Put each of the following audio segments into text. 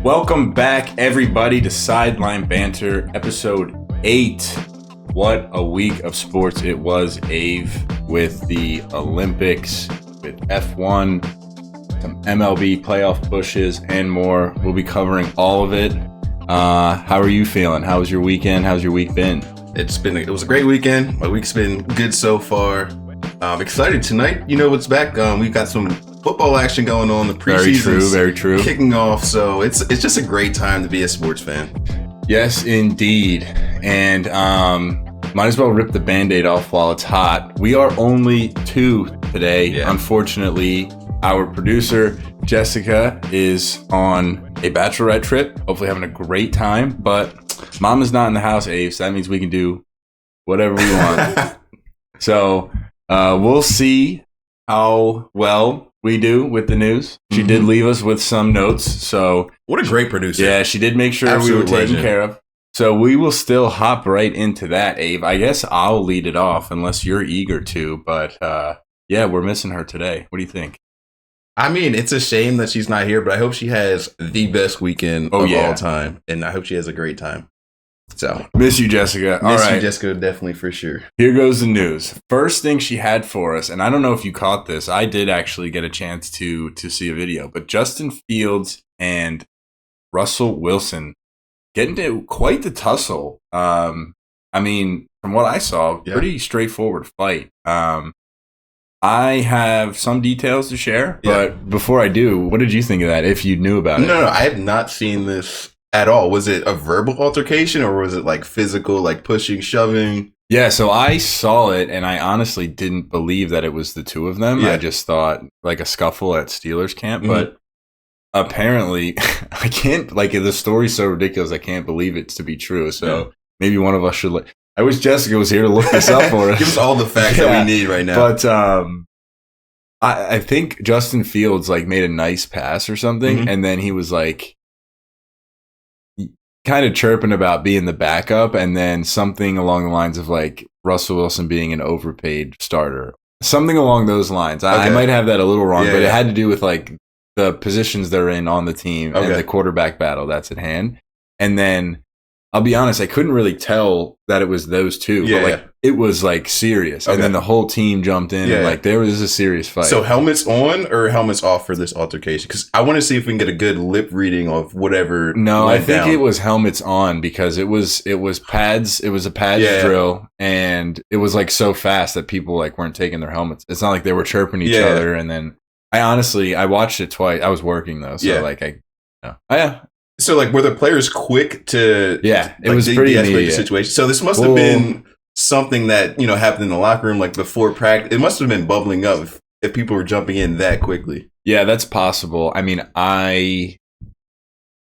Welcome back, everybody, to Sideline Banter, episode 8. What a week of sports it was, Ave, with the Olympics, with F1, some MLB playoff pushes, and more. We'll be covering all of it. How are you feeling? How was your weekend? How's your week been? It was a great weekend. My week's been good so far. I'm excited tonight. You know what's back? We've got some football action going on. The preseason's very true. Kicking off, so it's just a great time to be a sports fan. Yes, indeed. And might as well rip the Band-Aid off while it's hot. We are only 2 today. Yeah. Unfortunately, our producer, Jessica, is on a bachelorette trip, hopefully having a great time. But Mom is not in the house, Abe, so that means we can do whatever we want. So we'll see how well we do with the news. She did leave us with some notes. So what a great producer. Yeah, she did make sure we were taken care of. So we will still hop right into that, Abe. I guess I'll lead it off unless you're eager to. But yeah, we're missing her today. What do you think? I mean, it's a shame that she's not here, but I hope she has the best weekend of all time. And I hope she has a great time. So miss you, Jessica. Miss you, Jessica, definitely, for sure. Here goes the news. First thing she had for us, and I don't know if you caught this. I did actually get a chance to see a video, but Justin Fields and Russell Wilson get into quite the tussle. I mean, from what I saw, pretty straightforward fight. I have some details to share, but before I do, what did you think of that, if you knew about it? No, I have not seen this at all. Was it a verbal altercation or was it like physical, like pushing, shoving? Yeah, so I saw it and I honestly didn't believe that it was the two of them. Yeah. I just thought like a scuffle at Steelers camp, but apparently I can't, like, the story's so ridiculous, I can't believe it to be true. So maybe one of us should I wish Jessica was here to look this up for us. Give us all the facts that we need right now. But I think Justin Fields like made a nice pass or something, and then he was like kind of chirping about being the backup, and then something along the lines of like Russell Wilson being an overpaid starter. Something along those lines. I might have that a little wrong, but it had to do with like the positions they're in on the team and the quarterback battle that's at hand. And then I'll be honest, I couldn't really tell that it was those two, but like it was like serious. And then the whole team jumped in and like there was a serious fight. So helmets on or helmets off for this altercation? Because I want to see if we can get a good lip reading of whatever. No, I think it was helmets on because it was pads. It was a pads drill, and it was like so fast that people like weren't taking their helmets. It's not like they were chirping each other. And then I watched it twice. I was working though, so So, like, were the players quick to... Yeah, it was pretty immediate. The situation? So this must have been something that, you know, happened in the locker room, like, before practice. It must have been bubbling up if people were jumping in that quickly. Yeah, that's possible. I mean, I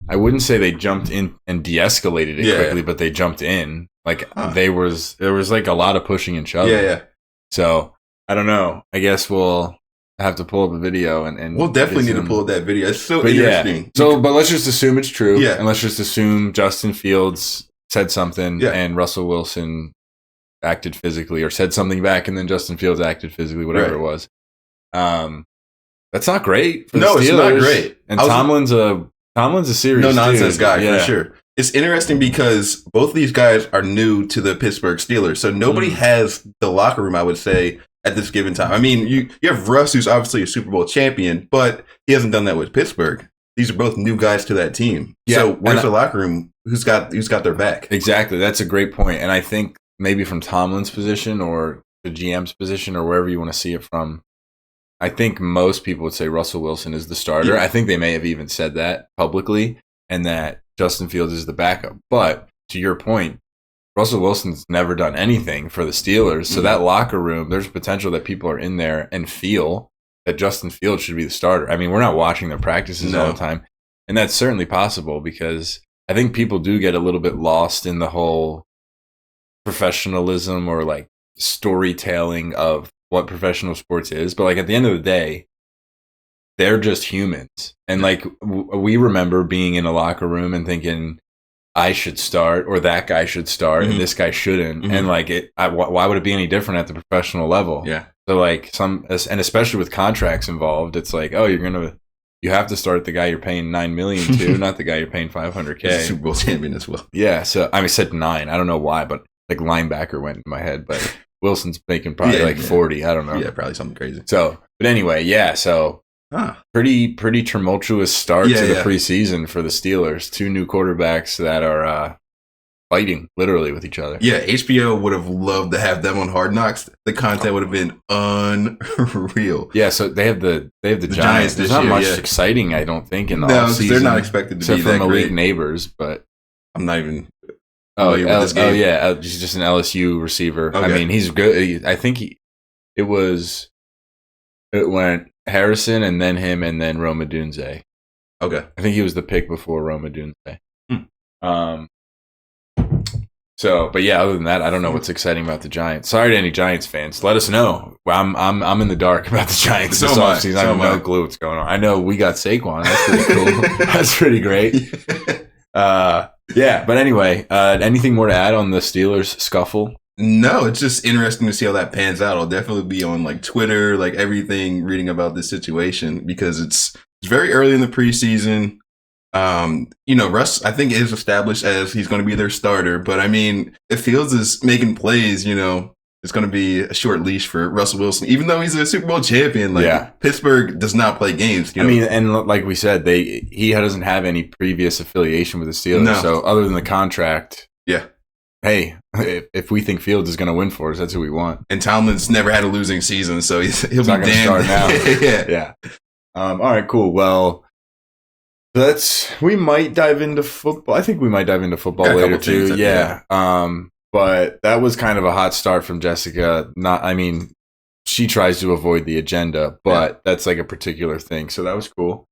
wouldn't say they jumped in and de-escalated it quickly, but they jumped in. Like, there was, like, a lot of pushing and shoving. Yeah. So, I don't know. I guess we'll have to pull up a video and we'll definitely need to pull up that video. It's so interesting. But let's just assume it's true. Yeah. And let's just assume Justin Fields said something and Russell Wilson acted physically or said something back and then Justin Fields acted physically, whatever it was. That's not great for the Steelers. It's not great. And Tomlin's a serious no nonsense dude. guy for sure. It's interesting because both of these guys are new to the Pittsburgh Steelers. So nobody has the locker room, I would say, at this given time. I mean, you have Russ, who's obviously a Super Bowl champion, but he hasn't done that with Pittsburgh. These are both new guys to that team. Yeah, so where's the locker room? Who's got their back? Exactly. That's a great point. And I think maybe from Tomlin's position or the GM's position or wherever you want to see it from, I think most people would say Russell Wilson is the starter. Yeah. I think they may have even said that publicly and that Justin Fields is the backup. But to your point, Russell Wilson's never done anything for the Steelers. So that locker room, there's potential that people are in there and feel that Justin Fields should be the starter. I mean, we're not watching their practices all the time. And that's certainly possible because I think people do get a little bit lost in the whole professionalism or like storytelling of what professional sports is. But like at the end of the day, they're just humans. And like we remember being in a locker room and thinking, I should start or that guy should start and this guy shouldn't. And like why would it be any different at the professional level? Yeah. So like and especially with contracts involved, it's like, oh, you have to start the guy you're paying $9 million to, not the guy you're paying $500K. He's a Super Bowl champion as well. Yeah, so I mean, I said 9. I don't know why, but like linebacker went in my head. But Wilson's making probably 40. I don't know. Yeah, probably something crazy. So, but anyway, yeah. So pretty tumultuous start to the preseason for the Steelers. 2 new quarterbacks that are fighting literally with each other. Yeah, HBO would have loved to have them on Hard Knocks. The content would have been unreal. Yeah, so they have the Giants. There's not much exciting, I don't think, in the offseason. They're not expected to be that from great. elite neighbors, but I'm not even. With this game. He's just an LSU receiver. Okay. I mean, he's good. I think it went Harrison and then him and then Rome Odunze. Okay, I think he was the pick before Rome Odunze. So, but yeah, other than that, I don't know what's exciting about the Giants. Sorry to any Giants fans. Let us know. I'm in the dark about the Giants this offseason. I have no clue what's going on. I know we got Saquon. That's pretty cool. That's pretty great. Yeah, but anyway, anything more to add on the Steelers scuffle? No, it's just interesting to see how that pans out. I'll definitely be on like Twitter, like everything, reading about this situation because it's very early in the preseason. Russ, I think, is established as he's going to be their starter, but I mean, if Fields is making plays, it's going to be a short leash for Russell Wilson, even though he's a Super Bowl champion. Pittsburgh does not play games. I mean, and like we said, he doesn't have any previous affiliation with the Steelers. No. So other than the contract, hey, if we think Fields is going to win for us, that's who we want. And Tomlin's never had a losing season, so he'll be not going to start now. Yeah. All right, cool. Well, we might dive into football. I think we might dive into football later too. Yeah. But that was kind of a hot start from Jessica. She tries to avoid the agenda, but that's like a particular thing. So that was cool.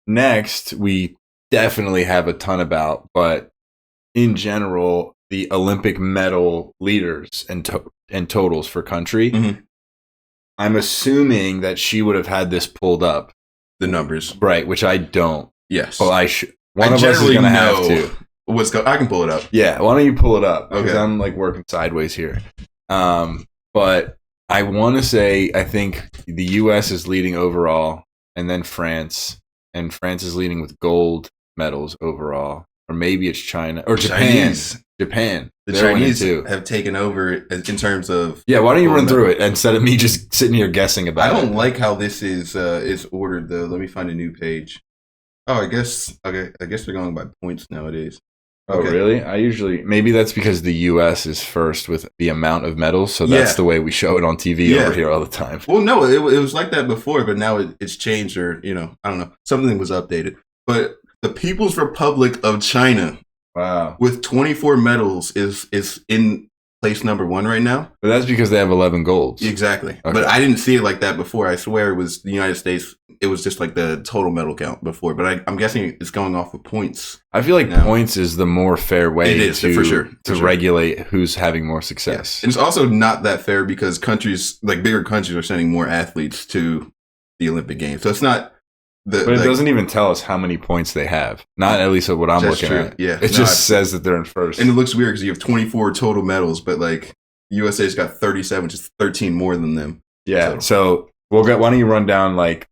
Next, we definitely have a ton about, but in general, the Olympic medal leaders and totals for country. Mm-hmm. I'm assuming that she would have had this pulled up. The numbers. Right, which I don't. Yes. Well, one of us is going to have to. I can pull it up. Yeah, why don't you pull it up? Because I'm like working sideways here. But I want to say I think the U.S. is leading overall, and then France. And France is leading with gold medals overall. Or maybe it's China. Or Japan. Japan. The Chinese have taken over in terms of... Yeah, why don't you run through it instead of me just sitting here guessing about it? I don't like how this is ordered, though. Let me find a new page. Oh, I guess they're going by points nowadays. Oh, really? Maybe that's because the U.S. is first with the amount of medals, so that's the way we show it on TV over here all the time. Well, no, it was like that before, but now it's changed, or, I don't know. Something was updated. But the People's Republic of China... Wow. With 24 medals is in place number 1 right now. But that's because they have 11 golds. Exactly. Okay. But I didn't see it like that before. I swear it was the United States. It was just like the total medal count before. But I'm guessing it's going off of points. I feel like points is the more fair way to regulate who's having more success. Yeah. And it's also not that fair because bigger countries are sending more athletes to the Olympic Games. So it's not... But it doesn't even tell us how many points they have. Not at least what I'm looking at. Yeah. It just says that they're in first. And it looks weird because you have 24 total medals, but USA's got 37, which is 13 more than them. Yeah. So why don't you run down go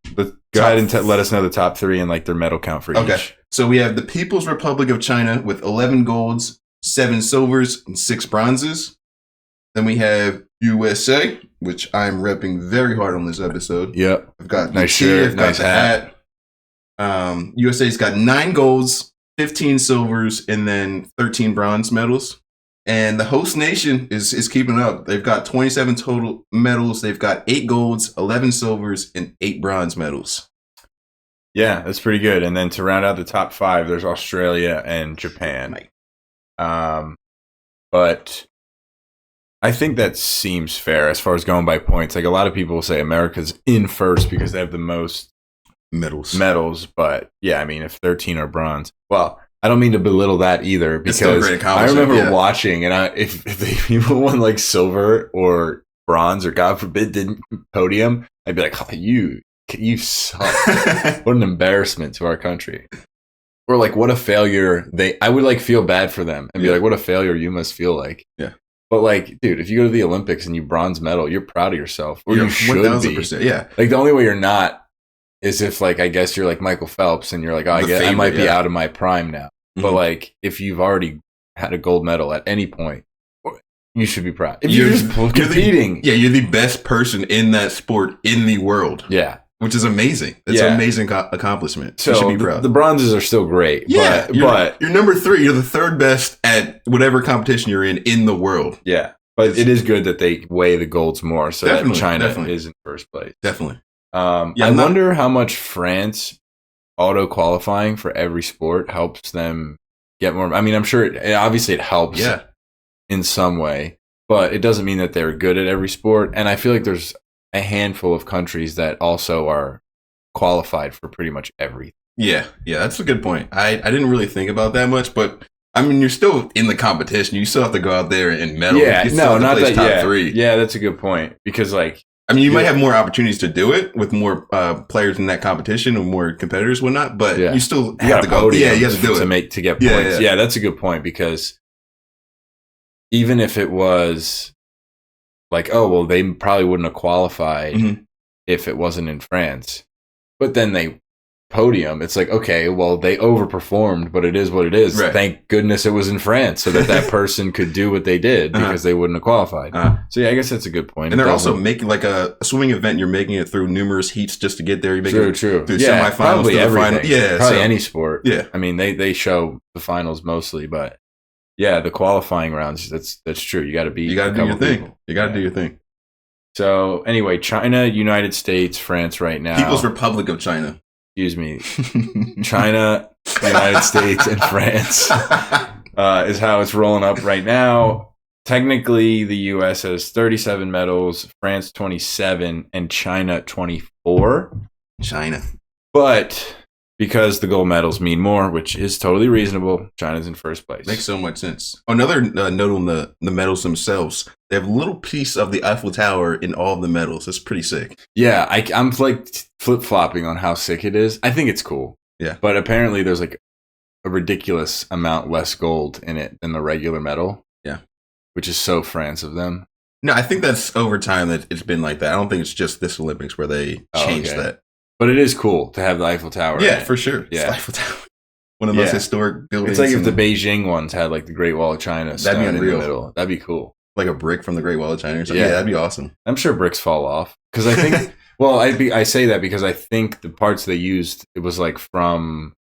ahead and let us know the top 3 and their medal count for each. Okay. So we have the People's Republic of China with 11 golds, 7 silvers, and 6 bronzes. Then we have USA, which I'm repping very hard on this episode. Yep. I've got nice shirt, nice hat. USA's got 9 golds, 15 silvers, and then 13 bronze medals. And the host nation is keeping up. They've got 27 total medals. They've got 8 golds, 11 silvers, and 8 bronze medals. Yeah, that's pretty good. And then to round out the top 5, there's Australia and Japan. But I think that seems fair as far as going by points. A lot of people will say America's in first because they have the most medals, but yeah, I mean, if 13 are bronze, well, I don't mean to belittle that either because I remember watching, and if the people won silver or bronze or God forbid didn't podium, I'd be like, oh, you suck. What an embarrassment to our country. Or what a failure I would feel bad for them and be like, what a failure you must feel like. Yeah. But like, dude, if you go to the Olympics and you bronze medal, you're proud of yourself, or you should 1000%, be. yeah. Like the only way you're not is if like I guess you're like Michael Phelps and you're like, oh, I might be out of my prime now. Mm-hmm. But like if you've already had a gold medal at any point, you should be proud. If you're just competing, you're the best person in that sport in the world. Yeah. Which is amazing. It's an amazing accomplishment. So you should be proud. The bronzes are still great. Yeah, but you're number 3. You're the 3rd best at whatever competition you're in the world. Yeah, but it is good that they weigh the golds more, so that China is in first place. Definitely. I wonder how much France auto qualifying for every sport helps them get more. I mean, I'm sure obviously it helps. Yeah. In some way, but it doesn't mean that they're good at every sport. And I feel like there's a handful of countries that also are qualified for pretty much everything. Yeah, that's a good point. I didn't really think about that much, but I mean, you're still in the competition. You still have to go out there and medal. Yeah, not that. Top 3. Yeah, that's a good point because, like, I mean, you might have more opportunities to do it with more players in that competition and more competitors, and whatnot. But you still have to go. Yeah, you have to do it to get points. Yeah, that's a good point because even if it was like, oh, well, they probably wouldn't have qualified if it wasn't in France. But then they podium. It's like, okay, well, they overperformed, but it is what it is. Right. Thank goodness it was in France so that person could do what they did because they wouldn't have qualified. So, yeah, I guess that's a good point. And they're also making like a swimming event. You're making it through numerous heats just to get there. You're making it through semifinals, probably to the everything. final. Yeah, probably any sport. Yeah. I mean, they show the finals mostly, but yeah, the qualifying rounds, that's true. You got to do your thing. You got to do your thing. So anyway, China, United States, France right now. People's Republic of China. Excuse me. China, United States, and France is how it's rolling up right now. Technically, the U.S. has 37 medals, France 27, and China 24. China. But because the gold medals mean more, which is totally reasonable, China's in first place. Makes so much sense. Another note on the medals themselves. They have a little piece of the Eiffel Tower in all of the medals. It's pretty sick. Yeah, I'm like flip-flopping on how sick it is. I think it's cool. Yeah. But apparently there's like a ridiculous amount less gold in it than the regular medal. Yeah. Which is so France of them. No, I think that's over time that it's been like that. I don't think it's just this Olympics where they changed that. But it is cool to have the Eiffel Tower. Yeah, for sure. Yeah. Eiffel Tower. One of the most historic buildings. It's like if the Beijing ones had like the Great Wall of China that'd be unreal. In the middle. That'd be cool. Like a brick from the Great Wall of China or something. Yeah, that'd be awesome. I'm sure bricks fall off. Because I think, well, I say that because I think the parts they used, it was like from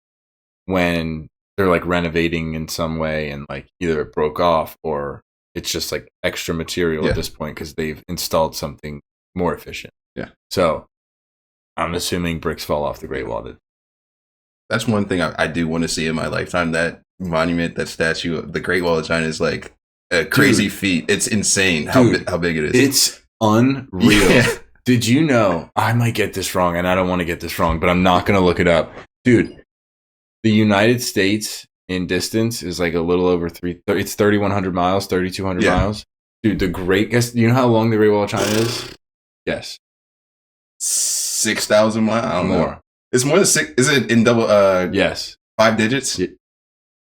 when they're like renovating in some way and like either it broke off or it's just like extra material at this point because they've installed something more efficient. Yeah. So I'm assuming bricks fall off the Great Wall. That's one thing I do want to see in my lifetime. That monument, that statue, the Great Wall of China is like a crazy feat. It's insane how big it is. It's unreal. Yeah. Did you know, I might get this wrong and I don't want to get this wrong, but I'm not going to look it up. Dude, the United States in distance is like a little over it's 3,100 miles, 3,200 miles. Dude, guess, you know how long the Great Wall of China is? Yes. 6,000 miles? I don't know. More. It's more than 6. Is it in double? Yes. 5 digits?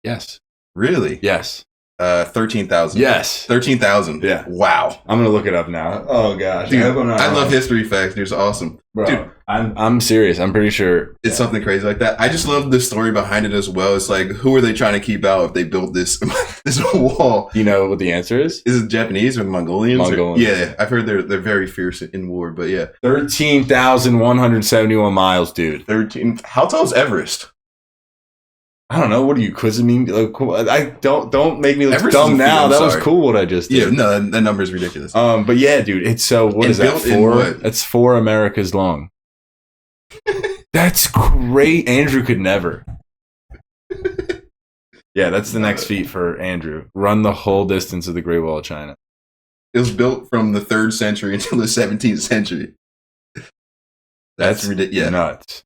Yes. Really? Yes. 13,000. Yes. 13,000. Yeah. Wow. I'm gonna look it up now. Oh gosh. Dude, I love history facts. It's awesome. Bro, dude, I'm serious. I'm pretty sure it's something crazy like that. I just love the story behind it as well. It's like, who are they trying to keep out if they built this this wall? You know what the answer is? Is it Japanese or Mongolians? Mongolians. Yeah, I've heard they're very fierce in war, but yeah. 13,171 miles, dude. 13. How tall is Everest? I don't know. What are you quizzing me? I don't make me look Everest dumb now. That sorry. was cool what I just did. Yeah, no, that number is ridiculous. But yeah, dude, it's so. What is that? 4? That's 4 Americas long. That's great. Andrew could never. Yeah, that's the next feat for Andrew. Run the whole distance of the Great Wall of China. It was built from the 3rd century until the 17th century. That's ridiculous. Yeah. Nuts.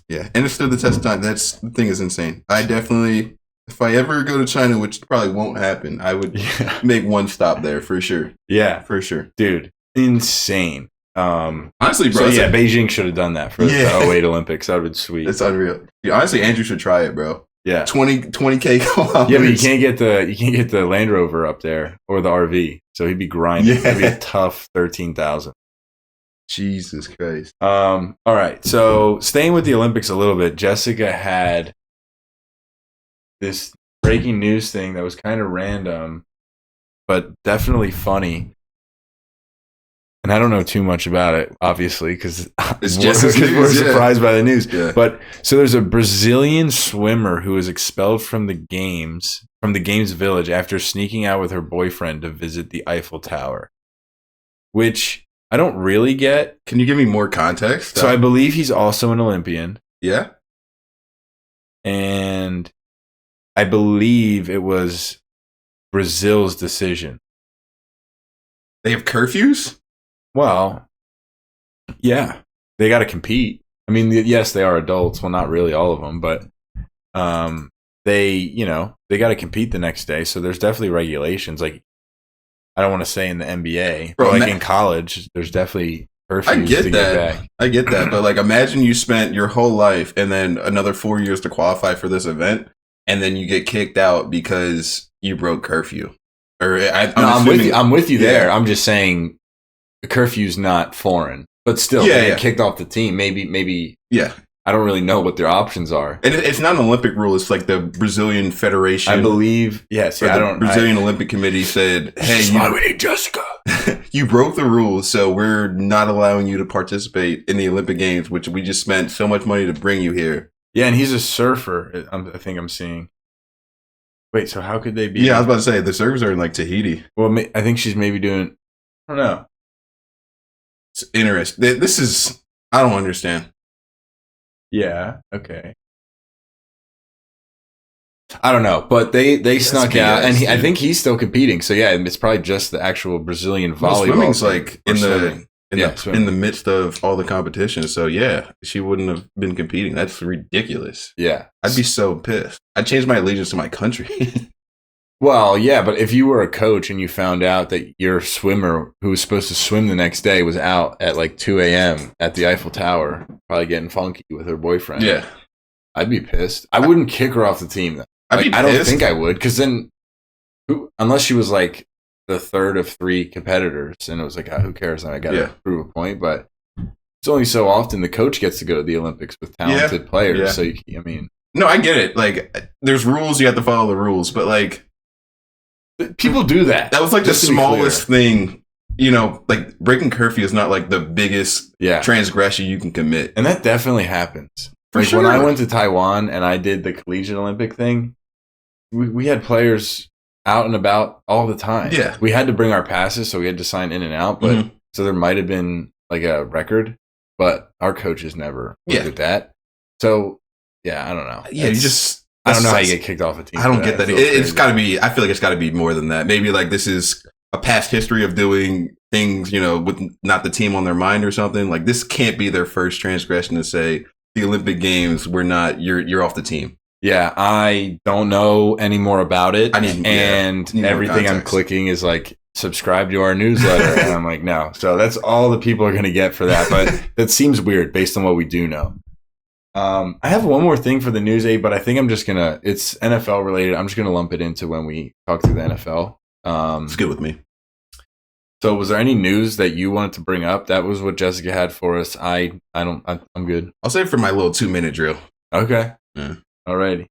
Yeah. And it stood the test of time. The thing is insane. I definitely, if I ever go to China, which probably won't happen, I would make one stop there for sure. Yeah. For sure. Dude, insane. Honestly, bro. So yeah, Beijing should have done that for the 08 Olympics. That would be sweet. It's unreal. Dude, honestly, Andrew should try it, bro. Yeah. 20K kilometers. Yeah, but you can't get the Land Rover up there or the RV. So he'd be grinding. Yeah. It'd be a tough 13,000. Jesus Christ. All right. So staying with the Olympics a little bit, Jessica had this breaking news thing that was kind of random, but definitely funny. And I don't know too much about it, obviously, because we're surprised by the news. Yeah. But so there's a Brazilian swimmer who was expelled from the games village after sneaking out with her boyfriend to visit the Eiffel Tower, which I don't really get. Can you give me more context? So I believe he's also an Olympian. Yeah. And I believe it was Brazil's decision. They have curfews? Well, yeah, they got to compete. I mean, yes, they are adults. Well, not really all of them, but they got to compete the next day. So there's definitely regulations. Like, I don't want to say in the NBA, but like in college, there's definitely curfews. I get that. But like, imagine you spent your whole life and then another 4 years to qualify for this event, and then you get kicked out because you broke curfew. I'm with you there. I'm just saying the curfew's not foreign, but still, they get kicked off the team. Maybe. Yeah. I don't really know what their options are. And it's not an Olympic rule. It's like the Brazilian Federation. I believe, yes. Yeah, the Brazilian Olympic Committee said, hey, we need Jessica. You broke the rules, so we're not allowing you to participate in the Olympic Games, which we just spent so much money to bring you here. Yeah, and he's a surfer, I think I'm seeing. Wait, so how could they be? Yeah, I was about to say, the surfers are in like Tahiti. Well, I think she's maybe doing, I don't know. It's interesting. This is, I don't understand. Yeah, okay. I don't know, but they snuck out, and I think he's still competing. So yeah, it's probably just the actual Brazilian volleyball. Swimming's like in the midst of all the competition. So yeah, she wouldn't have been competing. That's ridiculous. Yeah, I'd be so pissed. I'd change my allegiance to my country. Well, yeah, but if you were a coach and you found out that your swimmer who was supposed to swim the next day was out at like 2 a.m. at the Eiffel Tower, probably getting funky with her boyfriend. Yeah. I'd be pissed. I wouldn't kick her off the team, though. Like, I don't think I would, because then, unless she was like the third of 3 competitors, and it was like, who cares? I got to prove a point, but it's only so often the coach gets to go to the Olympics with talented players. Yeah. So, I mean. No, I get it. Like, there's rules, you have to follow the rules, but like. People do that. That was like the smallest thing, like breaking curfew is not like the biggest transgression you can commit. And that definitely happens. Like when I went to Taiwan and I did the collegiate Olympic thing, we had players out and about all the time. Yeah. We had to bring our passes, so we had to sign in and out. But so there might have been like a record, but our coaches never looked at that. So yeah, I don't know. Yeah, I don't know how you get kicked off a team. I don't get that. It's got to be. I feel like it's got to be more than that. Maybe like this is a past history of doing things, with not the team on their mind or something. Like this can't be their first transgression to say the Olympic Games. We're not. You're off the team. Yeah, I don't know any more about it, and everything I'm clicking is like subscribe to our newsletter, and I'm like no. So that's all the people are going to get for that. But that seems weird based on what we do know. I have one more thing for the news, Abe, but I think it's NFL related. I'm just going to lump it into when we talk through the NFL. It's good with me. So was there any news that you wanted to bring up? That was what Jessica had for us. I'm good. I'll save it for my little 2-minute drill. Okay. Yeah. Alrighty.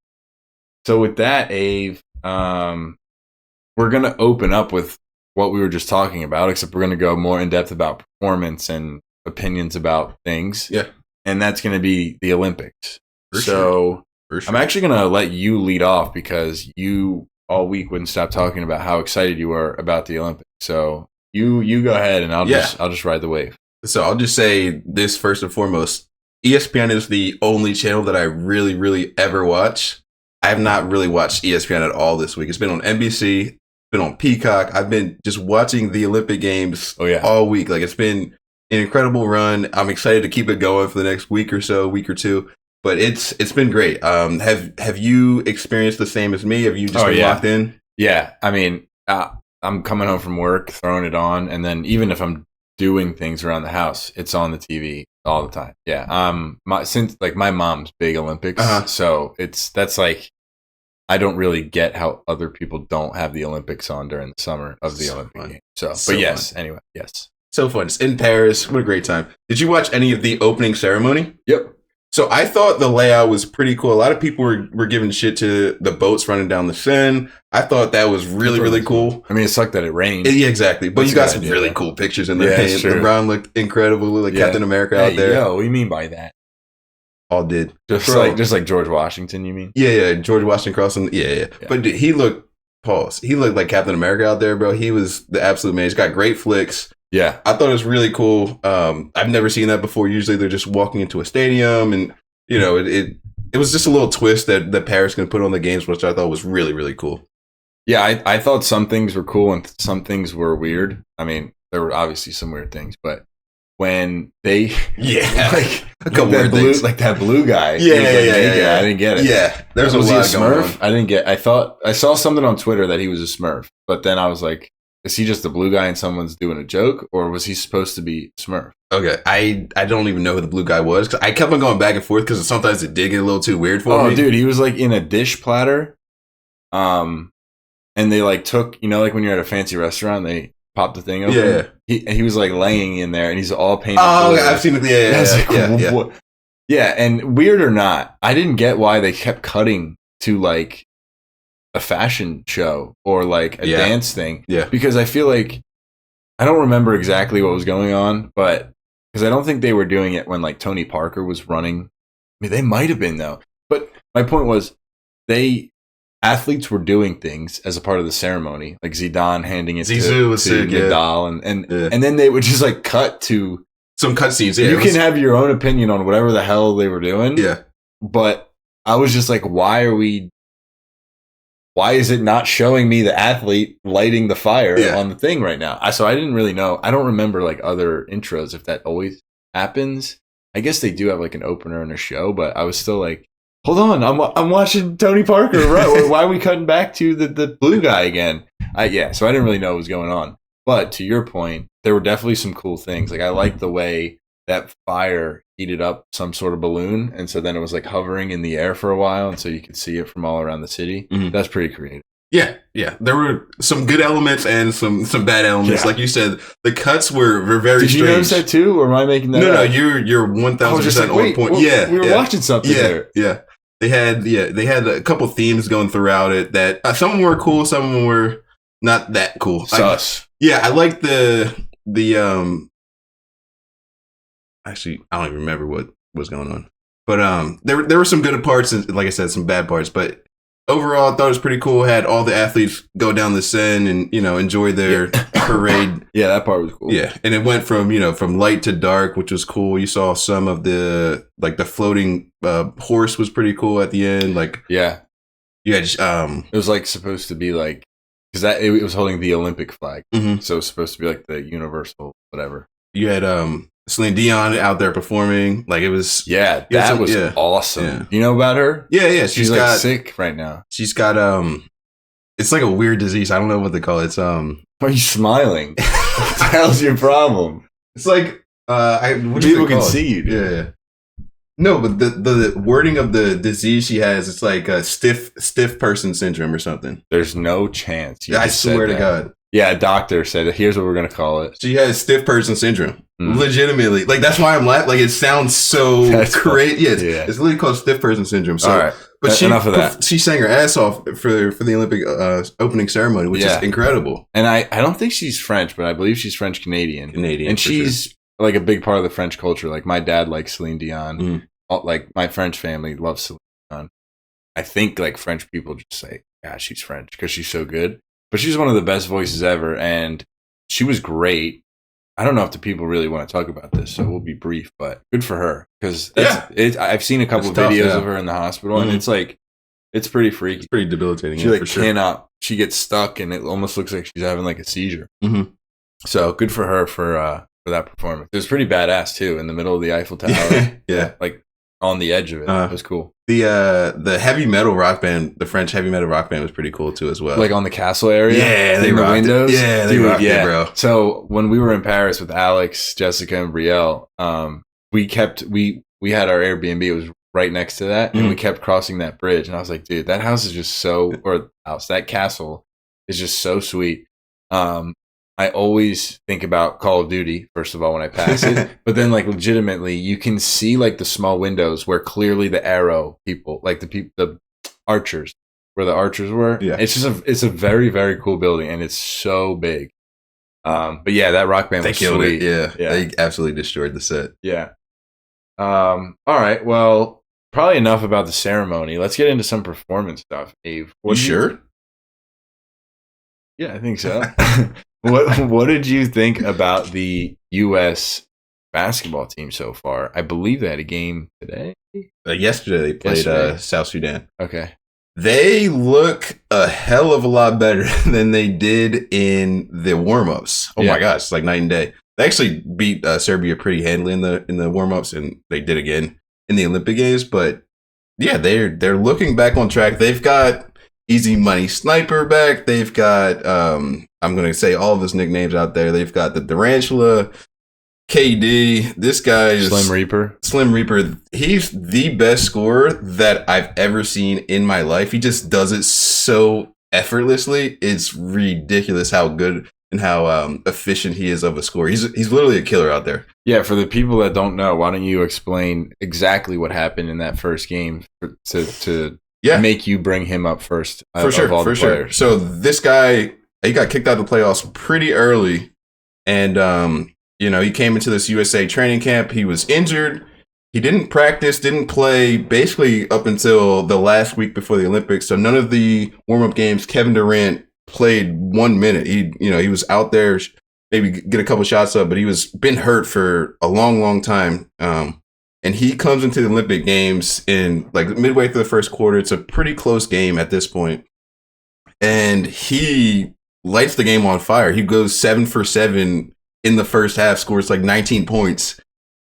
So with that, Abe, we're going to open up with what we were just talking about, except we're going to go more in depth about performance and opinions about things. Yeah. And that's going to be the Olympics. For sure. I'm actually going to let you lead off because you all week wouldn't stop talking about how excited you were about the Olympics. So you go ahead and I'll just ride the wave. So I'll just say this first and foremost. ESPN is the only channel that I really, really ever watch. I have not really watched ESPN at all this week. It's been on NBC, it's been on Peacock. I've been just watching the Olympic Games all week. Like it's been an incredible run. I'm excited to keep it going for the next week or two. But it's been great. Have you experienced the same as me? Have you just been locked in? Yeah. I mean, I'm coming home from work, throwing it on, and then even if I'm doing things around the house, it's on the TV all the time. Yeah. My mom's big Olympics, so that's like I don't really get how other people don't have the Olympics on during the summer of the Olympic Games. So but yes, fun. Anyway, yes. So fun. It's in Paris. What a great time. Did you watch any of the opening ceremony? Yep. So I thought the layout was pretty cool. A lot of people were giving shit to the boats running down the Seine. I thought that was really cool. I mean, it sucked that it rained. Yeah, exactly. But you got some really cool pictures in there. Yeah, LeBron looked incredible, like Captain America out there. Yo, what do you mean by that? All did. Just like George Washington, you mean? Yeah. George Washington crossing. Yeah. But dude, he looked like Captain America out there, bro. He was the absolute man. He's got great flicks. Yeah. I thought it was really cool. I've never seen that before. Usually they're just walking into a stadium and, you know, it was just a little twist that Paris can put on the games, which I thought was really cool. Yeah, I thought some things were cool and some things were weird. I mean, there were obviously some weird things, but when they like a couple weird things. Like that blue guy. Yeah. I didn't get it. Yeah. Was he a Smurf? I didn't get I thought I saw something on Twitter that he was a Smurf, but then I was like, is he just a blue guy and someone's doing a joke, or was he supposed to be Smurf? Okay, I don't even know who the blue guy was, because I kept on going back and forth because sometimes it did get a little too weird for me. Oh, dude, he was like in a dish platter, and they like took, you know, like when you're at a fancy restaurant, they pop the thing open. Yeah, he was like laying in there, and he's all painted. Oh, okay, I've seen it. Yeah, and weird or not, I didn't get why they kept cutting to like a fashion show or like a dance thing. Yeah. Because I feel like I don't remember exactly what was going on, but because I don't think they were doing it when like Tony Parker was running. I mean, they might have been though. But my point was athletes were doing things as a part of the ceremony, like Zidane handing it to Nadal and then they would just like cut to some cutscenes. Yeah, you can have your own opinion on whatever the hell they were doing. Yeah. But I was just like, why is it not showing me the athlete lighting the fire on the thing right now? So I didn't really know. I don't remember like other intros if that always happens. I guess they do have like an opener and a show, but I was still like, hold on, I'm watching Tony Parker. Right? Why are we cutting back to the blue guy again? So I didn't really know what was going on. But to your point, there were definitely some cool things. Like I liked the way that fire heated up some sort of balloon, and so then it was like hovering in the air for a while, and so you could see it from all around the city. Mm-hmm. That's pretty creative. Yeah. There were some good elements and some bad elements. Yeah. Like you said, the cuts were very strange. Did you notice that too, or am I making that up? No, you're 1,000% on point. We were watching something there. Yeah. They had a couple themes going throughout it that some of them were cool, some of them were not that cool. Sus. I like the actually, I don't even remember what was going on. But there were some good parts and, like I said, some bad parts. But overall, I thought it was pretty cool. Had all the athletes go down the Seine and, you know, enjoy their parade. Yeah, that part was cool. Yeah, and it went from light to dark, which was cool. You saw some of the floating horse was pretty cool at the end. It was like supposed to be like, because it was holding the Olympic flag, so it was supposed to be like the universal whatever. You had Celine Dion out there performing. Like it was. Yeah, that was awesome. Yeah. You know about her? Yeah. She's like sick right now. She's got it's like a weird disease. I don't know what they call it. It's Why are you smiling? What the hell's your problem? It's like people can see you. Dude. Yeah. No, but the wording of the disease she has, it's like a stiff person syndrome or something. There's no chance. I swear to God. Yeah, a doctor said, here's what we're going to call it. She has stiff person syndrome. Legitimately. Like, that's why I'm laughing. Like, it sounds so crazy. Yeah, it's literally called stiff person syndrome. So, all right. But enough of that. She sang her ass off for the Olympic opening ceremony, which is incredible. And I don't think she's French, but I believe she's French-Canadian. And she's like a big part of the French culture. Like, my dad likes Celine Dion. Like, my French family loves Celine Dion. I think, like, French people just say, yeah, she's French because she's so good. But she's one of the best voices ever, and she was great. I don't know if the people really want to talk about this, so we'll be brief, but good for her. Because I've seen a couple of videos of her in the hospital, and it's like, it's pretty freaky. It's pretty debilitating. She cannot, she gets stuck, and it almost looks like she's having like a seizure. So good for her for that performance. It was pretty badass, too, in the middle of the Eiffel Tower. Like on the edge of it. It was cool. The heavy metal rock band, the French heavy metal rock band was pretty cool too as well. Like on the castle area? Yeah, they rocked the windows. Yeah, they rocked it, bro. So when we were in Paris with Alex, Jessica, and Brielle, we had our Airbnb. It was right next to that, and we kept crossing that bridge. And I was like, dude, that house is just that castle is just so sweet. I always think about Call of Duty, first of all, when I pass it. But then, like, legitimately, you can see, like, the small windows where clearly the arrow people, like the archers, where the archers were. Yeah. It's a very, very cool building, and it's so big. But yeah, that Rock Band was killed sweet. it. Yeah, they absolutely destroyed the set. Yeah. All right. Well, probably enough about the ceremony. Let's get into some performance stuff. Abe, you sure? Yeah, I think so. What did you think about the U.S. basketball team so far? I believe they had a game today. Yesterday they played South Sudan. Okay. They look a hell of a lot better than they did in the warm-ups. Oh my gosh, it's like night and day. They actually beat Serbia pretty handily in the warm-ups, and they did again in the Olympic Games. But yeah, they're looking back on track. They've got Easy Money Sniper back. They've got I'm going to say all of his nicknames out there. They've got the Durantula, KD. This guy is Slim Reaper. He's the best scorer that I've ever seen in my life. He just does it so effortlessly. It's ridiculous how good and how efficient he is of a scorer. He's literally a killer out there. Yeah, for the people that don't know, why don't you explain exactly what happened in that first game to make you bring him up first? For sure. So this guy, he got kicked out of the playoffs pretty early, and he came into this USA training camp. He was injured. He didn't practice, didn't play basically up until the last week before the Olympics. So none of the warm-up games, Kevin Durant played 1 minute. He was out there, maybe get a couple shots up, but he was been hurt for a long, long time. And he comes into the Olympic Games in like midway through the first quarter. It's a pretty close game at this point. And he lights the game on fire. He goes 7 for 7 in the first half, scores like 19 points.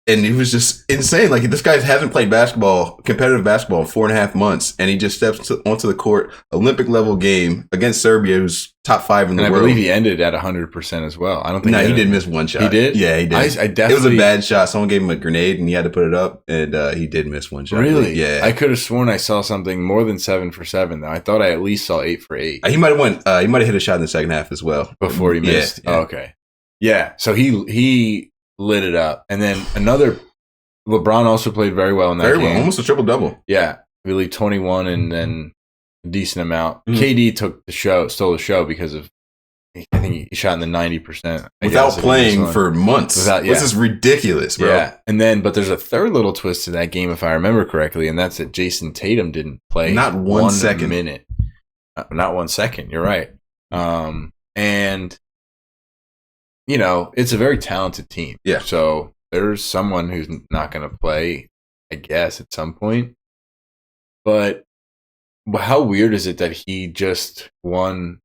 And it was just insane. Like, this guy hasn't played competitive basketball in 4.5 months. And he just steps onto the court, Olympic level game against Serbia, who's top 5 in the world. I believe he ended at 100% as well. I don't think he did miss one shot. He did? Yeah, he did. It was a bad shot. Someone gave him a grenade and he had to put it up. And he did miss one shot. Really? Yeah. I could have sworn I saw something more than 7 for 7, though. I thought I at least saw 8 for 8. He might have hit a shot in the second half as well. Before he missed? Yeah. Oh, okay. Yeah. So he lit it up. And then LeBron also played very well in that game. Almost a triple-double. Yeah. Really 21 and then a decent amount. KD stole the show because of, I think he shot in the 90%. Without playing for months. This is ridiculous, bro. Yeah. And then, but there's a third little twist to that game, if I remember correctly, and that's that Jason Tatum didn't play. Not 1 second. Minute. Not 1 second. You're right. And, it's a very talented team. Yeah. So there's someone who's not going to play, I guess, at some point. But how weird is it that he just won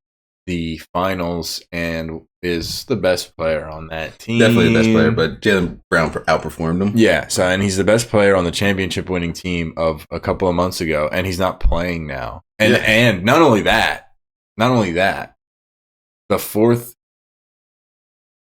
the finals and is the best player on that team? Definitely the best player, but Jaylen Brown outperformed him. Yeah, and he's the best player on the championship winning team of a couple of months ago, and he's not playing now. And not only that, the fourth.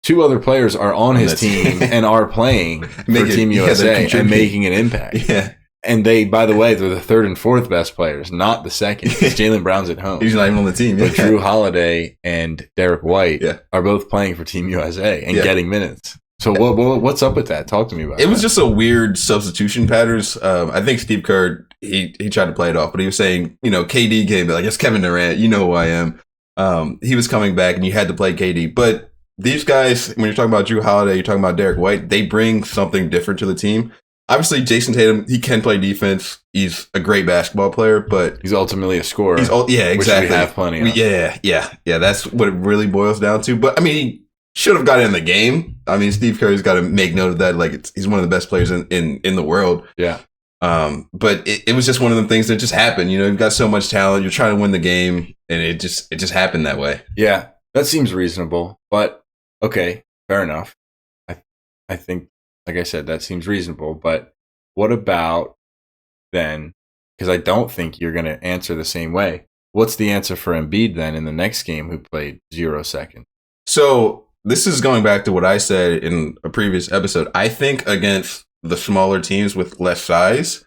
2 other players are on his team and are playing for Team USA and making an impact. Yeah. And they, by the way, they're the 3rd and 4th best players, not the 2nd. Because Jaylen Brown's at home. He's not even on the team. But Drew Holiday and Derek White are both playing for Team USA and getting minutes. So what's up with that? Talk to me about it. It was just a weird substitution patterns. I think Steve Kerr, he tried to play it off, but he was saying, KD came back. Like, it's Kevin Durant. You know who I am. He was coming back and you had to play KD. But these guys, when you're talking about Drew Holiday, you're talking about Derek White, they bring something different to the team. Obviously, Jason Tatum, he can play defense. He's a great basketball player, but he's ultimately a scorer. Exactly. Which we have plenty of. Yeah. That's what it really boils down to. But I mean, he should have got in the game. I mean, Steve Curry's got to make note of that. Like, he's one of the best players in the world. Yeah. But it was just one of the things that just happened. You've got so much talent. You're trying to win the game, and it just happened that way. Yeah, that seems reasonable, but. Okay, fair enough. I think, like I said, that seems reasonable. But what about then? Because I don't think you're going to answer the same way. What's the answer for Embiid then in the next game who played 0 seconds? So this is going back to what I said in a previous episode. I think against the smaller teams with less size,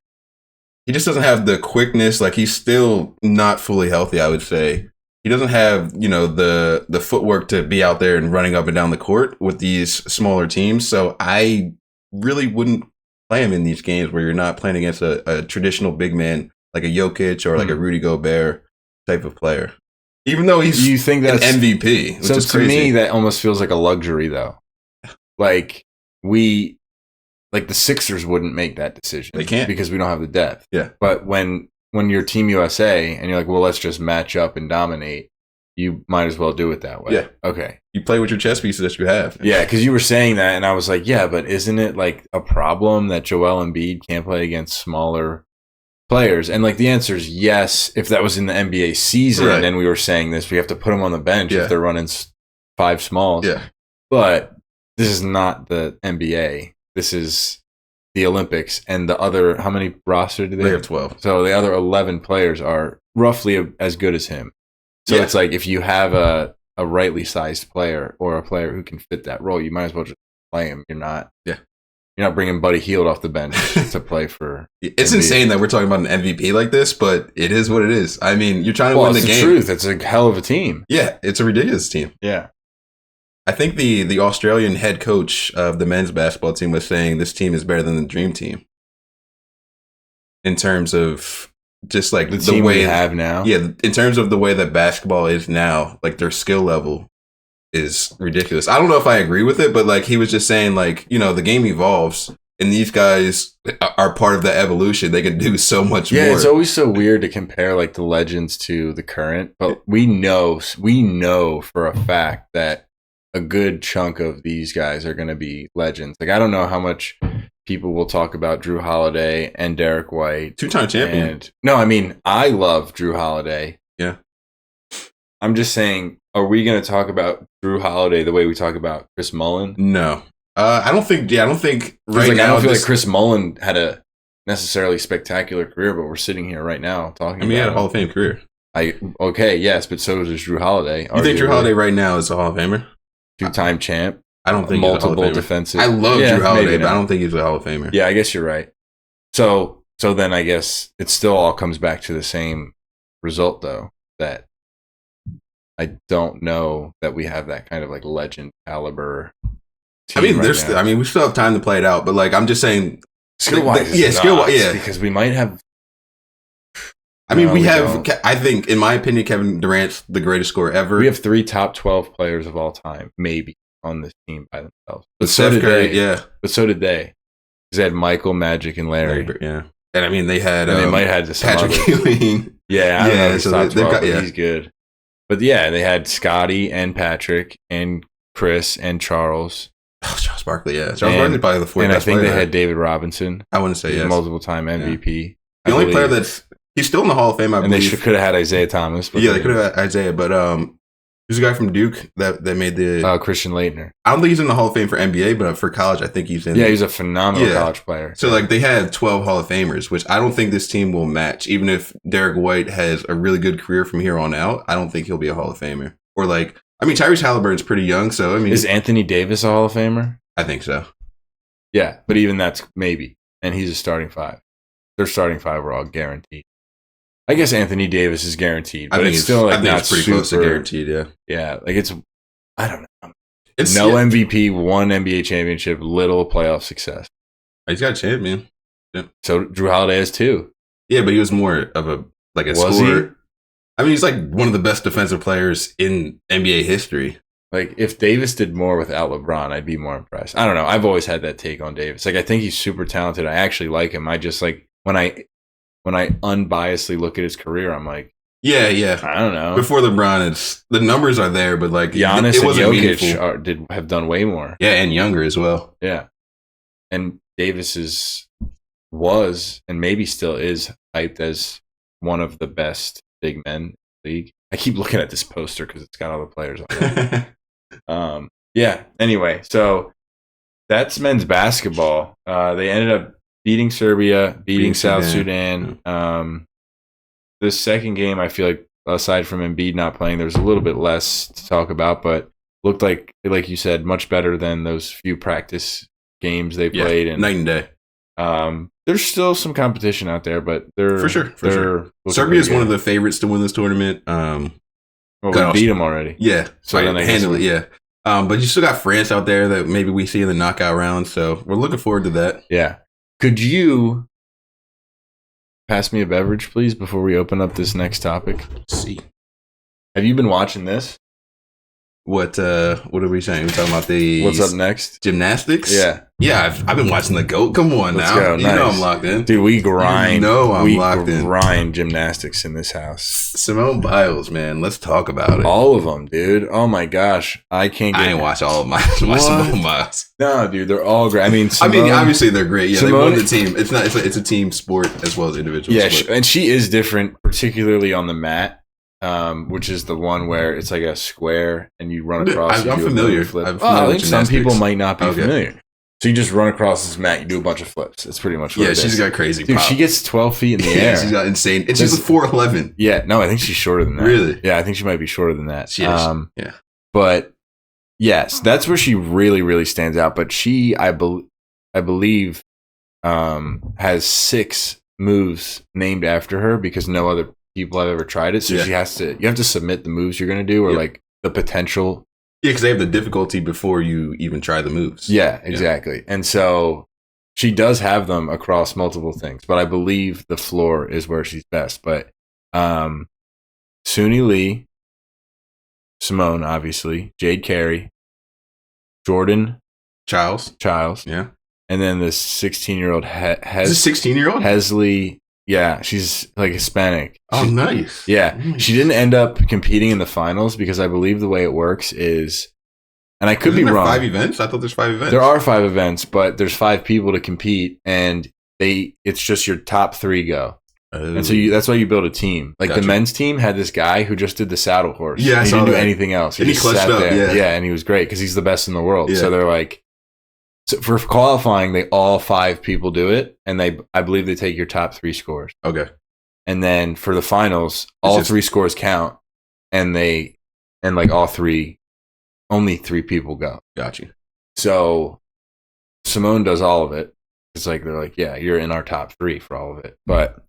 he just doesn't have the quickness. Like, he's still not fully healthy, I would say. He doesn't have, the footwork to be out there and running up and down the court with these smaller teams. So I really wouldn't play him in these games where you're not playing against a traditional big man like a Jokic or like a Rudy Gobert type of player. Even though you think that's an MVP, which so is to crazy. me that almost feels like a luxury though. Like the Sixers wouldn't make that decision. They can't because we don't have the depth. Yeah. But when you're Team USA and you're like, well, let's just match up and dominate, you might as well do it that way. Yeah. Okay. You play with your chess pieces that you have. Yeah, because you were saying that, and I was like, yeah, but isn't it like a problem that Joel Embiid can't play against smaller players? And like the answer is yes. If that was in the NBA season, right. and we were saying this, we have to put them on the bench if they're running 5 smalls. Yeah. But this is not the NBA. This is the Olympics, and the other, how many roster do they have? They have 12. So the other 11 players are roughly as good as him. So it's like if you have a rightly sized player or a player who can fit that role, you might as well just play him. You're not bringing Buddy Hield off the bench to play for. It's NBA. insane that we're talking about an MVP like this, but it is what it is. I mean, you're trying to win the game. It's the truth. It's a hell of a team. Yeah, it's a ridiculous team. Yeah. I think the Australian head coach of the men's basketball team was saying this team is better than the Dream Team in terms of just like the team we have now. Yeah, in terms of the way that basketball is now, like their skill level is ridiculous. I don't know if I agree with it, but like he was just saying, like, the game evolves, and these guys are part of the evolution. They can do so much more. Yeah, it's always so weird to compare like the legends to the current, but we know for a fact that a good chunk of these guys are going to be legends. Like, I don't know how much people will talk about Drew Holiday and Derek White. 2-time champion. No, I mean, I love Drew Holiday. Yeah. I'm just saying, are we going to talk about Drew Holiday the way we talk about Chris Mullin? No. I don't think right now. I don't feel like Chris Mullin had a necessarily spectacular career, but we're sitting here right now talking about he had a Hall of Fame career. Yes, but so does Drew Holiday. You think Drew Holiday right now is a Hall of Famer? 2-time champ. I don't think multiple defensive. I love Drew Holiday, but I don't think he's a Hall of Famer. Yeah, I guess you're right. So then I guess it still all comes back to the same result, though, that I don't know that we have that kind of like legend caliber team. I mean, we still have time to play it out, but like I'm just saying, skill-wise, because we might have. I mean, we have. I think, in my opinion, Kevin Durant's the greatest scorer ever. We have 3 top 12 players of all time, maybe, on this team by themselves. But so did they. Yeah. But so did they. Because they had Michael, Magic, and Larry. Yeah. And I mean, they had. And they might have had Patrick Ewing. Yeah, I don't know. So top 12, got, he's good. But yeah, they had Scotty and Patrick and Chris and Charles. Oh, Charles Barkley, yeah. Charles Barkley probably the 4th best player. And I think they had David Robinson. I wouldn't say yes. Multiple-time MVP. The only player that's... He's still in the Hall of Fame, I believe. And they could have had Isaiah Thomas. Yeah, they could have had Isaiah, but there's a guy from Duke that made the... Christian Laettner. I don't think he's in the Hall of Fame for NBA, but for college, I think he's in. Yeah, he's a phenomenal college player. So, like, they had 12 Hall of Famers, which I don't think this team will match. Even if Derek White has a really good career from here on out, I don't think he'll be a Hall of Famer. Or, like... I mean, Tyrese Halliburton's pretty young, so, I mean... Is Anthony Davis a Hall of Famer? I think so. Yeah, but even that's maybe. And he's a starting 5. Their starting 5 are all guaranteed. I guess Anthony Davis is guaranteed, but it's still like not pretty close to guaranteed, yeah. Yeah, like it's, I don't know. It's MVP, 1 NBA championship, little playoff success. He's got a champion. Yeah. So Drew Holiday has 2. Yeah, but he was more of a scorer. I mean, he's like one of the best defensive players in NBA history. Like, if Davis did more without LeBron, I'd be more impressed. I don't know. I've always had that take on Davis. Like, I think he's super talented. I actually like him. I just, like, when I unbiasedly look at his career, I'm like, yeah. I don't know. Before LeBron, the numbers are there, but, like, Giannis and Jokic have done way more. Yeah, and younger as well. Yeah. And Davis was, and maybe still is, hyped as one of the best big men in the league. I keep looking at this poster because it's got all the players on it. Yeah, anyway, so that's men's basketball. They ended up beating Serbia, beating South Sudan. The second game, I feel like, aside from Embiid not playing, there's a little bit less to talk about, but looked like you said, much better than those few practice games they played. And night and day. there's still some competition out there, but they're for sure. Serbia is one of the favorites to win this tournament. Well, we beat them already. Yeah, so then handily. Yeah, but you still got France out there that maybe we see in the knockout round. So we're looking forward to that. Yeah. Could you pass me a beverage, please, before we open up this next topic? Let's see. Have you been watching this? What are we saying? We're talking about the what's up next? Gymnastics? Yeah, I've been watching the GOAT. Come on Let's now. Go. You Nice. know I'm locked in. Dude, we grind. You know I'm locked in. We grind gymnastics in this house. Simone Biles, man. Let's talk about it. All of them, dude. Oh my gosh. I ain't watch all of my Simone Biles. No, dude, they're all great. I mean, obviously they're great. Yeah, Simone, they won the team. It's a team sport as well as individual sport. And she is different, particularly on the mat. Which is the one where it's like a square and you run across. I'm familiar. I think some people might not be familiar. So you just run across this mat, you do a bunch of flips. It's pretty much what it is. She's got crazy Dude, pop. she gets 12 feet in the air. She's got insane. And she's a 4'11". Yeah, no, I think she's shorter than that. Really? Yeah, I think she might be shorter than that. She is. Yeah. But yes, that's where she really, really stands out. But she, I believe, has 6 moves named after her because no other people have ever tried it. So you have to submit the moves you're going to do or like the potential. Yeah, because they have the difficulty before you even try the moves. Yeah, exactly. Yeah. And so she does have them across multiple things, but I believe the floor is where she's best. But Suni Lee, Simone, obviously, Jade Carey, Jordan Childs. Yeah. And then this 16-year-old Is this 16-year-old? Hesley. Yeah, she's like Hispanic. Nice. Yeah. Nice. She didn't end up competing in the finals because I believe the way it works is, and I could be wrong. 5 events? I thought there's 5 events. There are 5 events, but there's 5 people to compete, and it's just your top 3 go. And so that's why you build a team. Like the men's team had this guy who just did the saddle horse. Yeah, he didn't do anything else. He just sat there. Yeah, and he was great because he's the best in the world. Yeah. So they're like, so for qualifying, all 5 people do it, and I believe they take your top 3 scores. Okay. And then for the finals, all 3 scores count, and only 3 people go. Got you. So Simone does all of it. It's like they're like, yeah, you're in our top 3 for all of it. But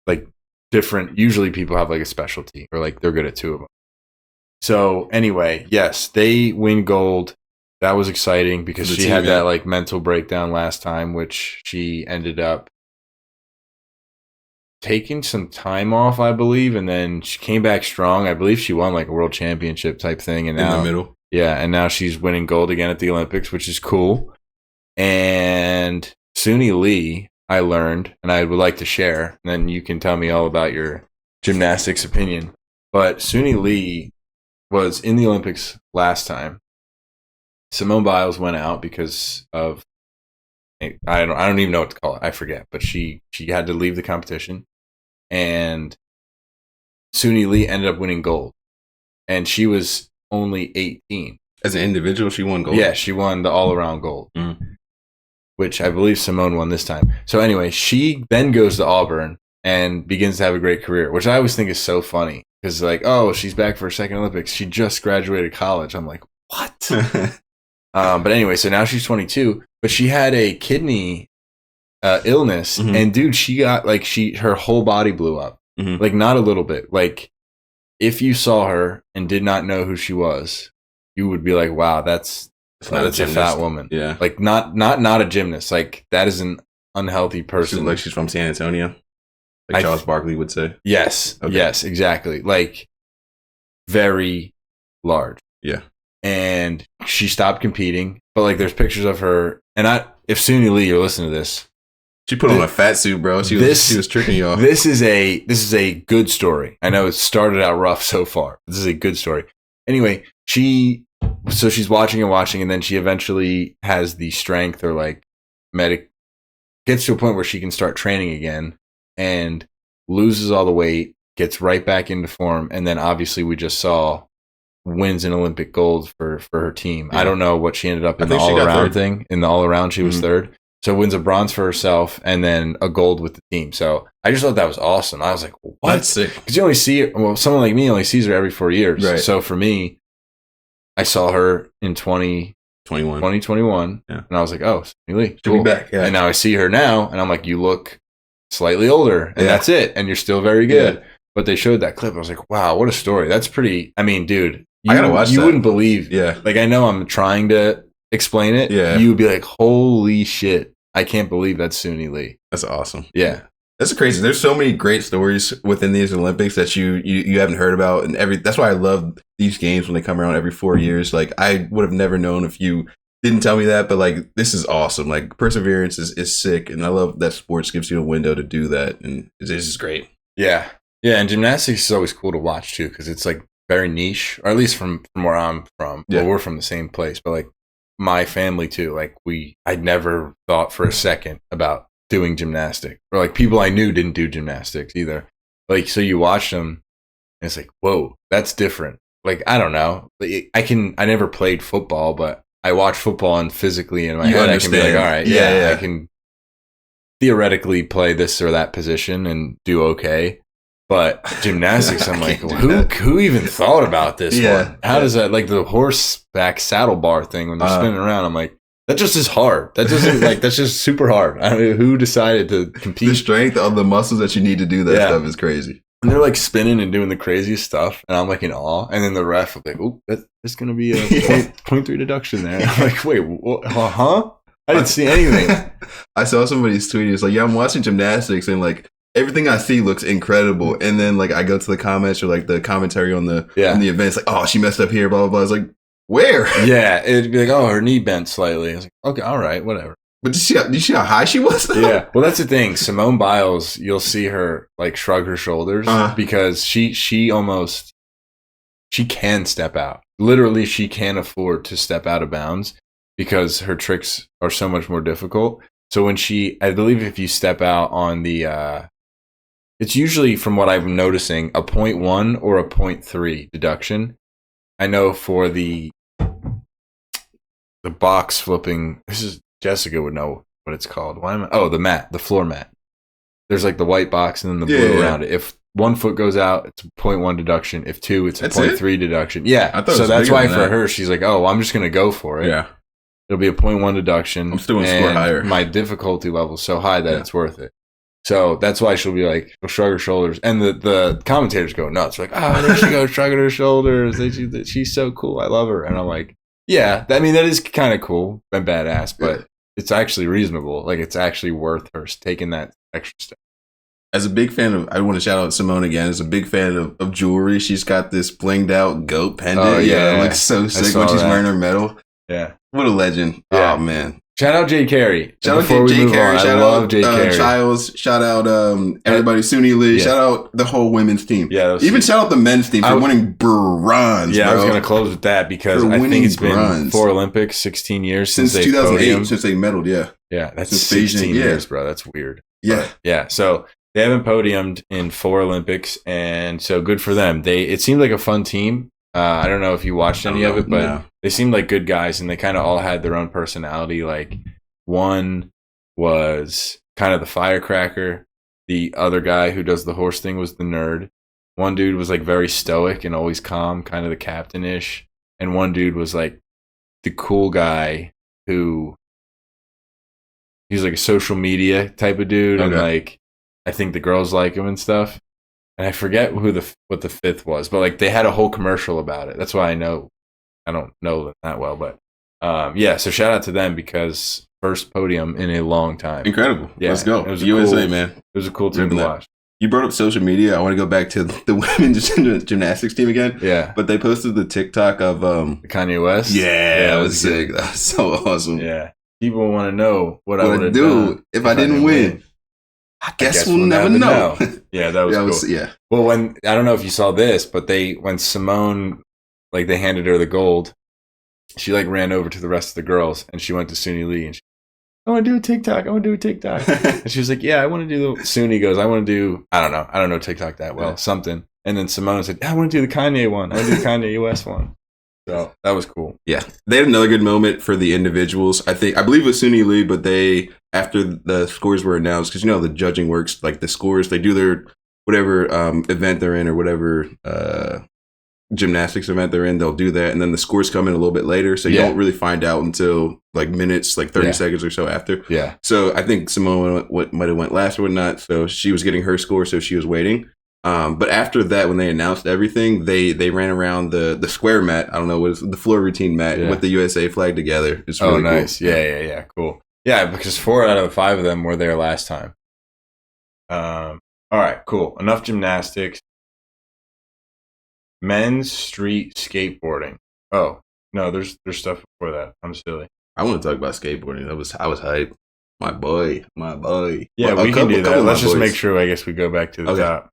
like different. Usually people have like a specialty, or like they're good at 2 of them. So anyway, yes, they win gold. That was exciting because she had that like mental breakdown last time, which she ended up taking some time off, I believe, and then she came back strong. I believe she won like a world championship type thing, and now, in the middle. Yeah, and now she's winning gold again at the Olympics, which is cool. And Suni Lee, I learned, and I would like to share, and then you can tell me all about your gymnastics opinion. But Suni Lee was in the Olympics last time. Simone Biles went out because of I don't even know what to call it. I forget, but she had to leave the competition, and Suni Lee ended up winning gold, and she was only 18. As an individual, she won gold. Yeah, she won the all-around gold, which I believe Simone won this time. So anyway, she then goes to Auburn and begins to have a great career, which I always think is so funny because like, oh, she's back for her second Olympics. She just graduated college. I'm like, what? But anyway, so now she's 22, but she had a kidney illness, and dude, she got like her whole body blew up, like not a little bit. Like if you saw her and did not know who she was, you would be like, wow, that's a fat woman. Yeah, like not a gymnast. Like that is an unhealthy person. She's from San Antonio, like Charles Barkley would say. Yes, yes, exactly. Like very large. Yeah. And she stopped competing, but like there's pictures of her. And if Suni Lee, you're listening to this, she put on a fat suit, bro. She was tricking y'all. This is a good story. I know it started out rough so far. This is a good story. Anyway, she's watching, and then she eventually has the strength or like gets to a point where she can start training again and loses all the weight, gets right back into form, and then obviously we just saw wins an Olympic gold for her team. Yeah. I don't know what she ended up in the all-around thing. In the all-around, she was 3rd. So wins a bronze for herself and then a gold with the team. So I just thought that was awesome. I was like, what? That's sick. Because you only see someone like me only sees her every 4 years. Right. So for me, I saw her in 2020 2021. Yeah. And I was like, oh, Suni Lee. She'll be back. Yeah. And now I see her now, and I'm like, you look slightly older, and that's it. And you're still very good. Yeah. But they showed that clip. I was like, wow, what a story. That's pretty. I mean, dude, I gotta watch that. You wouldn't believe. Yeah. Like, I know I'm trying to explain it. Yeah. You would be like, holy shit. I can't believe that's Suni Lee. That's awesome. Yeah. That's crazy. There's so many great stories within these Olympics that you haven't heard about. And that's why I love these games when they come around every 4 years. Like, I would have never known if you didn't tell me that, but like, this is awesome. Like, perseverance is sick. And I love that sports gives you a window to do that. And it's just great. Yeah. Yeah, and gymnastics is always cool to watch too, because it's like very niche, or at least from where I'm from. Yeah. Well, we're from the same place, but like my family too. Like I'd never thought for a second about doing gymnastics, or like people I knew didn't do gymnastics either. Like, so you watch them, and it's like, whoa, that's different. Like, I don't know. I never played football, but I watch football, and physically in my head, I can be like, all right, yeah, I can theoretically play this or that position and do okay. But gymnastics, I'm like, who even thought about this one? How does that, like the horseback saddle bar thing when they're spinning around? I'm like, that just is hard. That doesn't that's just super hard. I don't know who decided to compete. The strength of the muscles that you need to do that stuff is crazy. And they're like spinning and doing the craziest stuff, and I'm like in awe. And then the ref was like, "Oh, there's gonna be a 0.3 deduction there." And I'm like, "Wait, what, huh? I didn't see anything." I saw somebody's tweet. It's like, "Yeah, I'm watching gymnastics, and like everything I see looks incredible." And then like I go to the comments or like the commentary on the event. It's like, "Oh, she messed up here." Blah blah blah. It's like, where? Yeah, it'd be like, "Oh, her knee bent slightly." I was like, "Okay, all right, whatever." But did you see how high she was, though? Yeah. Well, that's the thing. Simone Biles, you'll see her like shrug her shoulders because she can step out. Literally, she can afford to step out of bounds because her tricks are so much more difficult. So when I believe if you step out on the, it's usually, from what I'm noticing, a 0.1 or a 0.3 deduction. I know for the box flipping, Jessica would know what it's called. The floor mat. There's like the white box and then the blue around it. If one foot goes out, it's a 0.1 deduction. If two, it's a 0.3 deduction. Yeah. So that's why for her, she's like, oh, I'm just going to go for it. Yeah. It'll be a 0.1 deduction. I'm still going to score higher. My difficulty level is so high that it's worth it. So that's why she'll be like, she'll shrug her shoulders. And the commentators go nuts. Like, oh, there she goes, shrugging her shoulders. She's so cool. I love her. And I'm like, yeah, I mean, that is kind of cool and badass, but it's actually reasonable. Like, it's actually worth her taking that extra step. As a big fan of, I want to shout out Simone again. As a big fan of jewelry, she's got this blinged out goat pendant. Oh, yeah. It looks so sick when she's wearing her medal. Yeah. What a legend. Yeah. Oh, man. Shout out Jay Carey. Shout out Jay Carey. Shout out Jay Carey. Childs. Shout out everybody. Suni Lee. Yeah. Shout out the whole women's team. Yeah, even shout out the men's team for winning bronze. Yeah, bro. I was going to close with that because I think it's been 4 Olympics, 16 years since 2008, since they medaled. Yeah, yeah, that's 16 years, bro. That's weird. Yeah, but, yeah. So they haven't podiumed in 4 Olympics, and so good for them. It seemed like a fun team. I don't know if you watched any of it, but they seemed like good guys, and they kind of all had their own personality. Like, one was kind of the firecracker. The other guy who does the horse thing was the nerd. One dude was like very stoic and always calm, kind of the captain-ish. And one dude was like the cool guy who he's like a social media type of dude. Okay. And like, I think the girls like him and stuff. And I forget what the fifth was, but like they had a whole commercial about it. That's why I don't know them that well, but yeah. So shout out to them because first podium in a long time. Incredible. Yeah, let's go. It was USA, man. It was a cool team to watch. You brought up social media. I want to go back to the women's gymnastics team again. Yeah. But they posted the TikTok of Kanye West. Yeah, that was sick. That was so awesome. Yeah. People want to know what I would have do done if I didn't win. I guess we'll never know. Yeah, that was cool. Yeah. Well, I don't know if you saw this, but when Simone, like they handed her the gold, she like ran over to the rest of the girls and she went to Suni Lee and I want to do a TikTok. And she was like, yeah, I want to do Suni goes, I want to do, I don't know TikTok that well, something. And then Simone said, I want to do the Kanye one. I want to do the Kanye US one. So that was cool. Yeah. They had another good moment for the individuals. I believe it was Suni Lee, but after the scores were announced, because the judging works, like the scores, they do their whatever event they're in or whatever gymnastics event they're in, they'll do that, and then the scores come in a little bit later, so you don't really find out until like minutes, like 30 seconds or so after. Yeah. So I think Simone might have went last or whatnot, so she was getting her score, so she was waiting. But after that, when they announced everything, they ran around the square mat. I don't know, what is the floor routine mat with the USA flag together. It's really nice. Cool. Yeah. Cool. Yeah, because 4 out of 5 of them were there last time. All right, cool. Enough gymnastics. Men's street skateboarding. Oh no, there's stuff before that. I'm silly. I want to talk about skateboarding. I was hyped. My boy. Yeah, we can do that. Let's just make sure. I guess we go back to the top.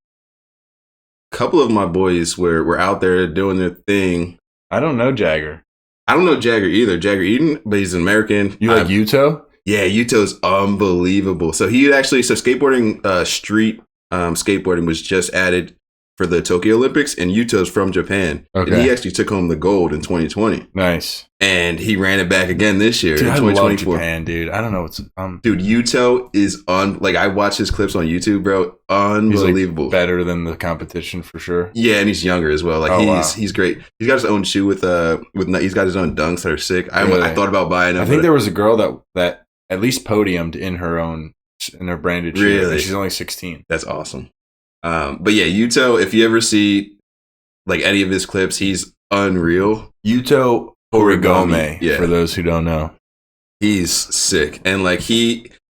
A couple of my boys were out there doing their thing. I don't know Jagger. I don't know Jagger either. Jagger Eden, but he's an American. You like Yuto? Yeah, Yuto's unbelievable. So skateboarding, street skateboarding was just added for the Tokyo Olympics, and Yuto's from Japan. Okay. And he actually took home the gold in 2020. Nice. And he ran it back again this year in 2024. I love Japan, dude. I don't know what's dude, Yuto is I watch his clips on YouTube, bro. Unbelievable. He's like better than the competition for sure. Yeah, and he's younger as well. He's great. He's got his own shoe with he's got his own dunks that are sick. Really? I thought about buying them. I think there was a girl that at least podiumed in her branded shoe. Really? She's only 16. That's awesome. But yeah, Yuto, if you ever see like any of his clips, he's unreal. Yuto Origome, for those who don't know. He's sick. And like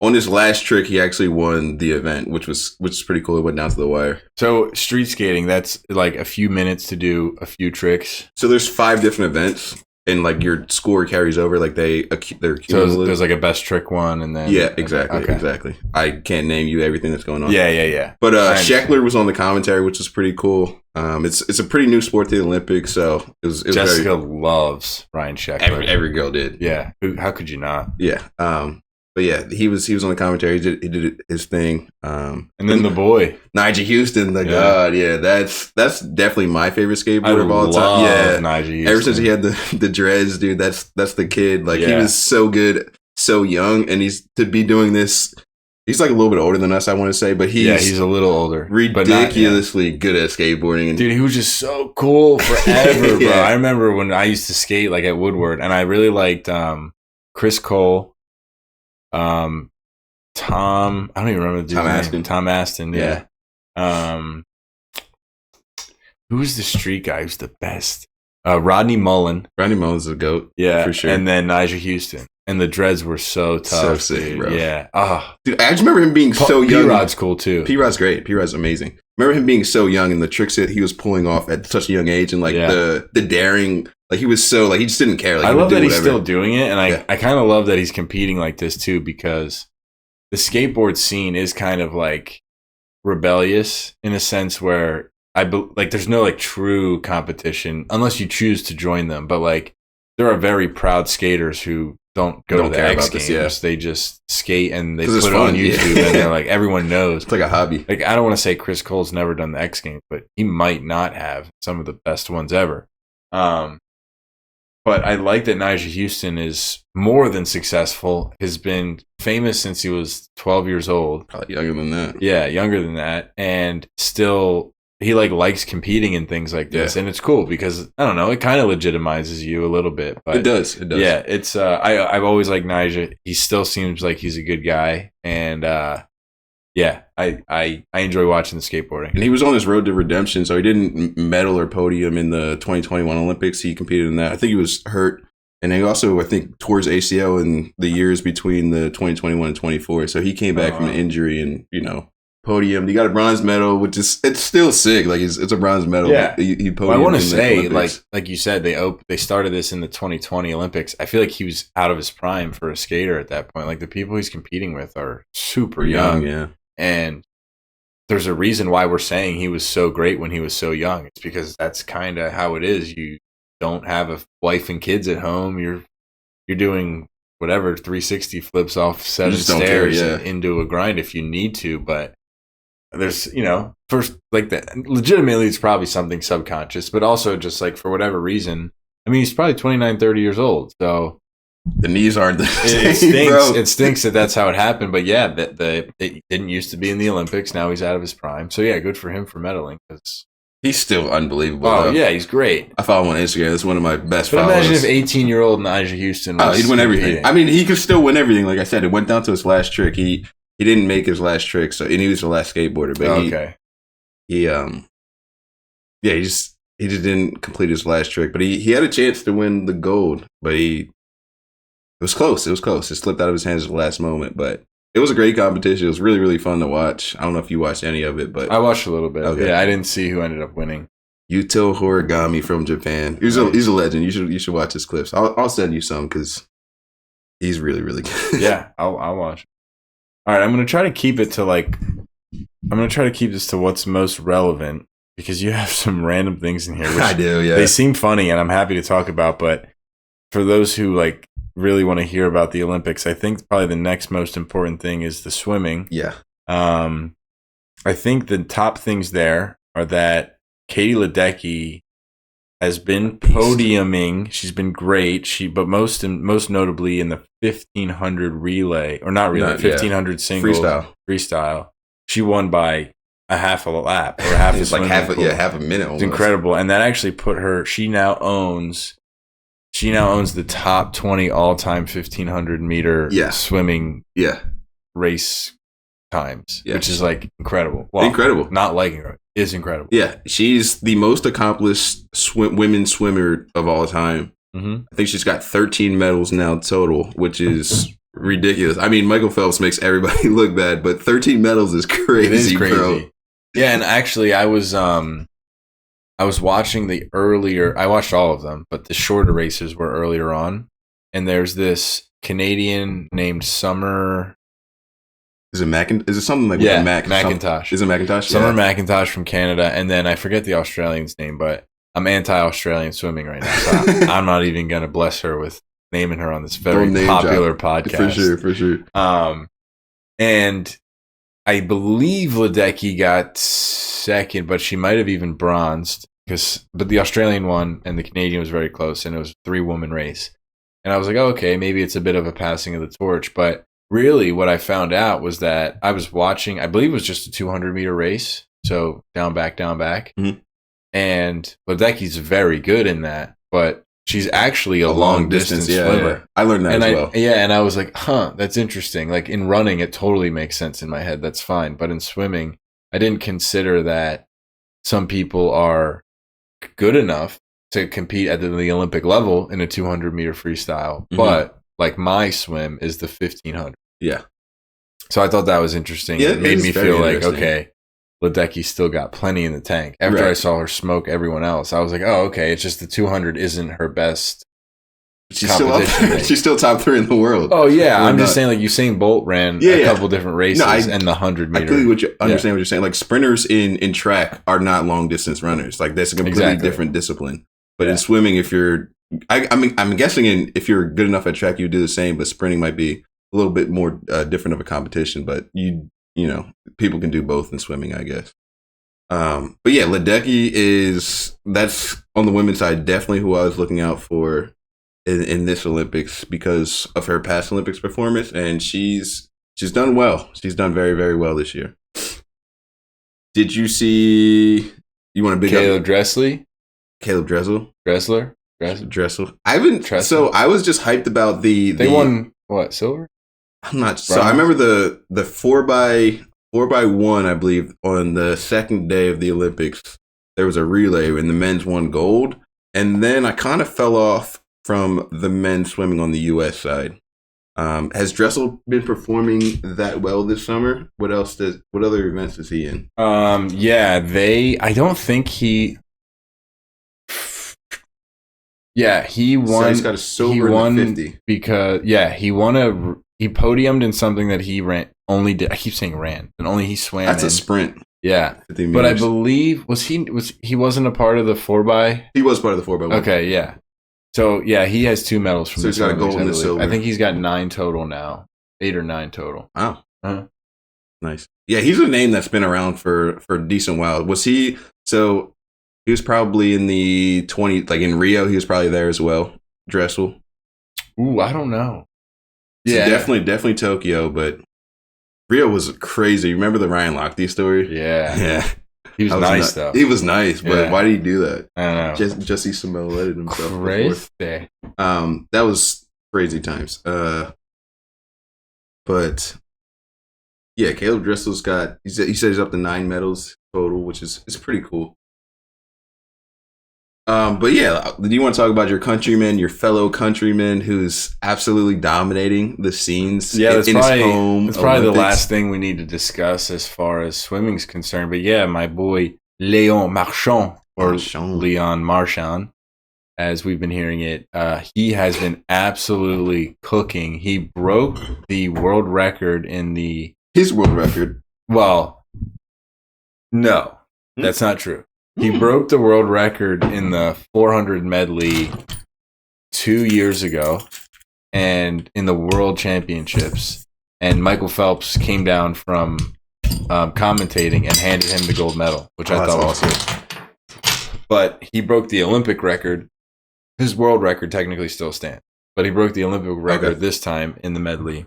on his last trick, he actually won the event, which is pretty cool. It went down to the wire. So street skating, that's like a few minutes to do a few tricks. So there's 5 different events. And like your score carries over, like they're cumulative. So there's like a best trick one, and then exactly. I can't name you everything that's going on. Yeah. But Scheckler was on the commentary, which is pretty cool. It's a pretty new sport to the Olympics, so it was Jessica loves Ryan Scheckler. Every girl did. Yeah, how could you not? Yeah. But yeah, he was on the commentary. He did his thing. And then the boy, Nigel Houston, God, that's definitely my favorite skateboarder of all time. Yeah, Nigel Houston. Ever since he had the dreads, dude, that's the kid. Like he was so good, so young, and he's to be doing this. He's like a little bit older than us, I want to say, but he's a little older, ridiculously good at skateboarding. And dude, he was just so cool forever, bro. I remember when I used to skate like at Woodward, and I really liked Chris Cole. Tom, I don't even remember the dude's name. Tom Aston, yeah. Who was the street guy who's the best? Rodney Mullen. Rodney Mullen's a GOAT. Yeah, for sure. And then Nigel Houston. And the dreads were so tough. So sick, bro. Yeah. Dude, I just remember him being so young. P-Rod's cool too. P-Rod's great. P-Rod's amazing. Remember him being so young and the tricks that he was pulling off at such a young age, and like the daring. Like he was so he just didn't care. Like, I love that he's still doing it, and I kind of love that he's competing like this too, because the skateboard scene is kind of like rebellious in a sense where there's no like true competition unless you choose to join them, but like there are very proud skaters who don't go to the X Games. They just skate and they put it on YouTube and they're like, everyone knows. It's like a hobby. Like I don't want to say Chris Cole's never done the X Games, but he might not have some of the best ones ever. But I like that Nigel Houston is more than successful, has been famous since he was 12 years old. Probably younger than that. Yeah, younger than that. And still, he likes competing in things like this. And it's cool because, I don't know, it kind of legitimizes you a little bit. But it does. Yeah, it's I've always liked Nigel. He still seems like he's a good guy. And I enjoy watching the skateboarding. And he was on his road to redemption, so he didn't medal or podium in the 2021 Olympics. He competed in that. I think he was hurt. And he also, I think, tore his ACL in the years between the 2021 and 24. So he came back from an injury and, podiumed. He got a bronze medal, which is, it's still sick. Like, it's a bronze medal. Yeah. He podiumed I want to say, like you said, they started this in the 2020 Olympics. I feel like he was out of his prime for a skater at that point. Like, the people he's competing with are super young. Yeah. And there's a reason why we're saying he was so great when he was so young. It's because that's kind of how it is. You don't have a wife and kids at home. You're doing whatever 360 flips off set of stairs into a grind if you need to. But there's, first like that. Legitimately, it's probably something subconscious, but also just like for whatever reason. I mean, he's probably 29, 30 years old. So the knees aren't the same, it stinks. Bro. It stinks that that's how it happened. But yeah, it didn't used to be in the Olympics. Now he's out of his prime. So yeah, good for him for medaling. Cause He's still unbelievable. Oh, though. yeah, he's great. I follow him on Instagram. It's one of my best But followers. imagine if 18-year-old Nyjah Houston was he'd win everything. competing. I mean, he could still win everything. Like I said, it went down to his last trick. He didn't make his last trick, and he was the last skateboarder. But he just didn't complete his last trick. But he had a chance to win the gold, but it was close. It was close. It slipped out of his hands at the last moment, but it was a great competition. It was really, really fun to watch. I don't know if you watched any of it, but I watched a little bit. Okay. Yeah, I didn't see who ended up winning. Yuto Horigami from Japan. He's a legend. You should watch his clips. I'll send you some because he's really, really good. Yeah, I'll watch. All right, I'm gonna try to keep it to this to what's most relevant because you have some random things in here. Which I do. Yeah, they seem funny, and I'm happy to talk about. But for those who really want to hear about the Olympics, I think probably the next most important thing is the swimming. Yeah. I think the top things there are that Katie Ledecky has been podiuming. She's been great. But most notably in the 1500 relay, or not relay, 1500 singles freestyle. She won by a half a lap or half. It's like half a minute. Almost. It's incredible, and that actually put her. She now owns the top 20 all-time 1500 meter swimming race times, which is incredible. Well, incredible. Not liking her is incredible. Yeah, she's the most accomplished women swimmer of all time. Mm-hmm. I think she's got 13 medals now total, which is ridiculous. I mean, Michael Phelps makes everybody look bad, but 13 medals is crazy. It is crazy, bro. Yeah, and actually, I was watching I watched all of them, but the shorter races were earlier on. And there's this Canadian named Summer. Is it something like McIntosh? Is it McIntosh? Summer McIntosh from Canada. And then I forget the Australian's name, but I'm anti-Australian swimming right now. So I'm not even going to bless her with naming her on this very popular podcast. For sure. And I believe Ledecky got second, but she might have even bronzed but the Australian won and the Canadian was very close, and it was a 3-woman race. And I was like, oh, okay, maybe it's a bit of a passing of the torch. But really what I found out was that I was watching, I believe it was just a 200-meter race. So down, back. Mm-hmm. And Ledecky's very good in that, but she's actually a long distance swimmer. Yeah. I learned that as well. Yeah, and I was like, that's interesting. Like in running, it totally makes sense in my head. That's fine. But in swimming, I didn't consider that some people are good enough to compete at the Olympic level in a 200-meter freestyle. Mm-hmm. But my swim is the 1500. Yeah. So I thought that was interesting. Yeah, it made me feel like, okay, Ledecky still got plenty in the tank. After I saw her smoke everyone else, I was like, oh, okay, it's just the 200 isn't her best. She's still up there. She's still top 3 in the world. Oh, yeah. I'm just saying, Usain Bolt ran a couple different races and the 100-meter. I clearly understand what you're saying. Sprinters in track are not long-distance runners. That's a completely different discipline. But in swimming, if you're... I'm guessing if you're good enough at track, you do the same, but sprinting might be a little bit more different of a competition. But, people can do both in swimming, I guess. But yeah, Ledecky that's on the women's side, definitely who I was looking out for in this Olympics because of her past Olympics performance, and she's done well. She's done very, very well this year. Did you see? You want to big Caleb up Dressler? I haven't. So I was just hyped about the. They won what, silver? I'm not. So I remember the 4x1, I believe, on the second day of the Olympics. There was a relay and the men's won gold, and then I kind of fell off from the men swimming on the U.S. side. Has Dressel been performing that well this summer? What other events is he in? I don't think he. Yeah, he won. So he's got a silver in the 50 because he podiumed in something that he ran. I keep saying ran, and only he swam. That's a sprint. Yeah, but I believe he wasn't a part of the 4x. He was part of the 4x1. Okay, yeah. So, yeah, he has 2 medals from so he's got a gold and a silver. I think he's got 9 total now. 8 or 9 total. Wow. Uh-huh. Nice. Yeah, he's a name that's been around for a decent while. Was he... So, he was probably in the 20... in Rio, he was probably there as well. Dressel. Ooh, I don't know. Yeah. So definitely Tokyo, but Rio was crazy. Remember the Ryan Lochte story? Yeah. Yeah. He was nice, though. He was nice, but why did he do that? I don't know. Jesse Smollett himself. Crazy. That was crazy times. But yeah, Caleb Driscoll's got. He said he's up to 9 medals total, which is pretty cool. But yeah, do you want to talk about your countryman, your fellow countryman, who's absolutely dominating the scenes? Yeah, that's in probably, his home. that's probably the last thing we need to discuss as far as swimming's concerned. But yeah, my boy Léon Marchand, or Leon Marchand, as we've been hearing it, he has been absolutely cooking. He broke the world record in his world record. Well, no, that's not true. He broke the world record in the 400 medley 2 years ago, and in the World Championships. And Michael Phelps came down from commentating and handed him the gold medal, which I thought was awesome. But he broke the Olympic record. His world record technically still stands, but he broke the Olympic record this time in the medley.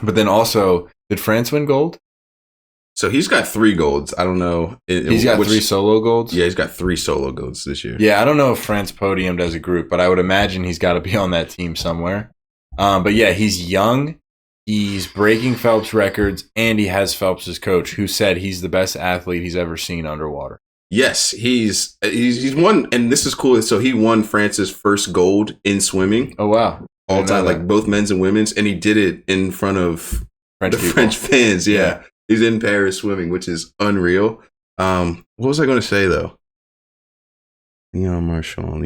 But then also, did France win gold? So he's got 3 golds. I don't know. He's got 3 solo golds? Yeah, he's got 3 solo golds this year. Yeah, I don't know if France podiumed as a group, but I would imagine he's got to be on that team somewhere. But yeah, he's young. He's breaking Phelps records, and he has Phelps' coach, who said he's the best athlete he's ever seen underwater. Yes, he's won, and this is cool. So he won France's first gold in swimming. Oh, wow. All time, like both men's and women's, and he did it in front of French fans. Yeah. He's in Paris swimming, which is unreal. What was I going to say, though? Leon Marchand.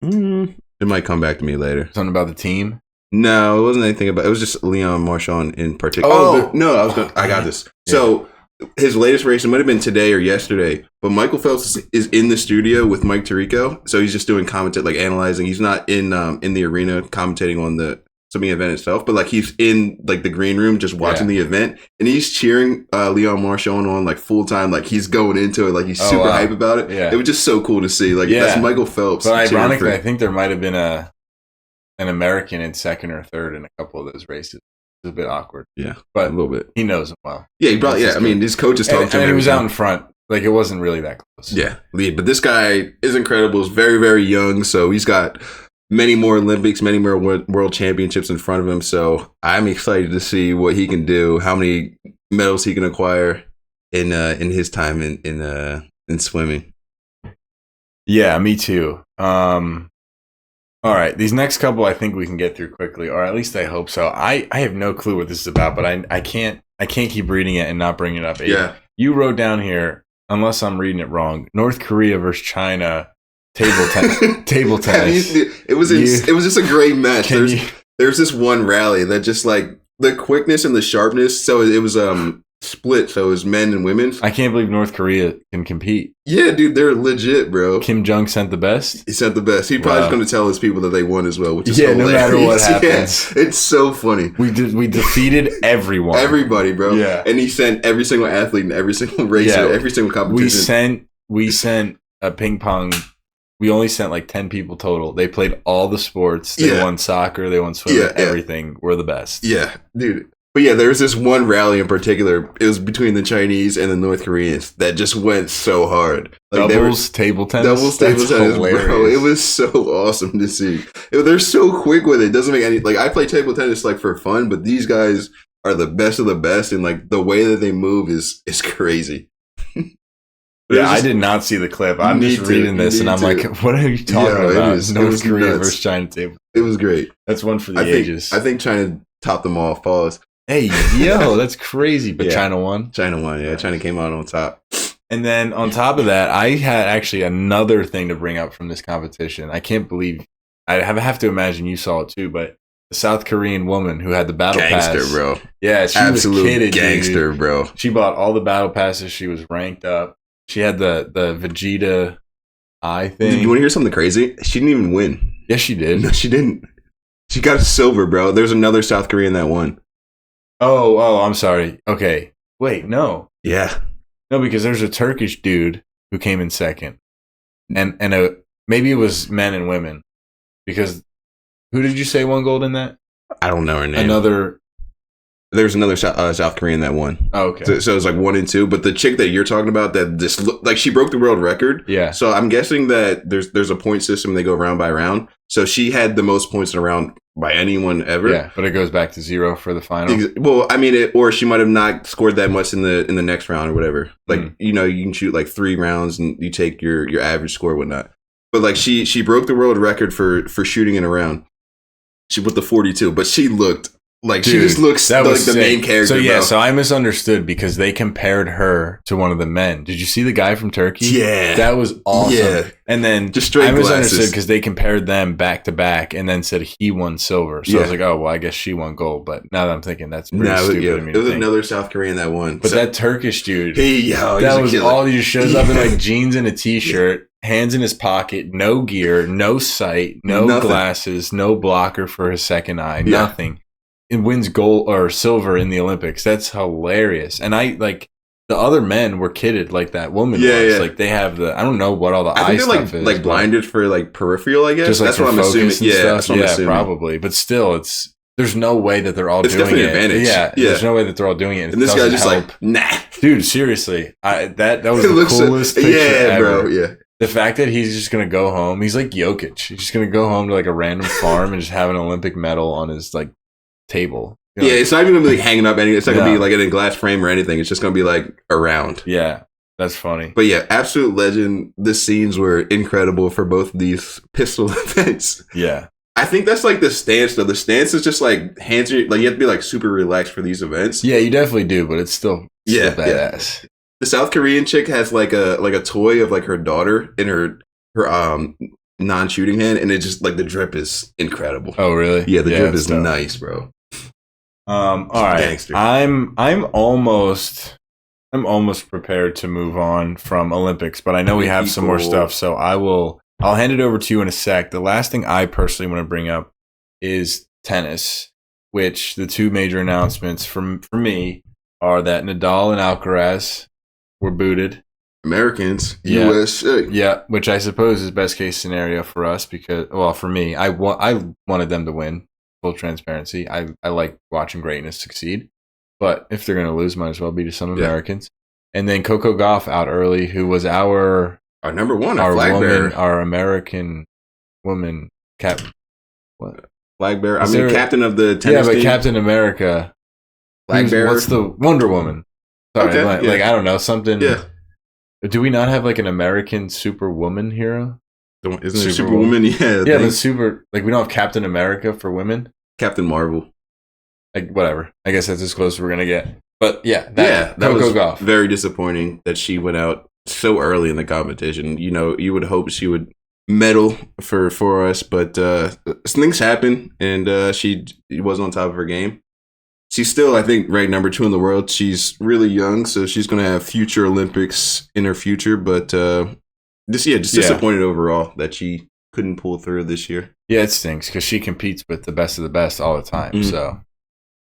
It might come back to me later. Something about the team? No, it wasn't anything about it. It was just Leon Marchand in particular. I got this. Yeah. So his latest race, it might have been today or yesterday, but Michael Phelps is in the studio with Mike Tirico. So he's just doing commentate, like analyzing. He's not in the arena commentating on the swimming event itself, but like he's in like the green room just watching the event, and he's cheering Leon Marchand on like full time, like he's going into it, like he's super hype about it. Yeah. It was just so cool to see. Like that's Michael Phelps. But ironically, I think there might have been an American in second or third in a couple of those races. It was a bit awkward. Yeah, but a little bit. He knows him well. Yeah, he probably. Yeah, I mean, his coaches talked to him. And he was out in front. Like, it wasn't really that close. Yeah, but this guy is incredible. He's very, very young, so he's got many more Olympics, many more world championships in front of him. So I'm excited to see what he can do, how many medals he can acquire in his time in swimming. Yeah, me too. All right, these next couple I think we can get through quickly, or at least I hope so. I have no clue what this is about, but I can't keep reading it and not bring it up. Yeah, you wrote down here, unless I'm reading it wrong, North Korea versus China. Table tennis. It was just a great match. There's this one rally that just like the quickness and the sharpness. So it was split. So it was men and women. I can't believe North Korea can compete. Yeah, dude, they're legit, bro. Kim Jong sent the best. He sent the best. He probably going to tell his people that they won as well, which is hilarious. No matter what happens. Yeah, it's so funny. We defeated everyone. Everybody, bro. Yeah, and he sent every single athlete and every single racer, every single competition. We sent a ping pong. We only sent like 10 people total. They played all the sports. They won soccer. They won swimming. Everything. We're the best. Yeah, dude. But yeah, there was this one rally in particular. It was between the Chinese and the North Koreans that just went so hard. Like table tennis, bro. It was so awesome to see. They're so quick with it. It doesn't make any like I play table tennis like for fun, but these guys are the best of the best, and like the way that they move is crazy. Yeah, I did not see the clip. I'm just reading this, and I'm like, what are you talking about? North Korea versus China table. It was great. That's one for the ages. I think China topped them all. Pause. Hey, yo, that's crazy. But China won? China won, yeah. China came out on top. And then on top of that, I had actually another thing to bring up from this competition. I can't believe, I have to imagine you saw it too, but the South Korean woman who had the battle pass. Gangster, bro. Yeah, she Absolute was kidded, gangster, dude. Bro. She bought all the battle passes. She was ranked up. She had the Vegeta eye thing. Did you want to hear something crazy? She didn't even win. Yes, she did. No, she didn't. She got a silver, bro. There's another South Korean that won. Oh, I'm sorry. Okay. Wait, no. Yeah. No, because there's a Turkish dude who came in second. And maybe it was men and women. Because who did you say won gold in that? I don't know her name. Another There's another South Korean that won. Oh, okay. So it's like 1 and 2. But the chick that you're talking about that this like she broke the world record. Yeah. So I'm guessing that there's a point system. They go round by round. So she had the most points in a round by anyone ever. Yeah, but it goes back to 0 for the final. Well, I mean, or she might have not scored that much in the next round or whatever. Like you can shoot like 3 rounds and you take your average score and whatnot. But like she broke the world record for shooting in a round. She put the 42, but she looked. Like, dude, she just looks like the main character. So, yeah, bro. So I misunderstood because they compared her to one of the men. Did you see the guy from Turkey? Yeah. That was awesome. Yeah. And then just straight I misunderstood glasses. because they compared them back to back and then said he won silver. So I was like, oh, well, I guess she won gold. But now that I'm thinking, that's pretty stupid. Yeah, it was another South Korean that won. But that Turkish dude, that was all he just shows up in like jeans and a t-shirt. Hands in his pocket, no gear, no sight, no glasses, no blocker for his second eye, nothing. And wins gold or silver in the Olympics. That's hilarious. And I like the other men were kidded like that woman was. Yeah. Like they have I don't know what all the eye stuff is. Like blinded for like peripheral, I guess. Just like that's what I'm assuming. That's what I'm assuming. Probably. But still, there's no way that they're all doing it. It's definitely an advantage. Yeah, there's no way that they're all doing it. And this guy's just like, nah. Dude, seriously. That was the coolest picture ever. Bro, yeah. The fact that he's just going to go home, he's like Jokic. He's just going to go home to like a random farm and just have an Olympic medal on his like table. You know, it's not even going to be like hanging up anything. It's not going to be like in a glass frame or anything. It's just going to be like around. Yeah, that's funny. But yeah, absolute legend. The scenes were incredible for both of these pistol events. Yeah. I think that's like the stance though. The stance is just like hands are, like you have to be like super relaxed for these events. Yeah, you definitely do, but it's still badass. Yeah. The South Korean chick has like a toy of like her daughter in her non-shooting hand, and it just like the drip is incredible. Oh really? Yeah, the drip is nice, bro. All right. Gangster. I'm almost prepared to move on from Olympics, but I know we have some more stuff, so I'll hand it over to you in a sec. The last thing I personally want to bring up is tennis, which the two major announcements for me are that Nadal and Alcaraz were booted. Americans, USA. Yeah, which I suppose is best case scenario for us because, well, for me, I wanted them to win. Full transparency. I like watching greatness succeed, but if they're going to lose, might as well be to some Americans. And then Coco Gauff out early, who was our number one, our flag bearer, our American woman flag bearer. Captain of the tennis team. Captain America flag bearer. What's the Wonder Woman? Sorry, like I don't know something. Yeah. Do we not have like an American Superwoman hero? Isn't it Superwoman? Yeah. Yeah, but we don't have Captain America for women. Captain Marvel. Like whatever. I guess that's as close as we're gonna get. But that was Gauff. Very disappointing that she went out so early in the competition. You know, you would hope she would medal for us, but things happen, and she wasn't on top of her game. She's still, I think, ranked number 2 in the world. She's really young, so she's going to have future Olympics in her future. But disappointed overall that she couldn't pull through this year. Yeah, it stinks because she competes with the best of the best all the time. Mm-hmm. So,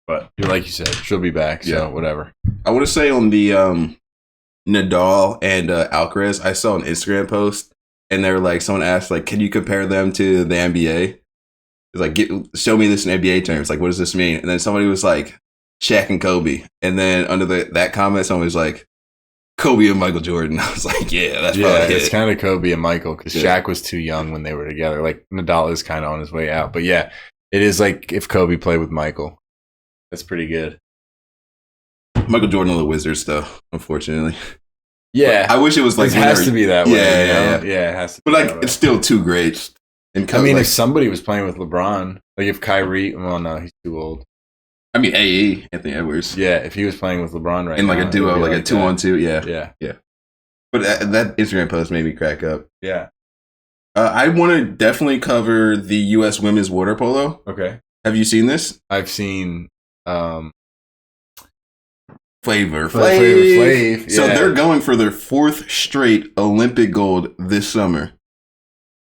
but like you said, she'll be back. So whatever. I want to say on the Nadal and Alcaraz, I saw an Instagram post, and they were like, someone asked, like, can you compare them to the NBA? It's like, show me this in NBA terms. Like, what does this mean? And then somebody was like, Shaq and Kobe. And then under that comment, someone was like, Kobe and Michael Jordan. I was like, yeah, that's probably it's kind of Kobe and Michael because Shaq was too young when they were together. Like, Nadal is kind of on his way out. But yeah, it is like if Kobe played with Michael. That's pretty good. Michael Jordan on the Wizards, though, unfortunately. Yeah. But I wish it was like... It has to be that way. Yeah, it has to be. But like, it's still two greats. If somebody was playing with LeBron, like if Kyrie... Well, no, he's too old. I mean, AE, Anthony Edwards. Yeah, if he was playing with LeBron right now. In like a duo, like a 2-on-2, Yeah. But that Instagram post made me crack up. Yeah. I want to definitely cover the U.S. women's water polo. Okay. Have you seen this? I've seen... Flavor Flav. Yeah. So they're going for their 4th straight Olympic gold this summer.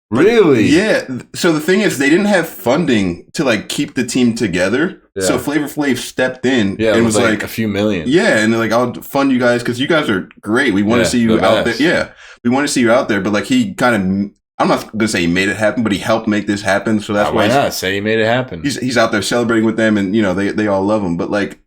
Really? Yeah. So the thing is, they didn't have funding to like keep the team together. Yeah. So Flavor Flav stepped in and was like a few million. Yeah, and they're like, I'll fund you guys because you guys are great. We want to see you out there. Yeah, we want to see you out there. But like he kind of, I'm not gonna say he made it happen, but he helped make this happen. So that's why not say he made it happen. He's out there celebrating with them, and you know they all love him. But like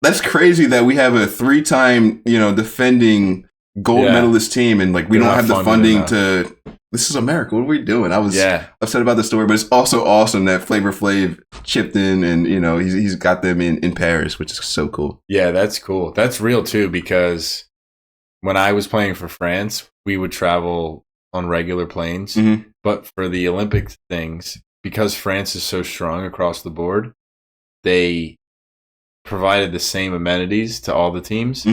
That's crazy that we have a 3-time, defending gold medalist team, and like we don't have the funding to. This is America. What are we doing? I was upset about the story, but it's also awesome that Flavor Flav chipped in, and he's got them in Paris, which is so cool. Yeah, that's cool. That's real too, because when I was playing for France, we would travel on regular planes, but for the Olympic things, because France is so strong across the board, they provided the same amenities to all the teams.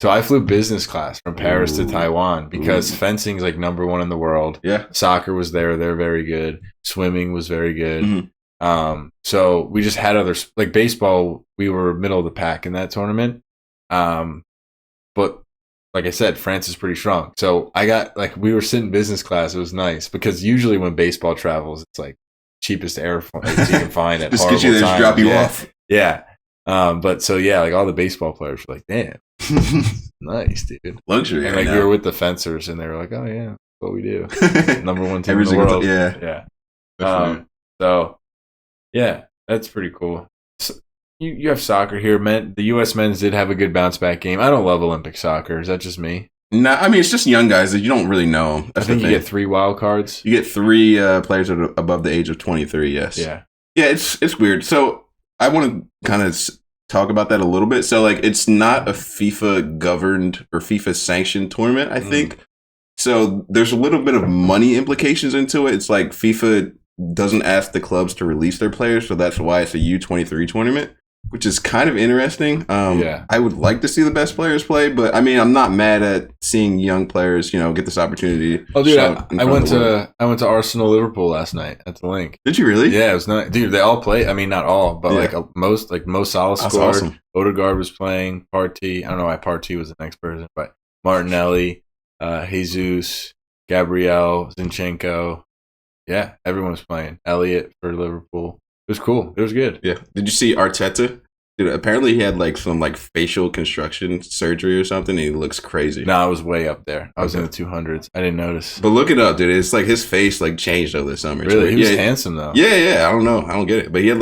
So I flew business class from Paris to Taiwan because fencing is like number 1 in the world. Yeah. Soccer was there. They're very good. Swimming was very good. So we just had others, like baseball, we were middle of the pack in that tournament. But like I said, France is pretty strong. So I got we were sitting business class. It was nice because usually when baseball travels, it's like cheapest airplane you can find at just get you there, just drop you off. Yeah. But so all the baseball players were like, damn, nice, dude. Luxury. And we were with the fencers, and they were like, oh yeah, that's what we do. Number 1 team in the world. Yeah. So yeah, that's pretty cool. So, you have soccer here. The U.S. men's did have a good bounce back game. I don't love Olympic soccer. Is that just me? No, I mean it's just young guys that you don't really know. I think you get 3 wild cards. You get 3 players that are above the age of 23. Yes. Yeah. Yeah, it's weird. So I want to kind of talk about that a little bit. So, it's not a FIFA governed or FIFA sanctioned tournament, I think. So there's a little bit of money implications into it. It's like FIFA doesn't ask the clubs to release their players, so that's why it's a U23 tournament, which is kind of interesting. I would like to see the best players play, but I mean, I'm not mad at seeing young players, get this opportunity. Oh, dude, I went to Arsenal Liverpool last night at the Link. Did you really? Yeah, it was nice. Dude, they all play. I mean, not all, but most, Mo Salah scored. Awesome. Odegaard was playing. Partey. I don't know why Partey was the next person, but Martinelli, Jesus, Gabriel, Zinchenko. Yeah, everyone was playing. Elliott for Liverpool. It was cool. It was good. Yeah. Did you see Arteta? Dude, apparently he had some facial construction surgery or something, and he looks crazy. No, I was way up there. I was in the 200s. I didn't notice. But look it up, dude. It's his face changed over the summer. Really? He was handsome though. Yeah. I don't know. I don't get it. But he had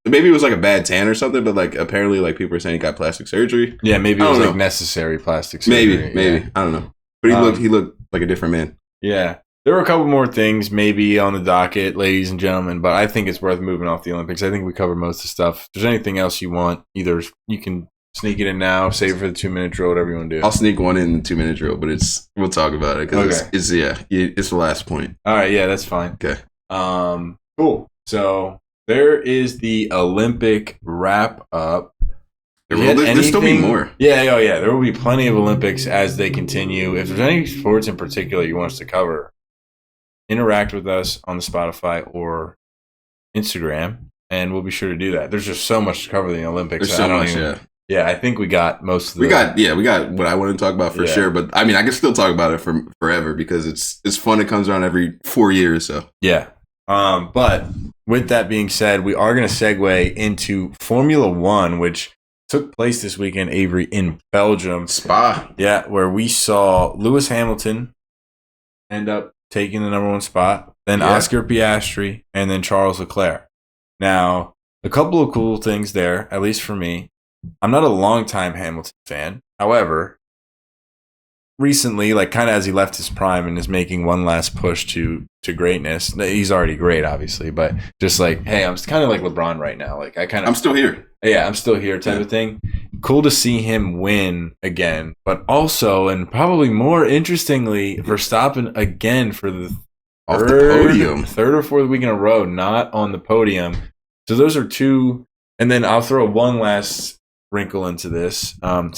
maybe it was a bad tan or something, but apparently people are saying he got plastic surgery. Yeah, maybe it was necessary plastic surgery. Maybe. Yeah. I don't know. But he looked like a different man. Yeah. There were a couple more things maybe on the docket, ladies and gentlemen, but I think it's worth moving off the Olympics. I think we covered most of the stuff. If there's anything else you want, either you can sneak it in now, save it for the 2-minute drill, whatever you want to do. I'll sneak one in the 2-minute drill, but we'll talk about it because it's the last point. All right, yeah, that's fine. Okay. Cool. So there is the Olympic wrap up. There'll still be more. Yeah. There will be plenty of Olympics as they continue. If there's any sports in particular you want us to cover, interact with us on the Spotify or Instagram, and we'll be sure to do that. There's just so much to cover in the Olympics. There's so much, Yeah, I think we got most of the... We got what I want to talk about for sure, but I mean, I can still talk about it for forever because it's fun. It comes around every 4 years, so. Yeah. But with that being said, we are going to segue into Formula One, which took place this weekend, Avery, in Belgium. Spa. Yeah, where we saw Lewis Hamilton end up taking the number 1 spot, then Oscar Piastri, and then Charles Leclerc. Now, a couple of cool things there, at least for me. I'm not a longtime Hamilton fan. However, recently, kind of as he left his prime and is making one last push to greatness, he's already great, obviously, but just hey, I'm kind of like LeBron right now. I'm still here. Yeah, I'm still here type of thing. Cool to see him win again, but also, and probably more interestingly, Verstappen again for the third or fourth week in a row, not on the podium. So those are 2, and then I'll throw one last wrinkle into this. And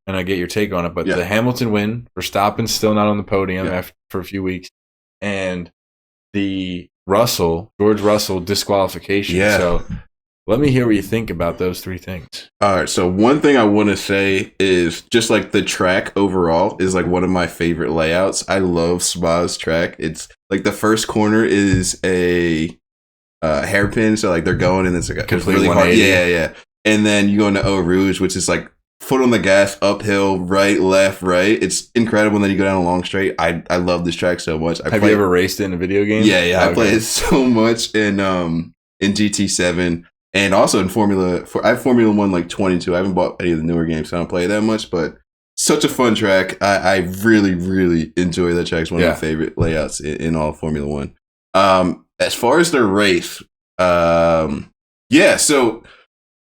I get your take on it, but the Hamilton win, Verstappen's still not on the podium for a few weeks, and the George Russell disqualification. Yeah. So let me hear what you think about those 3 things. All right. So one thing I want to say is just the track overall is one of my favorite layouts. I love Spa's track. It's the first corner is a hairpin. So they're going and it's really hard. Yeah. And then you go into Eau Rouge, which is foot on the gas, uphill, right, left, right. It's incredible. And then you go down a long straight. I love this track so much. Have you ever raced it in a video game? Yeah. I play it so much in GT7. And also in I have Formula One like 22. I haven't bought any of the newer games, so I don't play that much. But such a fun track. I really, really enjoy that track. It's one of my favorite layouts in all of Formula One. As far as their race, I'll say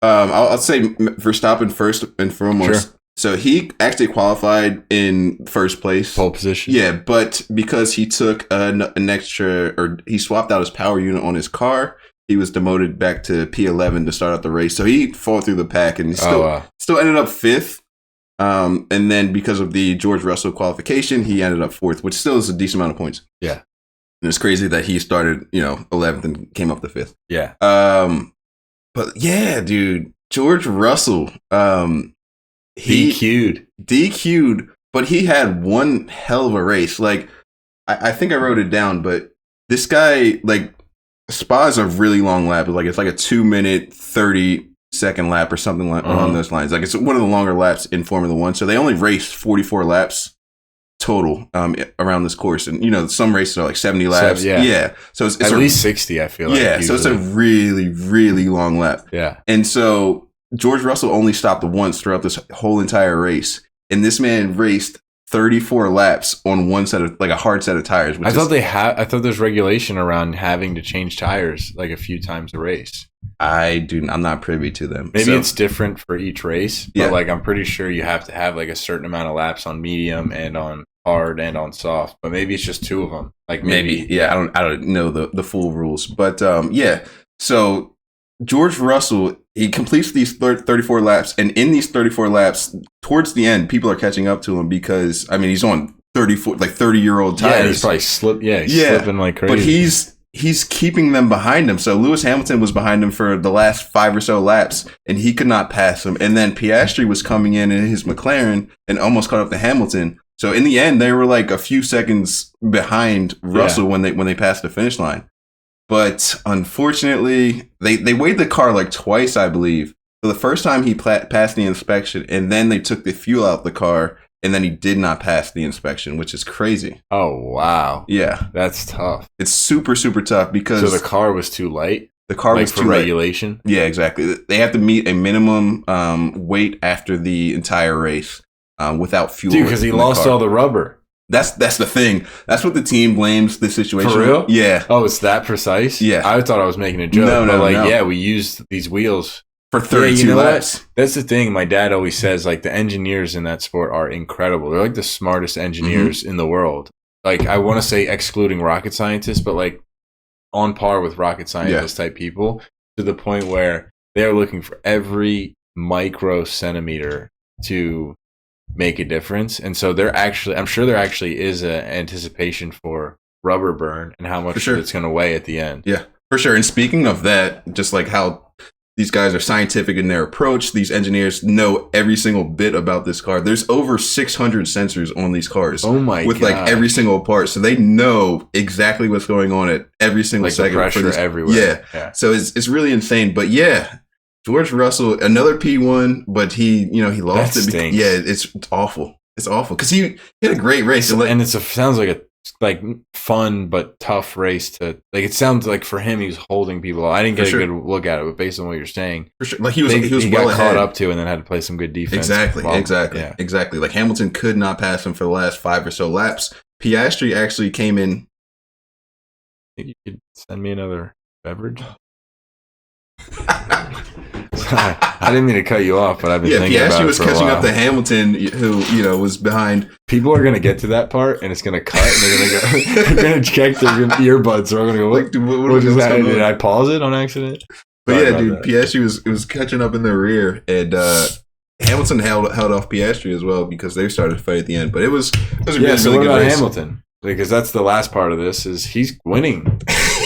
Verstappen first and foremost. Sure. So he actually qualified in first place. Pole position. Yeah, but because he took an extra, or he swapped out his power unit on his car, he was demoted back to P11 to start out the race. So he fought through the pack and he still ended up fifth. And then because of the George Russell qualification, he ended up fourth, which still is a decent amount of points. Yeah. And it's crazy that he started, 11th and came up to fifth. Yeah. But yeah, dude, George Russell, he DQ'd, but he had one hell of a race. Like, I think I wrote it down, but this guy, like, Spa is a really long lap. It's like a 2-minute, 30-second lap or something along those lines. Like, it's one of the longer laps in Formula One. So they only raced 44 laps total around this course. And, some races are like 70 laps. Yeah. So it's at least 60, I feel like. Yeah. So it's a really, really long lap. Yeah. And so George Russell only stopped once throughout this whole entire race. And this man raced 34 laps on one set of, like, a hard set of tires. I thought there's regulation around having to change tires like a few times a race. I'm not privy to them. Maybe it's different for each race, but like, I'm pretty sure you have to have like a certain amount of laps on medium and on hard and on soft, but maybe it's just two of them. Like maybe. I don't know the full rules, but so George Russell, he completes these 34 laps, and in these 34 laps, towards the end, people are catching up to him because, I mean, he's on 30-year-old tires. Yeah, he's probably slipping like crazy. But he's keeping them behind him. So Lewis Hamilton was behind him for the last 5 or so laps, and he could not pass him. And then Piastri was coming in his McLaren and almost caught up to Hamilton. So in the end, they were like a few seconds behind Russell when they passed the finish line. But unfortunately, they weighed the car like twice, I believe. So the first time he passed the inspection, and then they took the fuel out of the car, and then he did not pass the inspection, which is crazy. Oh, wow. Yeah. That's tough. It's super, super tough because... So the car was too light? The car was too for light. regulation? Yeah, exactly. They have to meet a minimum weight after the entire race without fuel. Dude, because he lost all the rubber. That's the thing. That's what the team blames the situation. For real? Yeah. Oh, it's that precise? Yeah. I thought I was making a joke. No. We used these wheels for 32 laps. What? That's the thing. My dad always says, like, the engineers in that sport are incredible. They're like the smartest engineers in the world. Like, I want to say excluding rocket scientists, but like on par with rocket scientist type people, to the point where they're looking for every micro centimeter to make a difference. And so I'm sure there actually is an anticipation for rubber burn and how much it's going to weigh at the end. Yeah, for sure. And speaking of that, just like how these guys are scientific in their approach, these engineers know every single bit about this car. There's over 600 sensors on these cars. Oh my god. With like every single part. So they know exactly what's going on at every single second. The pressure everywhere. Yeah. So it's really insane. But yeah, George Russell, another P1, but he lost it. Yeah, it's awful. It's awful because he had a great race, and sounds like a fun but tough race to like. It sounds like for him he was holding people. I didn't get a good look at it, but based on what you're saying, for sure, like he was well got caught up to, and then had to play some good defense. Exactly. Like Hamilton could not pass him for the last 5 or so laps. Piastri actually came in. I think you could send me another beverage. I didn't mean to cut you off, but I've been thinking about it. Piastri was catching up to Hamilton, who was behind. People are gonna get to that part, and it's gonna cut, and they're gonna go. They're gonna check their earbuds. So we're gonna go. What just happened? Did I pause it on accident? But sorry, dude, Piastri was catching up in the rear, and Hamilton held off Piastri as well because they started to fight at the end. But it was a really good race. Hamilton? Because that's the last part of this is he's winning.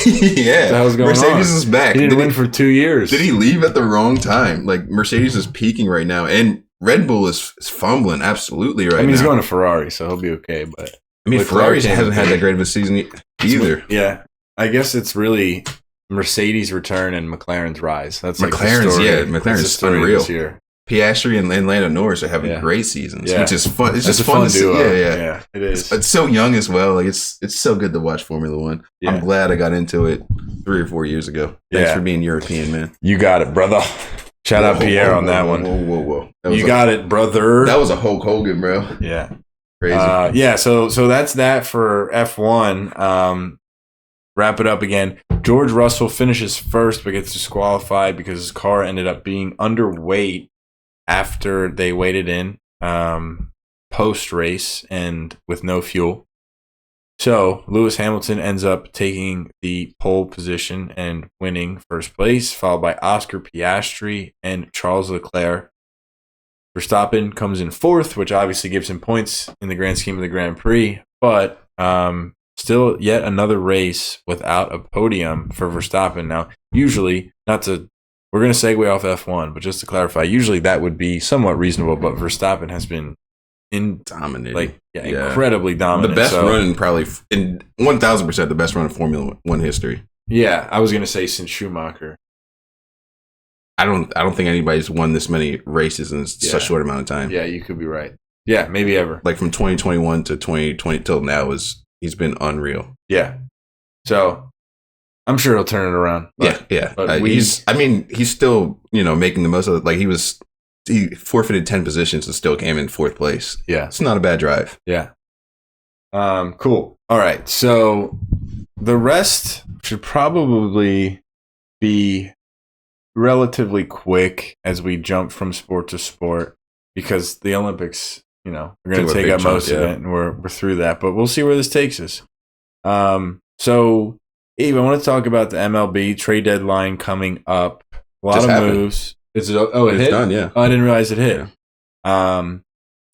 Yeah. What the hell's going Mercedes on? Is back. He didn't win for 2 years. Did he leave at the wrong time? Like, Mercedes is peaking right now, and Red Bull is fumbling absolutely right now. He's going to Ferrari, so he'll be okay. But Ferrari hasn't had that great of a season either. Yeah. I guess it's really Mercedes' return and McLaren's rise. That's like McLaren's, the story. McLaren's unreal. This year. Piastri and Lando Norris are having great seasons, which is fun. It's just fun to see. Yeah, it is. It's so young as well. Like it's so good to watch Formula One. Yeah. I'm glad I got into it. 3 or 4 years ago. Thanks for being European, man. You got it, brother. Shout out Pierre on that one. Whoa. You got it, brother. That was a Hulk Hogan, bro. Yeah. Crazy. So that's that for F1. Wrap it up again. George Russell finishes first but gets disqualified because his car ended up being underweight after they waited in post-race and with no fuel. So Lewis Hamilton ends up taking the pole position and winning first place, followed by Oscar Piastri and Charles Leclerc. Verstappen comes in fourth, which obviously gives him points in the grand scheme of the Grand Prix, but still yet another race without a podium for Verstappen. Now, usually, we're going to segue off F1, but just to clarify, usually that would be somewhat reasonable, but Verstappen has been dominating. Incredibly dominant. The best run probably in 1,000% the best run in Formula 1 history. Yeah, I was going to say since Schumacher. I don't think anybody's won this many races in such a short amount of time. Yeah, you could be right. Yeah, maybe ever. Like from 2021 to 2020 till now he's been unreal. Yeah. So I'm sure he'll turn it around. Yeah. But he's still, making the most of it. Like he forfeited 10 positions and still came in fourth place. Yeah. It's not a bad drive. Yeah. Cool. All right. So the rest should probably be relatively quick as we jump from sport to sport because the Olympics, are going to take up most of it and we're through that, but we'll see where this takes us. So Eve, I want to talk about the MLB trade deadline coming up. A lot of moves. It's hit? Done, yeah. Oh, I didn't realize it hit. Yeah.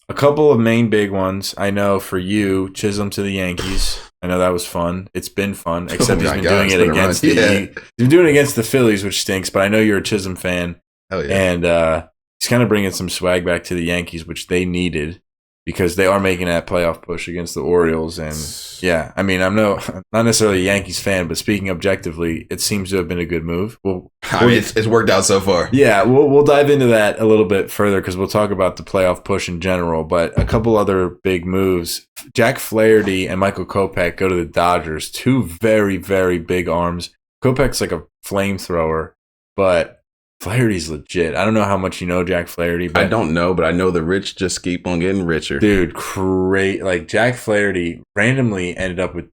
A couple of main big ones. I know for you, Chisholm to the Yankees. I know that was fun. It's been fun, except he's been doing it against he's been doing it against the Phillies, which stinks. But I know you're a Chisholm fan, and he's kind of bringing some swag back to the Yankees, which they needed because they are making that playoff push against the Orioles. And yeah, I mean, I'm not necessarily a Yankees fan, but speaking objectively, it seems to have been a good move. It's worked out so far. Yeah, we'll dive into that a little bit further because we'll talk about the playoff push in general. But a couple other big moves: Jack Flaherty and Michael Kopech go to the Dodgers. Two very, very big arms. Kopech's like a flamethrower, but Flaherty's legit. I don't know how much you know Jack Flaherty. But I don't know, but I know the rich just keep on getting richer. Dude, great. Like Jack Flaherty randomly ended up with,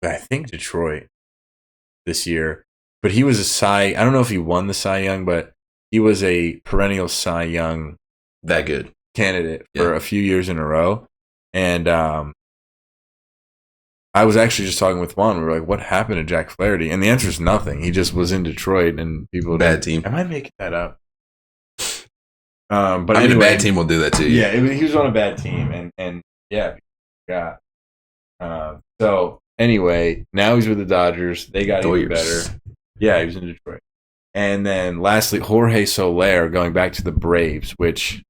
I think, Detroit this year. But he was I don't know if he won the Cy Young, but he was a perennial Cy Young that good candidate for a few years in a row. And I was actually just talking with Juan. We were like, what happened to Jack Flaherty? And the answer is nothing. He just was in Detroit and people... Bad team. Am I making that up? But anyway, a bad team will do that to you. Yeah, he was on a bad team. And yeah, so anyway, now he's with the Dodgers. They got even better. Yeah, he was in Detroit. And then lastly, Jorge Soler going back to the Braves, which...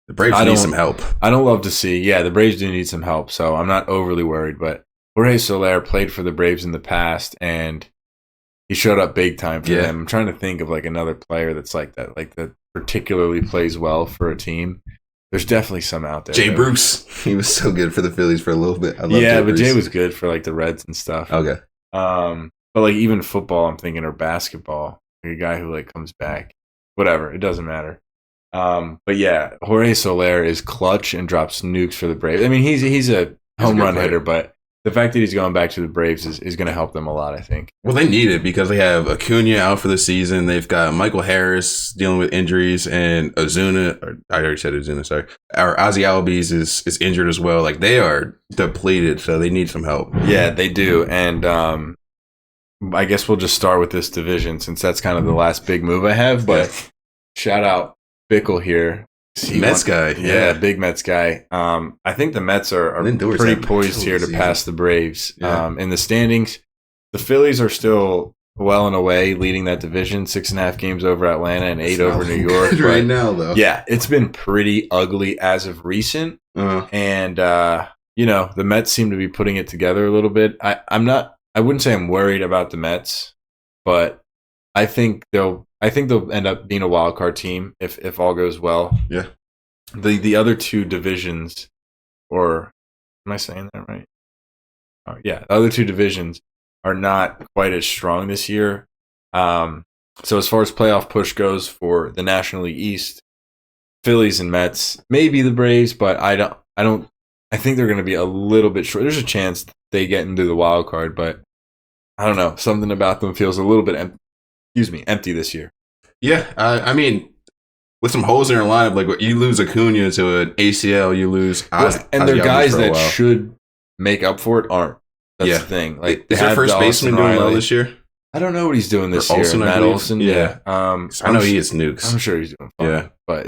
The Braves need some help. I don't love to see. Yeah, the Braves do need some help, so I'm not overly worried. But Jorge Soler played for the Braves in the past, and he showed up big time for them. I'm trying to think of like another player that's like that particularly plays well for a team. There's definitely some out there. Jay Bruce. He was so good for the Phillies for a little bit. Jay was good for like the Reds and stuff. Okay. But like even football, I'm thinking, or basketball, like a guy who like comes back. Whatever, it doesn't matter. But yeah, Jorge Soler is clutch and drops nukes for the Braves. I mean, he's a home run hitter, but the fact that he's going back to the Braves is going to help them a lot, I think. Well, they need it because they have Acuna out for the season. They've got Michael Harris dealing with injuries, and Ozuna, I already said Ozuna, sorry. Our Ozzy Albies is injured as well. Like, they are depleted, so they need some help. Yeah, they do. And I guess we'll just start with this division since that's kind of the last big move I have. But shout out Bickle here. Mets guy. Yeah, big Mets guy. I think the Mets are pretty poised here to pass the Braves. In the standings, the Phillies are still well and away leading that division, 6.5 games over Atlanta and 8 over New York. Right now, though. Yeah, it's been pretty ugly as of recent. And, the Mets seem to be putting it together a little bit. I wouldn't say I'm worried about the Mets, but I think they'll end up being a wild card team if all goes well. Yeah. The other two divisions, or am I saying that right? Oh, yeah, the other two divisions are not quite as strong this year. So as far as playoff push goes for the National League East, Phillies and Mets, maybe the Braves, but I think they're going to be a little bit short. There's a chance they get into the wild card, but I don't know. Something about them feels a little bit empty this year. Yeah, I mean, with some holes in their lineup, like you lose Acuna to an ACL, you lose, and they're guys that should make up for it aren't. That's the thing. Like, is their first baseman doing well this year? I don't know what he's doing this year. Matt Olson, yeah. I know he is nukes. I'm sure he's doing fine. Yeah, but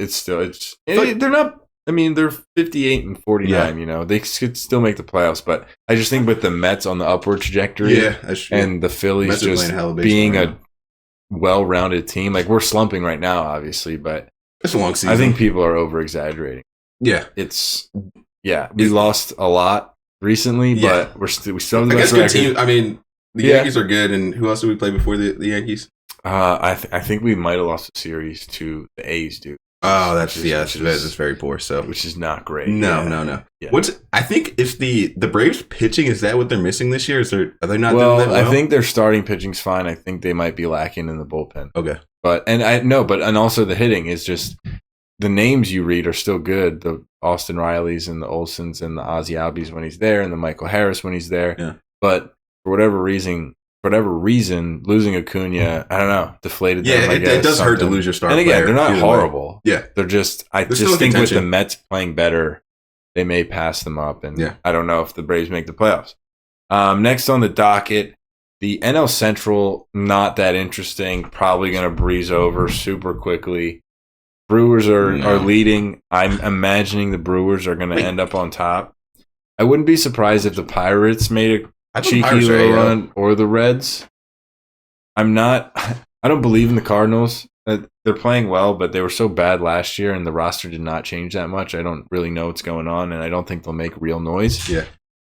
they're not. I mean, they're 58 and 49. Yeah. You know, they could still make the playoffs, but I just think with the Mets on the upward trajectory, and the Phillies just being a well-rounded team, like we're slumping right now, obviously, but it's a long season. I think people are over-exaggerating. Yeah, we lost a lot recently, but we still have the best good team. I mean, the Yankees are good, and who else did we play before the Yankees? I think we might have lost a series to the A's, dude. Oh, that's very poor. So, which is not great. No. Yeah. I think if the Braves pitching, is that what they're missing this year? Are they not? Well, doing that well? I think their starting pitching's fine. I think they might be lacking in the bullpen. Okay, and also the hitting is just the names you read are still good. The Austin Rileys and the Olsons and the Ozzie Albies when he's there, and the Michael Harris when he's there. Yeah. But for whatever reason, losing Acuna, I don't know, deflated them. Yeah, it does hurt to lose your star player. And again, they're not horrible. Yeah. They're just, I just think with the Mets playing better, they may pass them up. And I don't know if the Braves make the playoffs. Next on the docket, the NL Central, not that interesting. Probably going to breeze over super quickly. Brewers are leading. I'm imagining the Brewers are going to end up on top. I wouldn't be surprised if the Pirates made a cheeky little run, or the Reds. I don't believe in the Cardinals. They're playing well, but they were so bad last year, and the roster did not change that much. I don't really know what's going on, and I don't think they'll make real noise. Yeah.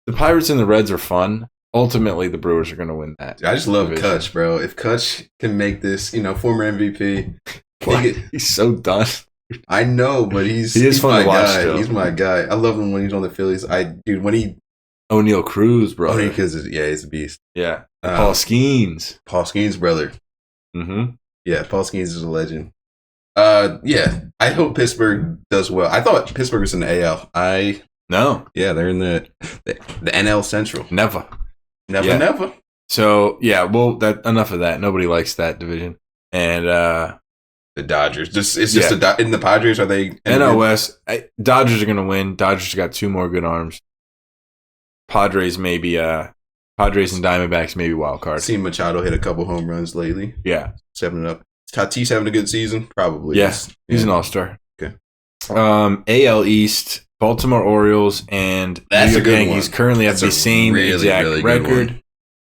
The Pirates and the Reds are fun. Ultimately, the Brewers are going to win that. I just love Kutch, bro. If Kutch can make this, former MVP. He's so done. I know, but he's fun my to watch guy. still. He's my guy. I love him when he's on the Phillies. O'Neal Cruz, bro. Because he's a beast. Yeah. Paul Skeens. Paul Skeens' brother. Mm-hmm. Yeah, Paul Skeens is a legend. I hope Pittsburgh does well. I thought Pittsburgh was in the AL. No. Yeah, they're in the NL Central. Never. So, enough of that. Nobody likes that division. And the Dodgers. In the Padres, are they? NL West. Dodgers are going to win. Dodgers got two more good arms. Padres and Diamondbacks maybe wild card. Seen Machado hit a couple home runs lately. Yeah. 7-up. Is Tatis having a good season? Probably. Yes. He's an all-star. Okay. AL East, Baltimore Orioles and New York Yankees currently have the same exact record.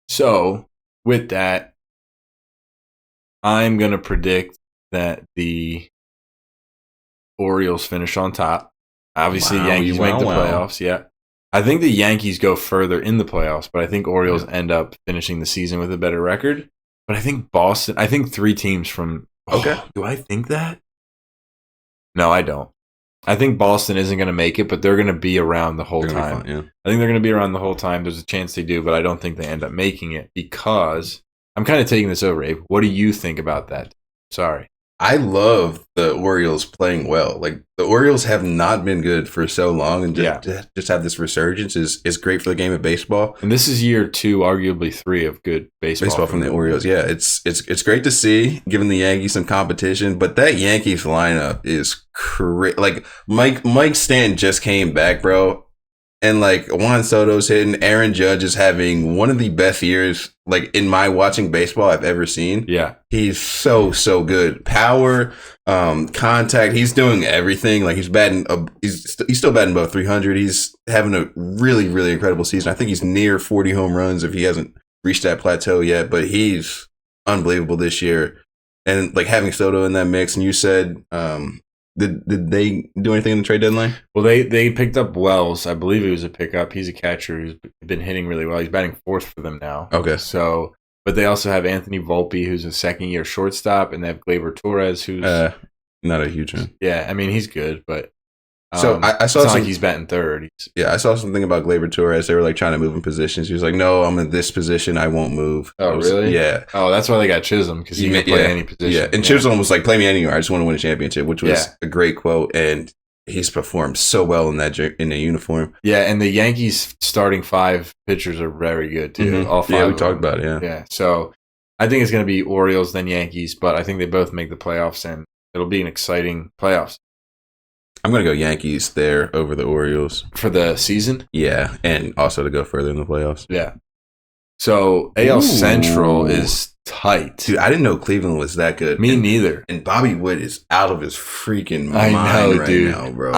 So, with that, I'm going to predict that the Orioles finish on top. Obviously, Yankees make the playoffs. Yeah. I think the Yankees go further in the playoffs, but I think Orioles end up finishing the season with a better record. But I think Boston, three teams from. Okay. Do I think that? No, I don't. I think Boston isn't going to make it, but they're going to be around the whole time. Yeah. I think they're going to be around the whole time. There's a chance they do, but I don't think they end up making it because I'm kind of taking this over, Abe. What do you think about that? Sorry. I love the Orioles playing well. Like, the Orioles have not been good for so long, and just have this resurgence is great for the game of baseball. And this is year 2, arguably 3 of good baseball from the Orioles. Yeah, it's great to see, giving the Yankees some competition. But that Yankees lineup is crazy. Like, Mike Stanton just came back, bro. And like Juan Soto's hitting, Aaron Judge is having one of the best years, like in my watching baseball I've ever seen. Yeah, he's so good. Power, contact. He's doing everything. Like he's still batting above 300. He's having a really incredible season. I think he's near 40 home runs if he hasn't reached that plateau yet. But he's unbelievable this year. And like having Soto in that mix, and you said. Did they do anything in the trade deadline? Well, they picked up Wells. I believe it was a pickup. He's a catcher who's been hitting really well. He's batting 4th for them now. Okay. So, but they also have Anthony Volpe, who's a second-year shortstop, and they have Gleyber Torres, who's not a huge one. Yeah, I mean he's good, but So I saw it's not like he's batting third. I saw something about Gleyber Torres. They were like trying to move him positions. He was like, "No, I'm in this position. I won't move." Oh, really? Yeah. Oh, that's why they got Chisholm, because he can play any position. Yeah, and Chisholm was like, "Play me anywhere. I just want to win a championship," which was a great quote. And he's performed so well in the uniform. Yeah, and the Yankees starting 5 pitchers are very good too. Mm-hmm. All 5. Yeah, we talked about it. Yeah. Yeah. So I think it's going to be Orioles then Yankees, but I think they both make the playoffs, and it'll be an exciting playoffs. I'm going to go Yankees there over the Orioles. For the season? Yeah, and also to go further in the playoffs. Yeah. So AL Central is tight. Dude, I didn't know Cleveland was that good. Me neither. And Bobby Witt is out of his freaking mind now, bro.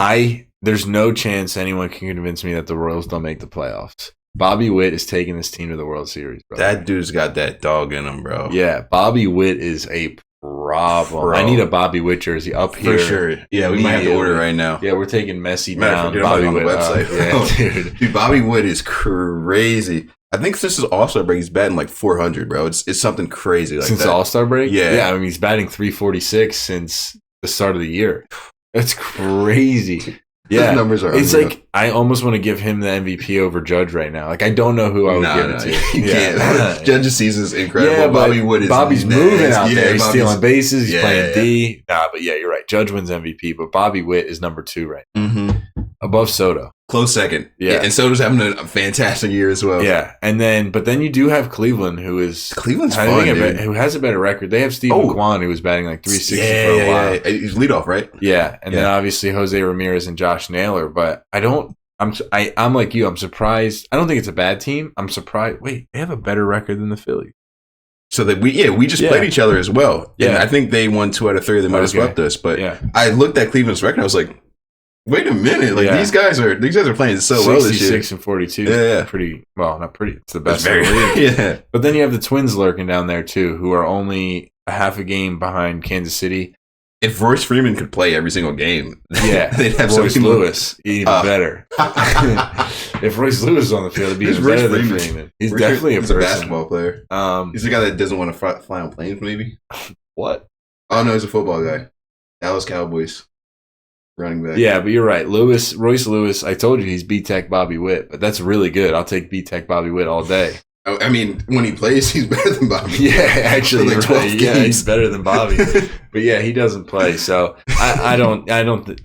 There's no chance anyone can convince me that the Royals don't make the playoffs. Bobby Witt is taking this team to the World Series, bro. That dude's got that dog in him, bro. Yeah, Bobby Witt is a problem. Bro. I need a Bobby Witt jersey up here. For sure. Yeah, we might have to order right now. Yeah, we're taking Messi down. Bobby Witt on the website. Yeah, dude, Bobby Witt is crazy. I think since his All-Star break, he's batting like 400, bro. It's something crazy like since that. Since the All-Star break? Yeah. Yeah, I mean, he's batting 346 since the start of the year. That's crazy. Yeah, those numbers are it's like I almost want to give him the MVP over Judge right now. Like I don't know who I would give it to. You can't. Judge's season is incredible. Yeah, Bobby's moving out there. He's stealing bases. He's playing D. Yeah. But yeah, you're right. Judge wins MVP, but Bobby Witt is number 2 right now. Mm-hmm. Above Soto. Close second. Yeah. And Soto's having a fantastic year as well. Yeah. But then you do have Cleveland, who is Cleveland's fun, dude. Who has a better record. They have Steven Kwan, who was batting like 360 for a while. Yeah. He's leadoff, right? Yeah. And then obviously Jose Ramirez and Josh Naylor. But I'm like you. I'm surprised. I don't think it's a bad team. I'm surprised. Wait, they have a better record than the Phillies. So that we just played each other as well. Yeah. And I think they won 2 out of 3. They might have swept us. But I looked at Cleveland's record. I was like, wait a minute! Like these guys are playing so well this year. 66 and 42. Yeah, pretty well, not pretty. It's the best in the league. Yeah, but then you have the Twins lurking down there too, who are only a half a game behind Kansas City. If Royce Freeman could play every single game, they'd have Royce Lewis even better. If Royce Lewis is on the field, it'd be even better than Freeman. He's definitely a basketball player. He's the guy that doesn't want to fly on planes. Maybe what? Oh no, he's a football guy. Dallas Cowboys. Running back. Yeah, but you're right. Royce Lewis, I told you he's B-Tech Bobby Witt, but that's really good. I'll take B-Tech Bobby Witt all day. I mean, when he plays, he's better than Bobby. Yeah, actually, like right. Yeah, he's better than Bobby. But yeah, he doesn't play, so I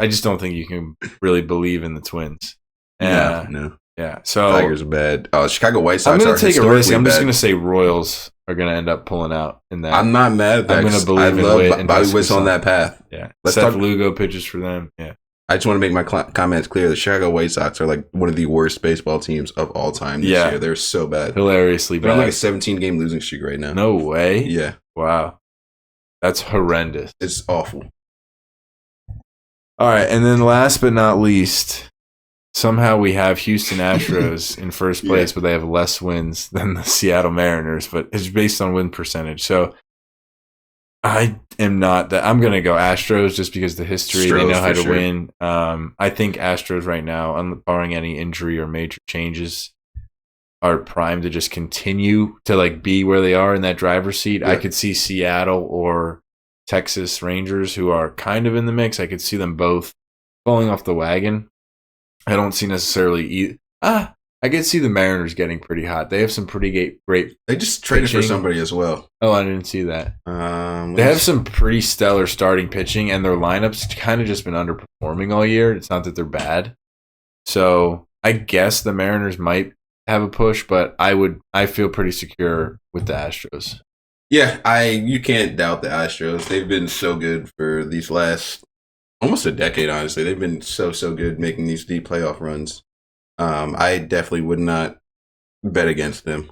just don't think you can really believe in the Twins. No. Yeah, so Tigers are bad. Chicago White Sox. I'm going to take a risk. I'm just going to say Royals are going to end up pulling out in that. I'm not mad at that. I'm going to believe in Witt and Bobby Witt's on that path. Yeah, Seth Lugo pitches for them. Yeah. I just want to make my comments clear. The Chicago White Sox are like one of the worst baseball teams of all time this year. They're so bad. Hilariously bad. They're on like a 17-game losing streak right now. No way. Yeah. Wow. That's horrendous. It's awful. All right. And then last but not least, somehow we have Houston Astros in first place, but they have less wins than the Seattle Mariners, but it's based on win percentage. So I am not that. I'm going to go Astros just because the history, they know how to win. I think Astros right now, barring any injury or major changes, are primed to just continue to like be where they are in that driver's seat. I could see Seattle or Texas Rangers, who are kind of in the mix. I could see them both falling off the wagon. I don't see necessarily I could see the Mariners getting pretty hot. They have some pretty great. They just traded for somebody as well. Oh, I didn't see that. They have some pretty stellar starting pitching, and their lineup's kind of just been underperforming all year. It's not that they're bad. So I guess the Mariners might have a push, but I feel pretty secure with the Astros. Yeah, you can't doubt the Astros. They've been so good for these last almost a decade, honestly. They've been so good making these deep playoff runs. I definitely would not bet against them.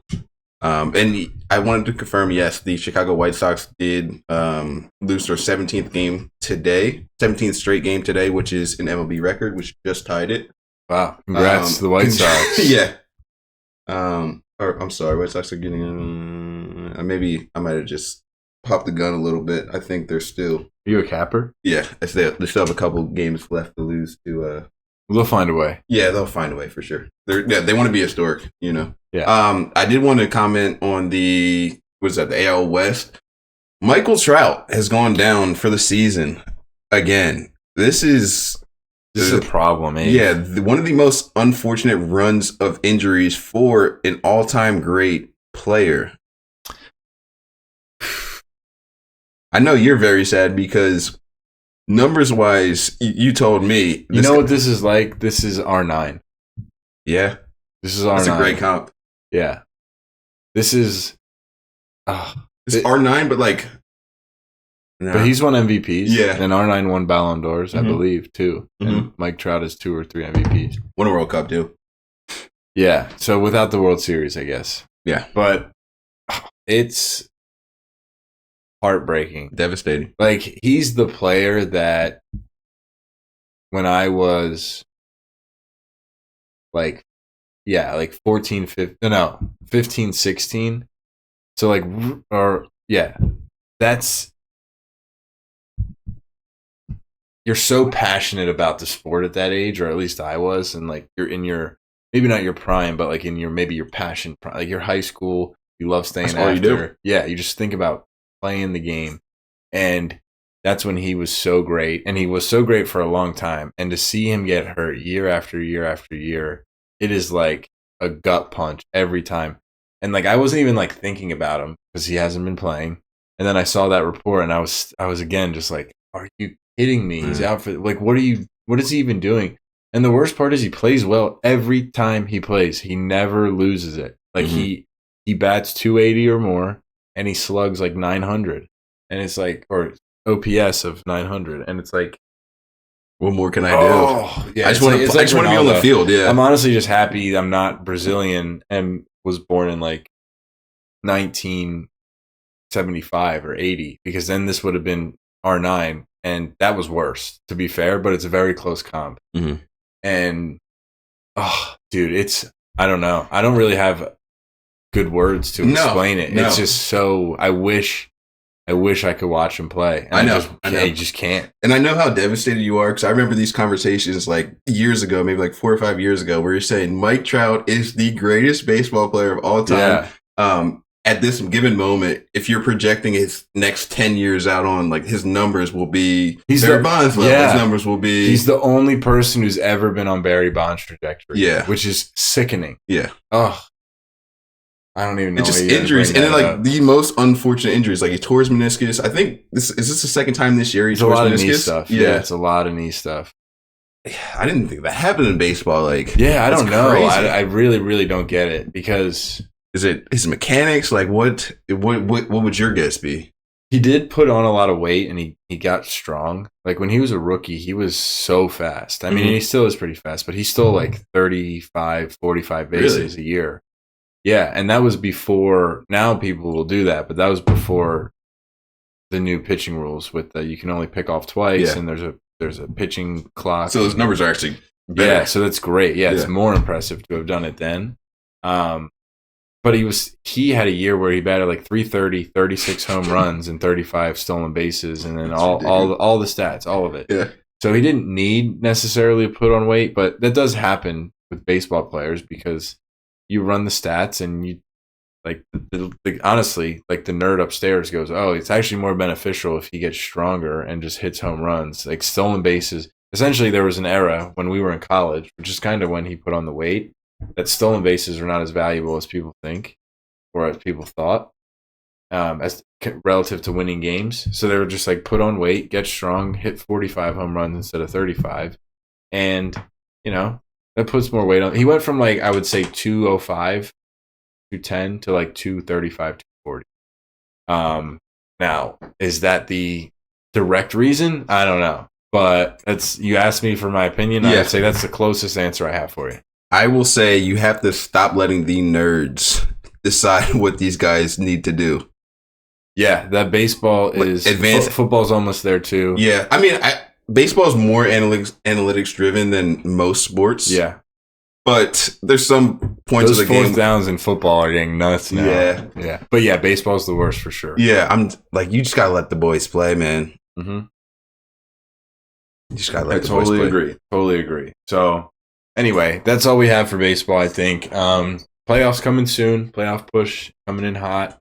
And I wanted to confirm, yes, the Chicago White Sox did lose their 17th game today, 17th straight game today, which is an MLB record, which just tied it. Wow. Congrats to the White Sox. Yeah. Or I'm sorry, White Sox are getting maybe I might have just popped the gun a little bit. I think they're still. Are you a capper? Yeah. They still have a couple games left to lose to they'll find a way. Yeah, they'll find a way for sure. They want to be historic, you know. Yeah. I did want to comment on the AL West. Michael Trout has gone down for the season again. This is This is a problem, eh? Yeah, one of the most unfortunate runs of injuries for an all-time great player. I know you're very sad because numbers-wise, you told me. You know what this is like? This is R9. Yeah. This is R9. That's a great comp. Yeah. This is... it's R9, but like... No. But he's won MVPs. Yeah. And R9 won Ballon d'Ors, I believe, too. And Mike Trout has 2 or 3 MVPs. Won a World Cup, too. Yeah. So without the World Series, I guess. Yeah. But it's heartbreaking. Devastating. Like, he's the player that when I was like 14, 15, 16. So like, that's, you're so passionate about the sport at that age, or at least I was, and like you're in your, maybe not your prime, but like in your, maybe your passion, like your high school, you love staying that's after. all you do. Yeah, you just think about playing the game. And that's when he was so great. And he was so great for a long time. And to see him get hurt year after year after year, it is like a gut punch every time. And like I wasn't even like thinking about him because he hasn't been playing. And then I saw that report and I was again just like, are you kidding me? He's out for like what is he even doing? And the worst part is he plays well every time he plays. He never loses it. Like he bats 280 or more and he slugs like 900. And it's like, or OPS of 900. And it's like, what more can I do? Yeah, I just want to be on the field. Yeah. I'm honestly just happy I'm not Brazilian and was born in like 1975 or 80, because then this would have been R9. And that was worse, to be fair, but it's a very close comp. And, dude, I don't know. I don't really have good words to explain it. It's just so, I wish I could watch him play. And I just can't. And I know how devastated you are, because I remember these conversations like years ago, maybe like 4 or 5 years ago, where you're saying Mike Trout is the greatest baseball player of all time. Yeah. At this given moment, if you're projecting his next 10 years out on, like, his numbers will be Barry Bonds level. Yeah. His numbers will be... He's the only person who's ever been on Barry Bonds' trajectory. Yeah. Which is sickening. Yeah. Oh. I don't even know. It's just injuries. And then, like, the most unfortunate injuries. Like, he tore his meniscus. I think, is this the second time this year he tore his meniscus? It's a lot of knee stuff. Yeah, it's a lot of knee stuff. I didn't think that happened in baseball. Like, yeah, I don't know. I really, really don't get it, because... Is it his mechanics? Like, what would your guess be? He did put on a lot of weight, and he got strong. Like, when he was a rookie, he was so fast. I mean, he still is pretty fast, but he stole like 35, 45 bases a year. Yeah, and that was before. Now people will do that, but that was before the new pitching rules with you can only pick off twice, and there's a pitching clock. So those numbers are actually better. Yeah, so that's great. Yeah, it's more impressive to have done it then. But he had a year where he batted like 330, 36 home runs, and 35 stolen bases, and then all the stats, all of it. Yeah. So he didn't need necessarily to put on weight, but that does happen with baseball players, because you run the stats and you like honestly, like the nerd upstairs goes, oh, it's actually more beneficial if he gets stronger and just hits home runs, like stolen bases. Essentially, there was an era when we were in college, which is kind of when he put on the weight, that stolen bases are not as valuable as people think, or as people thought, as relative to winning games. So they were just like, put on weight, get strong, hit 45 home runs instead of 35. And, that puts more weight on. He went from like, I would say 205, 210 to like 235, 240. Now, is that the direct reason? I don't know. But you asked me for my opinion. I would say that's the closest answer I have for you. I will say you have to stop letting the nerds decide what these guys need to do. Yeah, that baseball is advanced. Football's almost there too. Yeah, I mean, baseball is more analytics driven than most sports. Yeah, but there's some points of the game. Those fourth downs in football are getting nuts now. Yeah. But yeah, baseball's the worst for sure. Yeah, I'm like, you just gotta let the boys play, man. Mm-hmm. You just gotta let the boys play. Totally agree. So. Anyway, that's all we have for baseball, I think. Playoffs coming soon. Playoff push coming in hot.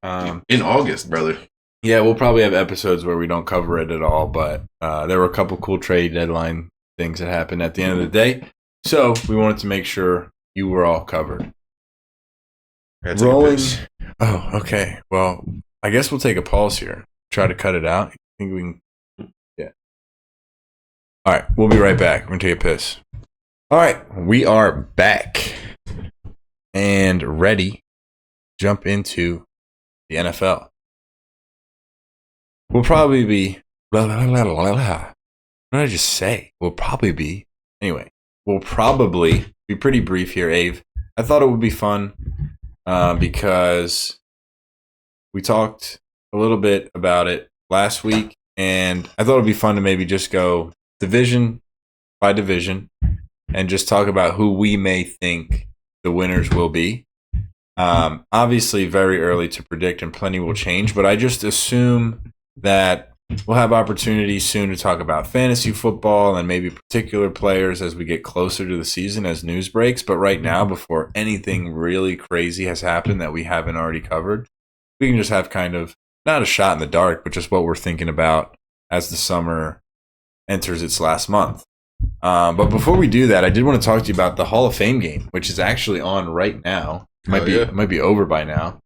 In August, brother. Yeah, we'll probably have episodes where we don't cover it at all, but there were a couple cool trade deadline things that happened at the end of the day. So we wanted to make sure you were all covered. Rolling. Oh, okay. Well, I guess we'll take a pause here. Try to cut it out. I think we can. Yeah. All right. We'll be right back. We're going to take a piss. All right. We are back and ready to jump into the NFL. We'll probably be. What did I just say? We'll probably be. Anyway, we'll probably be pretty brief here, Ave. I thought it would be fun because we talked a little bit about it last week, and I thought it would be fun to maybe just go division by division and just talk about who we may think the winners will be. Obviously, very early to predict, and plenty will change, but I just assume that we'll have opportunities soon to talk about fantasy football and maybe particular players as we get closer to the season as news breaks. But right now, before anything really crazy has happened that we haven't already covered, we can just have kind of not a shot in the dark, but just what we're thinking about as the summer enters its last month. But before we do that, I did want to talk to you about the Hall of Fame game, which is actually on right now. It might be over by now.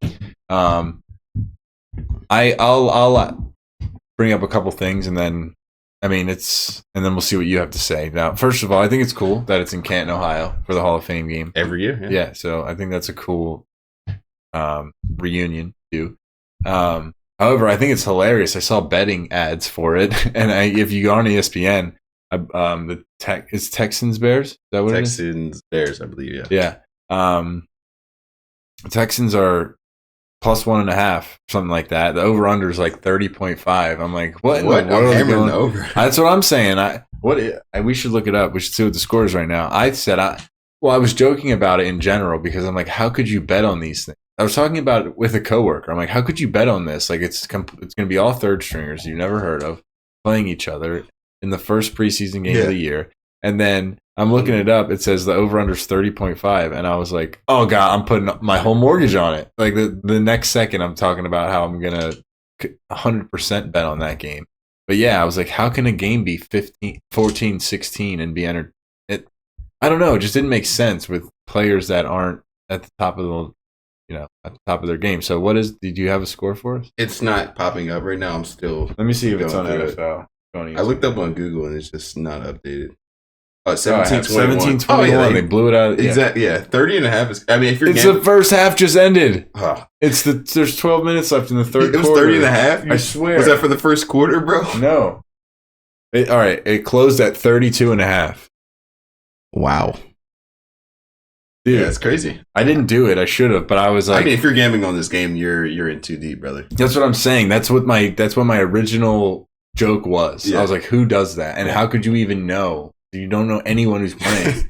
I'll bring up a couple things, and then we'll see what you have to say. Now, first of all, I think it's cool that it's in Canton, Ohio for the Hall of Fame game every year. Yeah, so I think that's a cool reunion too. However, I think it's hilarious. I saw betting ads for it, and if you go on ESPN, it's Texans Bears. Is that what Texans Bears, I believe. Yeah. Texans are plus 1.5, something like that. The over under is like 30.5. I'm like, what? I'm hammering the over. That's what I'm saying. We should look it up. We should see what the score is right now. I was joking about it in general because I'm like, how could you bet on these things? I was talking about it with a coworker. I'm like, how could you bet on this? Like, it's going to be all third stringers you've never heard of playing each other in the first preseason game of the year. And then I'm looking it up. It says the over-under is 30.5. And I was like, oh, God, I'm putting my whole mortgage on it. Like, the next second, I'm talking about how I'm going to 100% bet on that game. But, yeah, I was like, how can a game be 14, 16 and be entered? I don't know. It just didn't make sense with players that aren't at the top of their game. So did you have a score for us? It's not popping up right now. I'm still. Let me see if it's on NFL. I looked up on Google and it's just not updated. 17-21. They blew it out. Exactly. Yeah. 30.5 is. I mean, if you're. The first half just ended. There's 12 minutes left in the third quarter. It was 30.5. I swear. Was that for the first quarter, bro? No. All right. It closed at 32.5. Wow. Dude, that's crazy. I didn't do it. I should have, but I was like, I mean, if you're gambling on this game, you're in too deep, brother. That's what I'm saying. That's what my original joke was. Yeah. I was like, who does that? And how could you even know? You don't know anyone who's playing.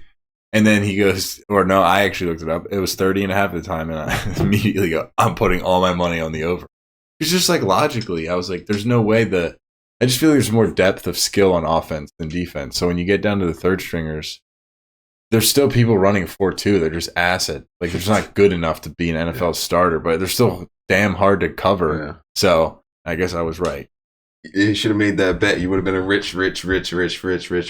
And then he goes, or no, I actually looked it up. It was 30.5 at the time, and I immediately go, I'm putting all my money on the over. It's just like logically, I was like, there's no way I just feel like there's more depth of skill on offense than defense. So when you get down to the third stringers, there's still people running 4-2. They're just acid. Like, they're just not good enough to be an NFL starter, but they're still damn hard to cover. Yeah. So I guess I was right. You should have made that bet. You would have been a rich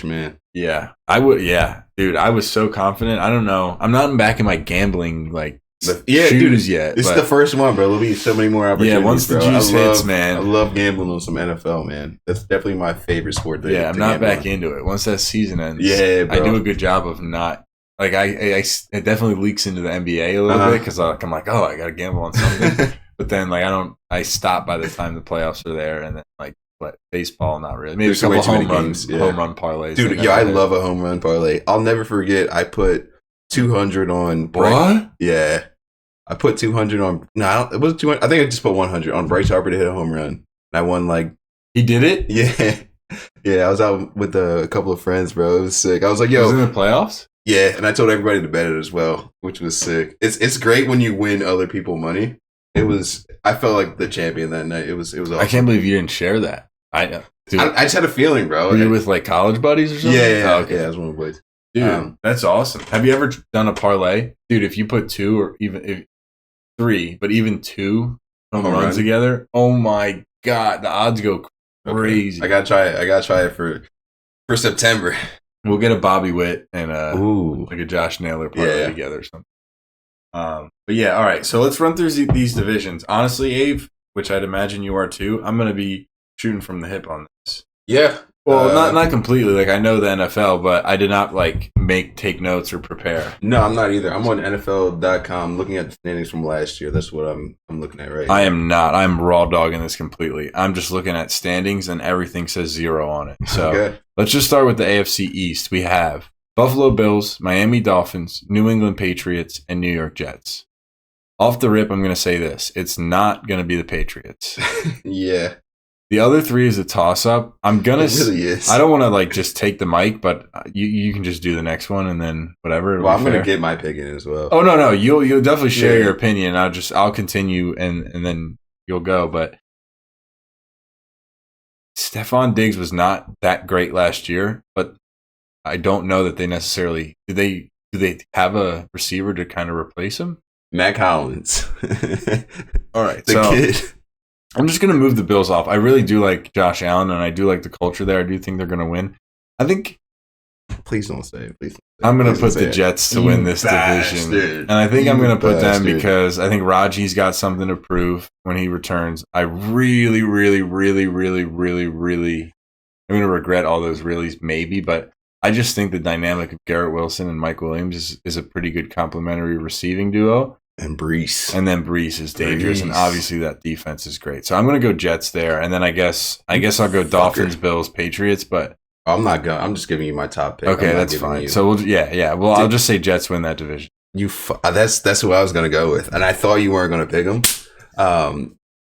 man. Yeah, I would. Yeah, dude, I was so confident. I don't know. I'm not back in my gambling shoes yet. This is the first one, bro. There'll be so many more opportunities. Yeah, once the juice hits, man. I love gambling on some NFL, man. That's definitely my favorite sport. I'm not back into it. Once that season ends, yeah, bro. I do a good job of not. Like, it definitely leaks into the NBA a little bit because I'm like, oh, I got to gamble on something. But then, like, I stop by the time the playoffs are there, and then, like, baseball, not really. Maybe a couple home run parlays. Dude, I love a home run parlay. I'll never forget, I put 200 on what? Yeah. I put 200 on. No, it wasn't 200. I think I just put 100 on Bryce Harper to hit a home run. And I won, like. He did it? Yeah. Yeah, I was out with a couple of friends, bro. It was sick. I was like, yo. Was it in the playoffs? Yeah, and I told everybody to bet it as well, which was sick. It's great when you win other people money. I felt like the champion that night. It was awesome. I can't believe you didn't share that. I just had a feeling, bro. Were you with like college buddies or something? Yeah. Oh, okay. Yeah, I was one of the boys. Dude, that's awesome. Have you ever done a parlay? Dude, if you put 2 or even 3, but even 2 home runs together, oh my God, the odds go crazy. Okay. I gotta try it for September. We'll get a Bobby Witt and Ooh. like a Josh Naylor parlay together or something. But yeah, all right. So let's run through these divisions. Honestly, Abe, which I'd imagine you are too, I'm going to be shooting from the hip on this. Yeah. Well, not completely. Like I know the NFL, but I did not like take notes or prepare. No, I'm not either. I'm on NFL.com looking at the standings from last year. That's what I'm looking at right now. I am not. I'm raw dogging this completely. I'm just looking at standings and everything says 0 on it. So Let's just start with the AFC East. We have Buffalo Bills, Miami Dolphins, New England Patriots, and New York Jets. Off the rip, I'm going to say this. It's not going to be the Patriots. Yeah. The other 3 is a toss-up. I'm going to... It really is. I don't want to like just take the mic, but you can just do the next one and then whatever. Well, I'm going to get my pick in as well. Oh, no. You'll definitely share your opinion. I'll continue and then you'll go. But Stephon Diggs was not that great last year, but I don't know that they necessarily... Do they have a receiver to kind of replace him? Mac Hollins. All right. The kid. I'm just going to move the Bills off. I really do like Josh Allen, and I do like the culture there. I do think they're going to win. I think... Please don't say it. Please don't say it. I'm going to put the Jets to win this division. And I think I'm going to put them because I think Raji's got something to prove when he returns. I really, really, really, really, really, really... I'm going to regret all those reallys maybe, but I just think the dynamic of Garrett Wilson and Mike Williams is a pretty good complementary receiving duo. And Brees. And then Brees is dangerous, and obviously that defense is great. So I'm going to go Jets there, and then I guess I'll go Dolphins, Bills, Patriots, but... I'm not going. I'm just giving you my top pick. Okay, that's fine. So, Well, I'll just say Jets win that division. That's who I was going to go with, and I thought you weren't going to pick them.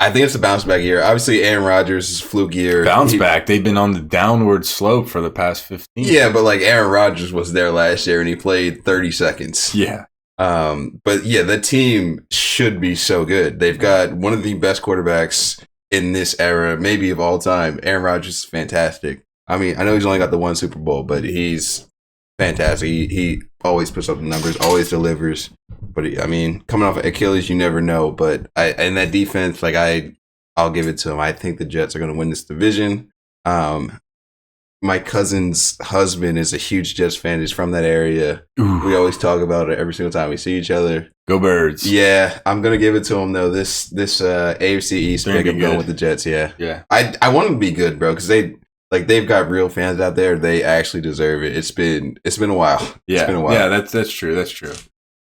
I think it's a bounce back year. Obviously, Aaron Rodgers is fluke year. Bounce back. They've been on the downward slope for the past 15. Yeah, but like Aaron Rodgers was there last year, and he played 30 seconds. Yeah. But yeah, the team should be so good. They've got one of the best quarterbacks in this era, maybe of all time. Aaron Rodgers is fantastic. I mean, I know he's only got the 1 Super Bowl, but he's fantastic. He always puts up the numbers, always delivers. But coming off of Achilles, you never know. But in that defense, I'll give it to him. I think the Jets are going to win this division. My cousin's husband is a huge Jets fan. He's from that area. Ooh. We always talk about it every single time we see each other. Go Birds. Yeah, I'm going to give it to him, though. This AFC East pick, I'm going with the Jets, yeah. Yeah. I want them to be good, bro, because they've got real fans out there. They actually deserve it. It's been a while. Yeah. It's been a while. Yeah, that's true. That's true.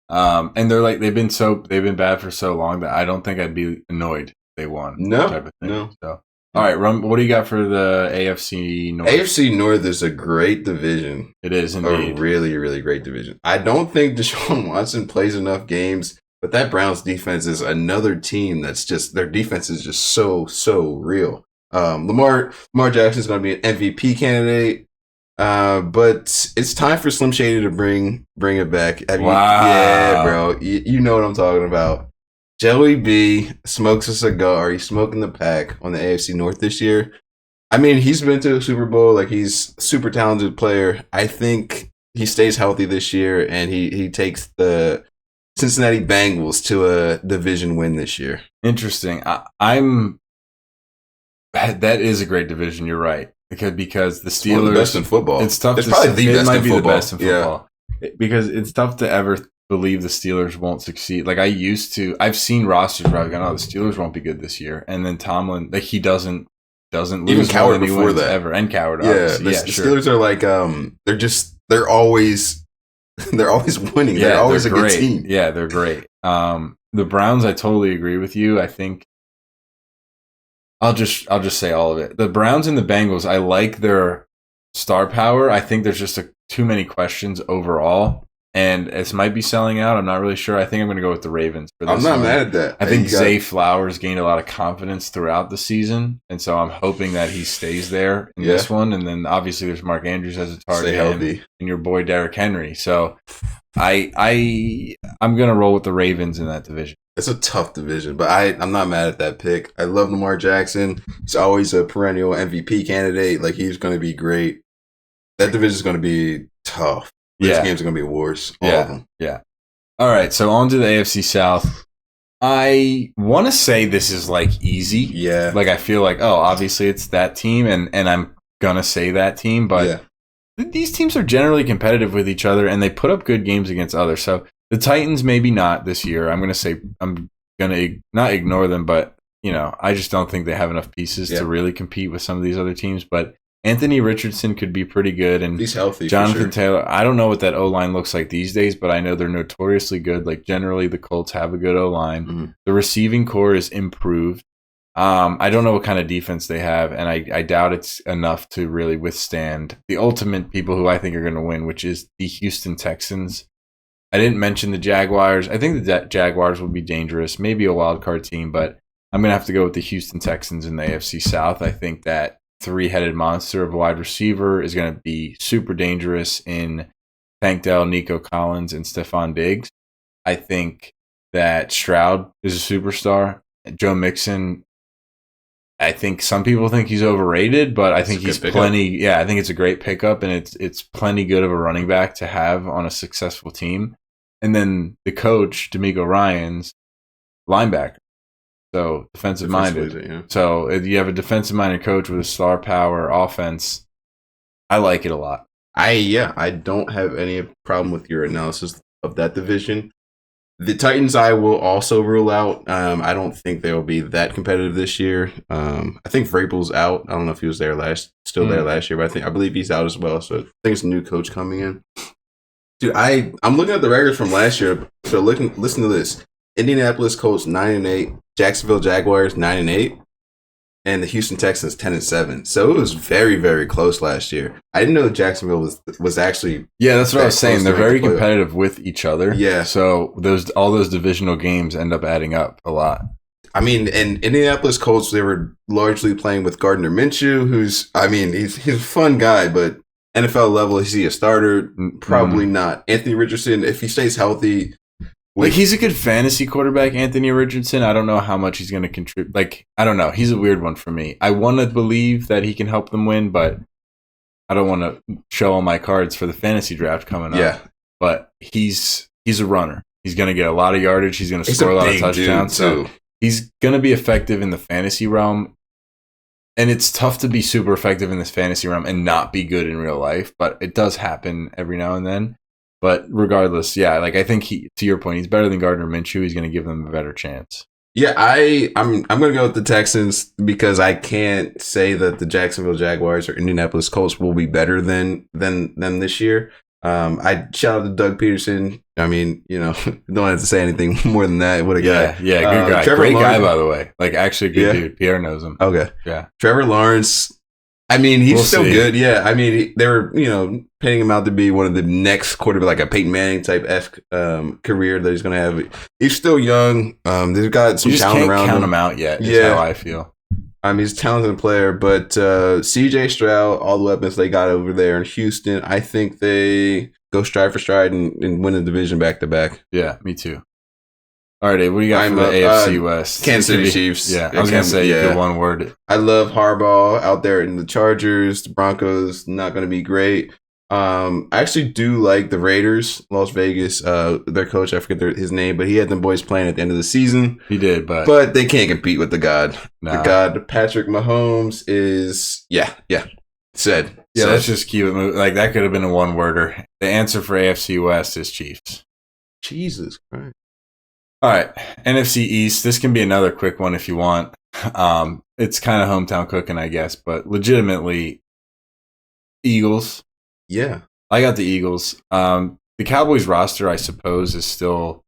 And they've been bad for so long that I don't think I'd be annoyed if they won. No. Type of thing. No. So. All right, what do you got for the AFC North? AFC North is a great division. It is indeed. A really, really great division. I don't think Deshaun Watson plays enough games, but that Browns defense is another team that's just, their defense is just so, so real. Lamar Jackson is going to be an MVP candidate, but it's time for Slim Shady to bring it back. Wow. Yeah, bro. You know what I'm talking about. Joey B smokes a cigar. He's smoking the pack on the AFC North this year. I mean, he's been to a Super Bowl. Like, he's a super talented player. I think he stays healthy this year, and he takes the Cincinnati Bengals to a division win this year. Interesting. That is a great division. You're right. Because the Steelers, one of the best in football. It's tough. It's probably the best in football. The best in football. Yeah. Because it's tough to ever believe the Steelers won't succeed. Like I've seen rosters where I've gone, the Steelers won't be good this year, and then Tomlin, like he doesn't lose. Even Coward before that ever, and Coward. Yeah, the Steelers are like they're always winning. Yeah, they're always a great. Good team. Yeah, they're great. The Browns, I totally agree with you. I think I'll just say all of it. The Browns and the Bengals, I like their star power. I think there's just too many questions overall. And it might be selling out. I'm not really sure. I think I'm going to go with the Ravens for this. I'm not mad at that. I think Zay Flowers gained a lot of confidence throughout the season. And so I'm hoping that he stays there in this one. And then obviously there's Mark Andrews as a target. Stay healthy. And your boy Derrick Henry. So I'm going to roll with the Ravens in that division. It's a tough division, but I'm not mad at that pick. I love Lamar Jackson. He's always a perennial MVP candidate. Like, he's going to be great. That division is going to be tough. These games are going to be wars. All of them. Yeah. All right. So on to the AFC South. I want to say this is like easy. Yeah. Like I feel like, obviously it's that team, and I'm going to say that team. But these teams are generally competitive with each other, and they put up good games against others. So the Titans maybe not this year. I'm gonna not ignore them, but I just don't think they have enough pieces to really compete with some of these other teams. But Anthony Richardson could be pretty good, and he's healthy. Jonathan Taylor. I don't know what that O-line looks like these days, but I know they're notoriously good. Like generally, the Colts have a good O-line. Mm-hmm. The receiving core is improved. I don't know what kind of defense they have, and I doubt it's enough to really withstand the ultimate people who I think are going to win, which is the Houston Texans. I didn't mention the Jaguars. I think the Jaguars will be dangerous, maybe a wild card team, but I'm going to have to go with the Houston Texans in the AFC South. I think that three-headed monster of a wide receiver is going to be super dangerous in Tank Dell, Nico Collins, and Stephon Diggs. I think that Stroud is a superstar. Joe Mixon, I think some people think he's overrated, but I think he's plenty. Yeah, I think it's a great pickup, and it's plenty good of a running back to have on a successful team. And then the coach, D'Amico Ryans, linebacker, so defensive minded. So if you have a defensive minded coach with a star power offense, I like it a lot. I don't have any problem with your analysis of that division. The Titans, I will also rule out. I don't think they'll be that competitive this year. I think Vrabel's out. I don't know if he was there there last year, but I believe he's out as well. So I think it's a new coach coming in. Dude, I'm looking at the records from last year. So listen to this: Indianapolis Colts 9-8, Jacksonville Jaguars 9-8, and the Houston Texans 10-7. So it was very, very close last year. I didn't know Jacksonville was actually. Yeah, that's what I was saying. They're very competitive with each other. Yeah. So all those divisional games end up adding up a lot. I mean, in Indianapolis Colts, they were largely playing with Gardner Minshew, he's a fun guy, but NFL level, is he a starter? Probably not. Anthony Richardson, if he stays healthy. He's a good fantasy quarterback, Anthony Richardson. I don't know how much he's going to contribute. I don't know. He's a weird one for me. I want to believe that he can help them win, but I don't want to show all my cards for the fantasy draft coming up. Yeah. But he's a runner. He's going to get a lot of yardage. He's going to score a lot of touchdowns. So he's going to be effective in the fantasy realm. And it's tough to be super effective in this fantasy realm and not be good in real life, but it does happen every now and then. But regardless, yeah, I think to your point, he's better than Gardner Minshew. He's going to give them a better chance. Yeah, I'm going to go with the Texans because I can't say that the Jacksonville Jaguars or Indianapolis Colts will be better than them this year. I shout out to Doug Peterson. I mean, don't have to say anything more than that. What a guy. Yeah, good guy. Great guy, by the way. Actually a good dude. Pierre knows him. Okay. Yeah. Trevor Lawrence, I mean, he's still good. Yeah. I mean, they were, painting him out to be one of the next quarterback, like a Peyton Manning type career that he's going to have. He's still young. They've got some talent around him. You just can't count him out yet, is how I feel. He's a talented player, but CJ Stroud, all the weapons they got over there in Houston, I think they go stride for stride and win the division back to back. Yeah, me too. All right, Dave, what do you got for the AFC West? Kansas City Chiefs. Yeah, I was going to say the one word. I love Harbaugh out there in the Chargers. The Broncos, not going to be great. I actually do like the Raiders, Las Vegas. Their coach, I forget his name, but he had them boys playing at the end of the season. He did, but they can't compete with the God. Nah. The God, Patrick Mahomes is said. Yeah, let's just keep it moving. That could have been a one-worder. The answer for AFC West is Chiefs. Jesus Christ. All right, NFC East. This can be another quick one if you want. It's kind of hometown cooking, I guess, but legitimately, Eagles. Yeah. I got the Eagles. The Cowboys roster, I suppose, is still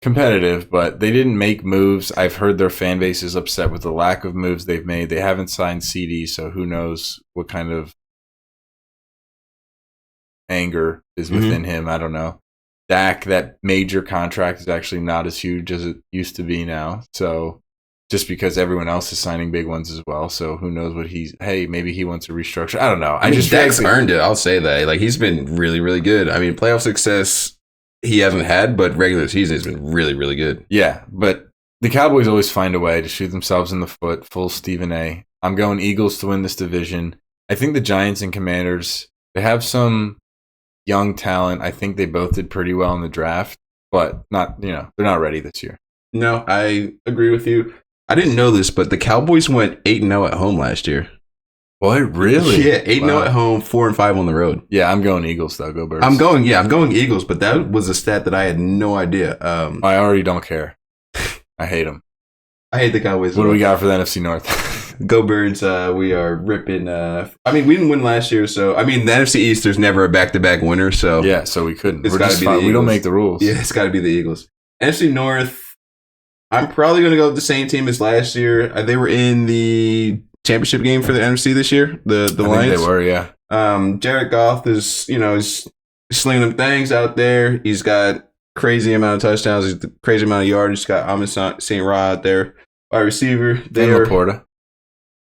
competitive, but they didn't make moves. I've heard their fan base is upset with the lack of moves they've made. They haven't signed CD, so who knows what kind of anger is within him. I don't know. Dak, that major contract is actually not as huge as it used to be now. So just because everyone else is signing big ones as well. So who knows what maybe he wants to restructure. I don't know. I just Dak's earned it. I'll say that. He's been really, really good. I mean, playoff success he hasn't had, but regular season has been really, really good. Yeah, but the Cowboys always find a way to shoot themselves in the foot, full Stephen A. I'm going Eagles to win this division. I think the Giants and Commanders, they have some young talent. I think they both did pretty well in the draft, but they're not ready this year. No, I agree with you. I didn't know this, but the Cowboys went 8-0 at home last year. Boy, really? Yeah, 8-0 at home, 4-5 on the road. Yeah, I'm going Eagles though. Go Birds. I'm going Eagles, but that was a stat that I had no idea. I already don't care. I hate them. I hate the Cowboys. What do we got for the NFC North? Go Birds. We are ripping. We didn't win last year, so the NFC East, there's never a back-to-back winner. So yeah, so we couldn't. It's gotta be the we don't Eagles. make the rules. Yeah, it's got to be the Eagles. NFC North, I'm probably going to go with the same team as last year. They were in the championship game for the NFC this year. The I Lions. think they were, yeah. Jared Goff is slinging them things out there. He's got crazy amount of touchdowns. He's crazy amount of yards. He's got Amon St. Ra out there, wide receiver. And Laporta.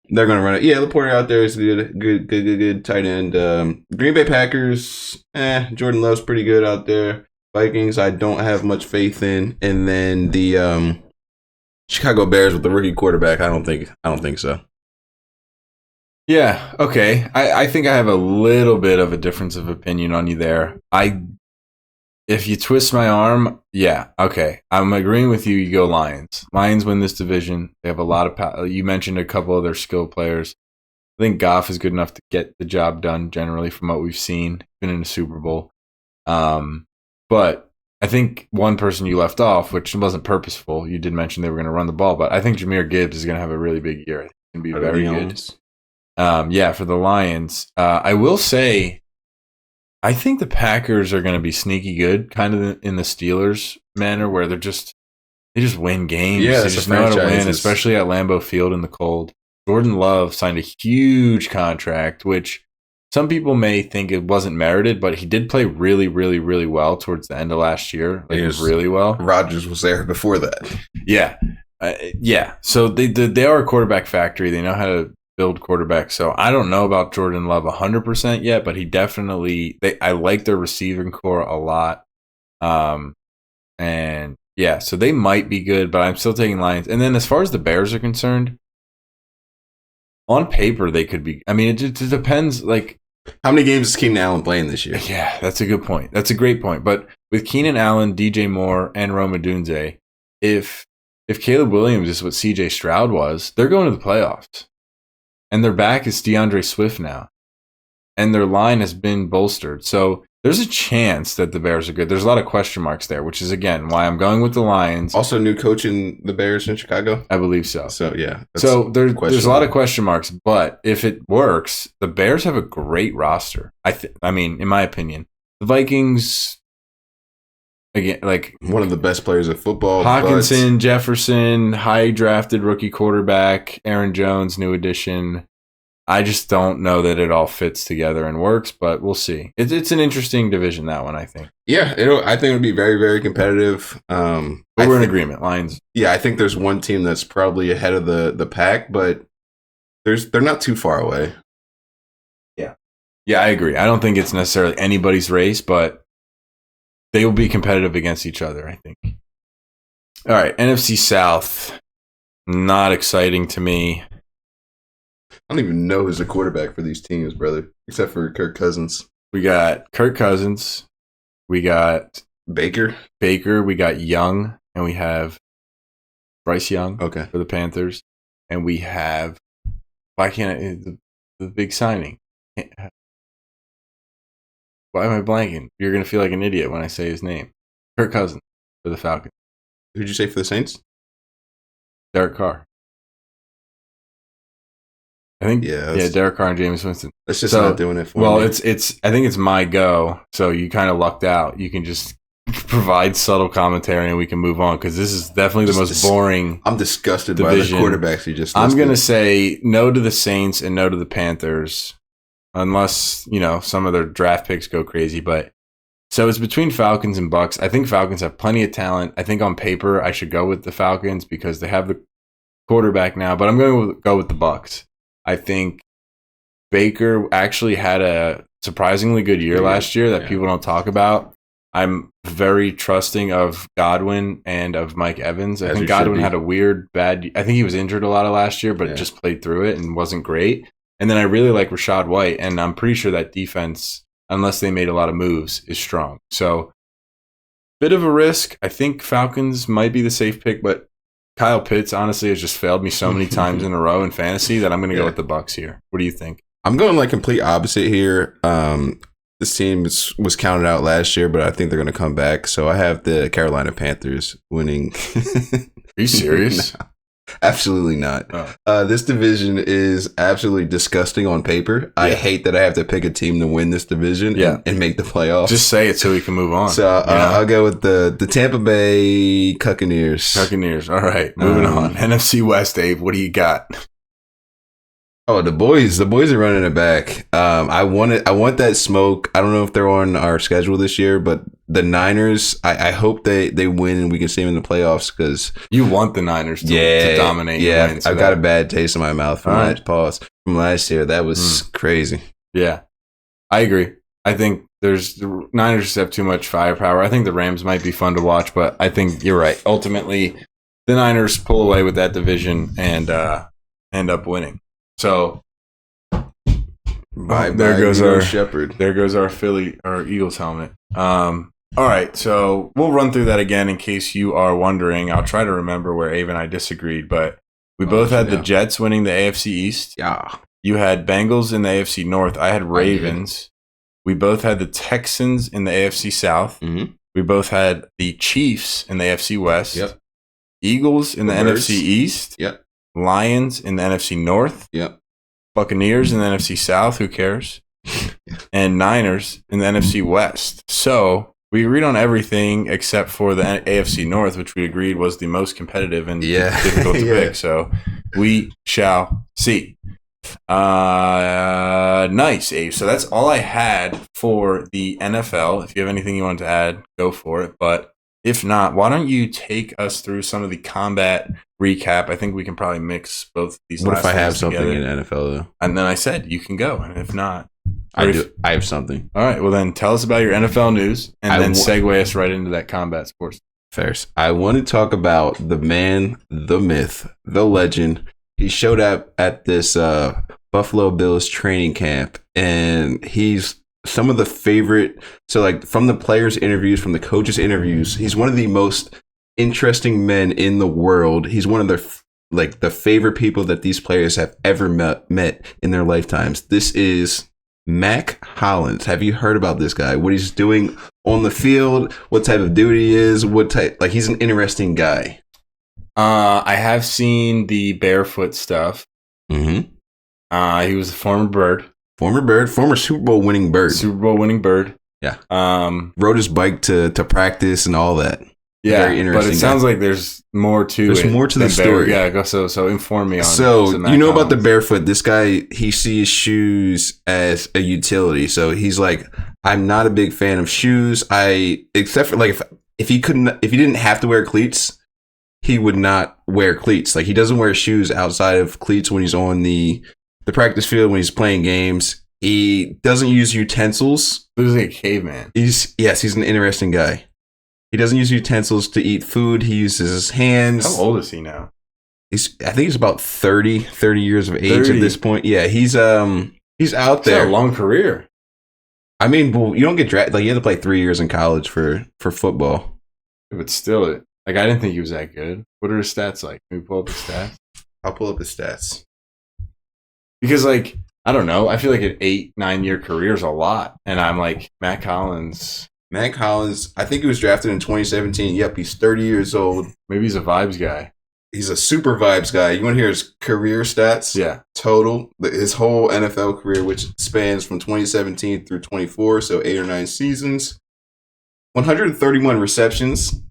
They're going to run it. Yeah, Laporta out there is good tight end. Green Bay Packers, Jordan Love's pretty good out there. Vikings, I don't have much faith in. And then the Chicago Bears with the rookie quarterback, I don't think so. Yeah, okay. I think I have a little bit of a difference of opinion on you there. If you twist my arm, yeah, okay. I'm agreeing with you. You go Lions. Lions win this division. They have a lot of you mentioned a couple of their skill players. I think Goff is good enough to get the job done generally from what we've seen. Been in a Super Bowl. But I think one person you left off, which wasn't purposeful, you did mention they were going to run the ball, but I think Jahmyr Gibbs is going to have a really big year. It's going to be very good. Yeah, for the Lions. I will say, I think the Packers are going to be sneaky good, kind of in the Steelers manner, where they just win games. Yeah, they just know how to win, especially at Lambeau Field in the cold. Jordan Love signed a huge contract, which some people may think it wasn't merited, but he did play really, really, really well towards the end of last year. Really well. Rodgers was there before that. Yeah. So they are a quarterback factory. They know how to build quarterbacks. So I don't know about Jordan Love 100% yet, but he definitely I like their receiving core a lot. And yeah, so they might be good, but I'm still taking Lions. And then as far as the Bears are concerned, on paper they could be. I mean, it just depends. Like, how many games is Keenan Allen playing this year? Yeah, that's a good point. That's a great point. But with Keenan Allen, DJ Moore, and Rome Odunze, if Caleb Williams is what CJ Stroud was, they're going to the playoffs. And their back is DeAndre Swift now. And their line has been bolstered. So there's a chance that the Bears are good. There's a lot of question marks there, which is, again, why I'm going with the Lions. Also, new coach in the Bears in Chicago? I believe so. So, yeah. So there's a lot of question marks. But if it works, the Bears have a great roster. I mean, in my opinion. The Vikings, again, like one of the best players of football. Hawkinson, Jefferson, high drafted rookie quarterback, Aaron Jones, new addition. I just don't know that it all fits together and works, but we'll see. It's an interesting division, that one, I think. Yeah, I think it'll be very, very competitive. But we're in agreement, Lions. Yeah, I think there's one team that's probably ahead of the pack, but they're not too far away. Yeah, I agree. I don't think it's necessarily anybody's race, but they will be competitive against each other, I think. All right, NFC South. Not exciting to me. I don't even know who's the quarterback for these teams, brother, except for Kirk Cousins. We got Kirk Cousins. We got Baker. We got Young, and we have Bryce Young for the Panthers. And we have, why can't I, the big signing? Why am I blanking? You're going to feel like an idiot when I say his name. Kirk Cousins for the Falcons. Who'd you say for the Saints? Derek Carr. I think Derek Carr and Jameis Winston. That's just not doing it for me. Well, I think it's my go, so you kind of lucked out. You can just provide subtle commentary and we can move on, because this is definitely the most boring. I'm disgusted division. by the quarterbacks you just listed. I'm going to say no to the Saints and no to the Panthers, unless, some of their draft picks go crazy. But so it's between Falcons and Bucks. I think Falcons have plenty of talent. I think on paper I should go with the Falcons because they have the quarterback now, but I'm going to go with the Bucks. I think Baker actually had a surprisingly good year last year that people don't talk about. I'm very trusting of Godwin and of Mike Evans. I think Godwin had a bad. I think he was injured a lot of last year, but just played through it and wasn't great. And then I really like Rachaad White, and I'm pretty sure that defense, unless they made a lot of moves, is strong. So, bit of a risk. I think Falcons might be the safe pick, but Kyle Pitts honestly has just failed me so many times in a row in fantasy that I'm going to go with the Bucs here. What do you think? I'm going like complete opposite here. This team was counted out last year, but I think they're going to come back. So I have the Carolina Panthers winning. Are you serious? No, absolutely not. This division is absolutely disgusting on paper. Yeah. I hate that I have to pick a team to win this division and make the playoffs. Just say it so we can move on. So I'll go with the Tampa Bay Buccaneers. Buccaneers. All right, moving on. NFC West, Dave. What do you got? Oh, the boys are running it back. I want that smoke. I don't know if they're on our schedule this year, but the Niners, I hope they win and we can see them in the playoffs because you want the Niners to dominate. Yeah, I've got a bad taste in my mouth from last year. That was crazy. Yeah, I agree. I think the Niners just have too much firepower. I think the Rams might be fun to watch, but I think you're right. Ultimately, the Niners pull away with that division and end up winning. So there goes our Shepherd. There goes our Eagles helmet. All right, so we'll run through that again in case you are wondering. I'll try to remember where Ave and I disagreed, but we both had the Jets winning the AFC East. Yeah. You had Bengals in the AFC North. I had Ravens. We both had the Texans in the AFC South. Mm-hmm. We both had the Chiefs in the AFC West. Yep. Eagles in the NFC East. Yep. Lions in the NFC North. Yep. Buccaneers in the NFC South. Who cares? And Niners in the NFC West. So we agreed on everything except for the AFC North, which we agreed was the most competitive and difficult to pick. So we shall see. Nice, Abe. So that's all I had for the NFL. If you have anything you want to add, go for it. But if not, why don't you take us through some of the combat recap? I think we can probably mix both these. What if I have something together. in NFL though? And then I said you can go, and if not, I have something. All right. Well, then tell us about your NFL news, and then segue us right into that combat sports. First, I want to talk about the man, the myth, the legend. He showed up at this Buffalo Bills training camp, and he's some of the favorite. So, like from the players' interviews, from the coaches' interviews, he's one of the most interesting men in the world. He's one of the favorite people that these players have ever met in their lifetimes. This is Mac Hollins. Have you heard about this guy? What he's doing on the field? What type of duty he is? He's an interesting guy. I have seen the barefoot stuff. Mm-hmm. He was a former Super Bowl winning bird. Yeah. Rode his bike to practice and all that. Yeah, very interesting. But it sounds like there's more to There's more to the story. Yeah, so inform me on. So you know about the barefoot? This guy, he sees shoes as a utility. So he's like, I'm not a big fan of shoes. Except for like if he didn't have to wear cleats, he would not wear cleats. Like he doesn't wear shoes outside of cleats when he's on the practice field, when he's playing games. He doesn't use utensils. He's like a caveman. He's an interesting guy. He doesn't use utensils to eat food. He uses his hands. How old is he now? I think he's about 30 years of age at this point. Yeah, he's out there. Had a long career. I mean, well, you don't get drafted. Like you have to play 3 years in college for football. But still, I didn't think he was that good. What are his stats like? Can we pull up his stats? I'll pull up his stats. Because I don't know. I feel like an 8-9 year career is a lot, and I'm like Mac Hollins. I think he was drafted in 2017. Yep, he's 30 years old. Maybe he's a vibes guy. He's a super vibes guy. You want to hear his career stats? Yeah. Total. His whole NFL career, which spans from 2017 through 24, so 8 or 9 seasons. 131 receptions.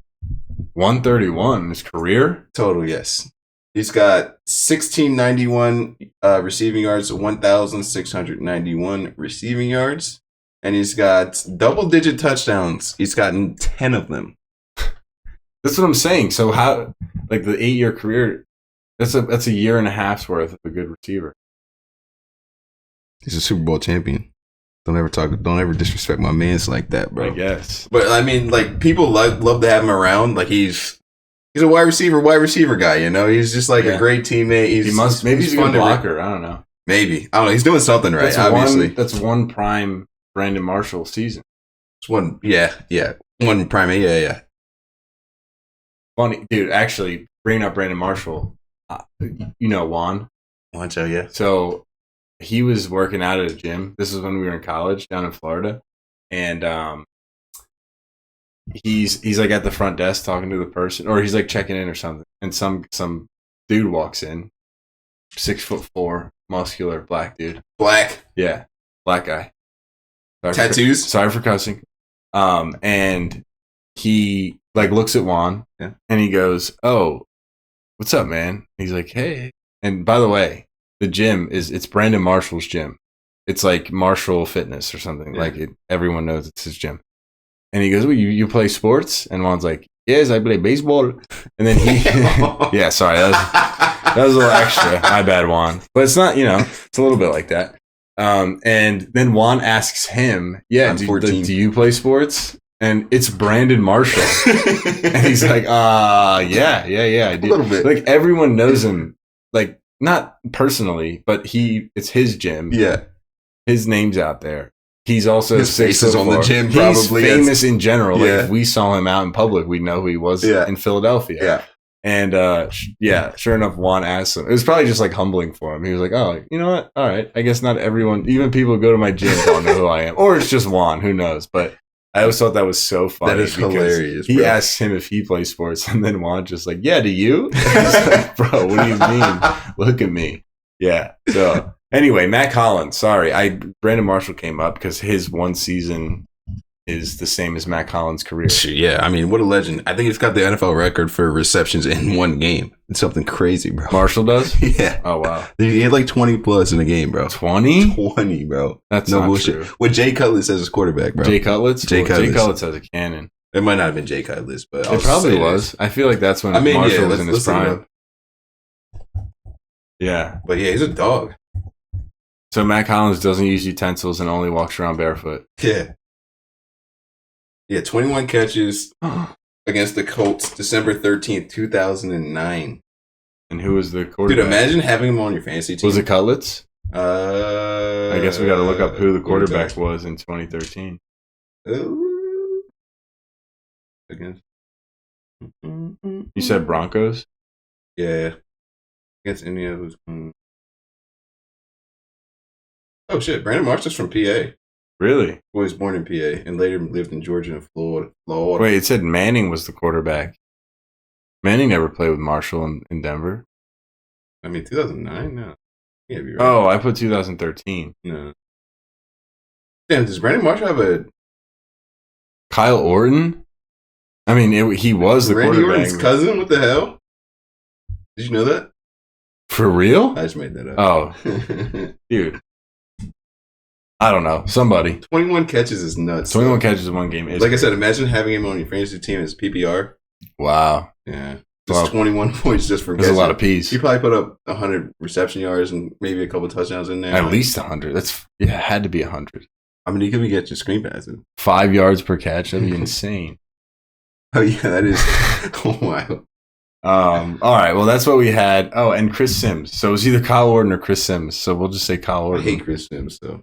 131 his career? Total, yes. He's got 1,691 receiving yards, 1,691 receiving yards. And he's got double-digit touchdowns. He's gotten 10 of them. That's what I'm saying. So how, the 8-year career, that's a year and a half's worth of a good receiver. He's a Super Bowl champion. Don't ever disrespect my mans like that, bro. I guess. But I mean, people love to have him around. Like he's a wide receiver guy. You know, he's just a great teammate. Maybe he's a good blocker. I don't know. Maybe I don't know. He's doing something right. Obviously, that's one prime Brandon Marshall season. It's one, yeah. One prime, yeah. Funny, dude. Actually, bringing up Brandon Marshall, you know Juan. Juancho, yeah. So he was working out at a gym. This is when we were in college down in Florida, and he's like at the front desk talking to the person, or he's like checking in or something, and some dude walks in, 6'4", muscular black dude. Black, yeah, black guy. Tattoos. Sorry for cussing. And he like looks at Juan, and he goes, "Oh, what's up, man?" He's like, "Hey." And by the way, the gym it's Brandon Marshall's gym. It's like Marshall Fitness or something. Yeah. Like everyone knows it's his gym. And he goes, "Well, you play sports?" And Juan's like, "Yes, I play baseball." And then he, yeah, sorry, that was a little extra. My bad, Juan. But it's not, it's a little bit like that. And then Juan asks him, "Yeah, do you play sports?" And it's Brandon Marshall. And he's like, yeah, I do. A little bit. Like everyone knows him, like not personally, but it's his gym. Yeah. His name's out there. He's also his face is on the gym. Probably he's famous in general. Like if we saw him out in public, we'd know who he was in Philadelphia. Yeah. And sure enough, Juan asked him. It was probably just like humbling for him. He was like, "Oh, you know what? All right. I guess not everyone, even people who go to my gym, don't know who I am." Or it's just Juan. Who knows? But I always thought that was so funny. That is hilarious. He asks him if he plays sports, and then Juan just like, "Yeah, do you?" He's like, "Bro, what do you mean? Look at me." Yeah. So anyway, Matt Collins. Sorry, Brandon Marshall came up because his one season is the same as Matt Collins' career. Yeah, I mean, what a legend. I think he's got the NFL record for receptions in one game. It's something crazy, bro. Marshall does? Yeah. Oh, wow. He had like 20 plus in a game, bro. 20? 20, bro. That's no bullshit. True. With Jay Cutlass as his quarterback, bro. Jay Cutlass? Jay Cutlass has a cannon. It might not have been Jay Cutlass, but it probably was. I feel like that's when Marshall was in his prime. Yeah. But yeah, he's a dog. So Matt Collins doesn't use utensils and only walks around barefoot. Yeah. Yeah, 21 catches against the Colts, December 13th, 2009. And who was the quarterback? Dude, imagine having him on your fantasy team. Was it Cutlets? I guess we got to look up who the quarterback was in 2013. Against. You said Broncos? Yeah. Against any of those. Oh, shit. Brandon Marshall's from PA. Really? He was born in PA and later lived in Georgia and Florida. Wait, it said Manning was the quarterback. Manning never played with Marshall in Denver. I mean, 2009? No. Yeah, be right. Oh, I put 2013. No. Damn, does Brandon Marshall have a... Kyle Orton? I mean, he was the Randy quarterback. Orton's cousin? What the hell? Did you know that? For real? I just made that up. Oh. Dude. I don't know. Somebody. 21 catches is nuts. 21 catches in one game. Like I said, imagine having him on your fantasy team as PPR. Wow. Yeah. Just 21 points just for catching. There's a lot of P's. He probably put up 100 reception yards and maybe a couple touchdowns in there. At least 100. It had to be 100. I mean, he could be getting screen passes. 5 yards per catch. That'd be insane. Oh, yeah, that is. Oh, wow. All right. Well, that's what we had. Oh, and Chris Sims. So it was either Kyle Orton or Chris Sims. So we'll just say Kyle Orton. I hate Chris Sims, though.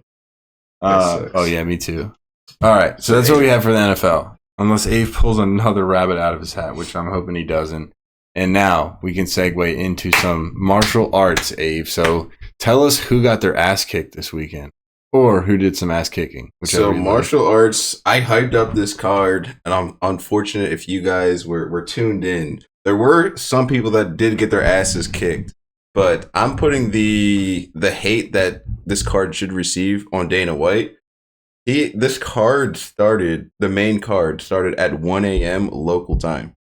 Oh, yeah, me too. All right. So that's what we have for the NFL. Unless Ave pulls another rabbit out of his hat, which I'm hoping he doesn't. And now we can segue into some martial arts, Ave. So tell us who got their ass kicked this weekend. Or who did some ass kicking. So martial arts, I hyped up this card, and I'm unfortunate if you guys were tuned in. There were some people that did get their asses kicked, but I'm putting the hate that this card should receive on Dana White. The main card started at 1 a.m. local time.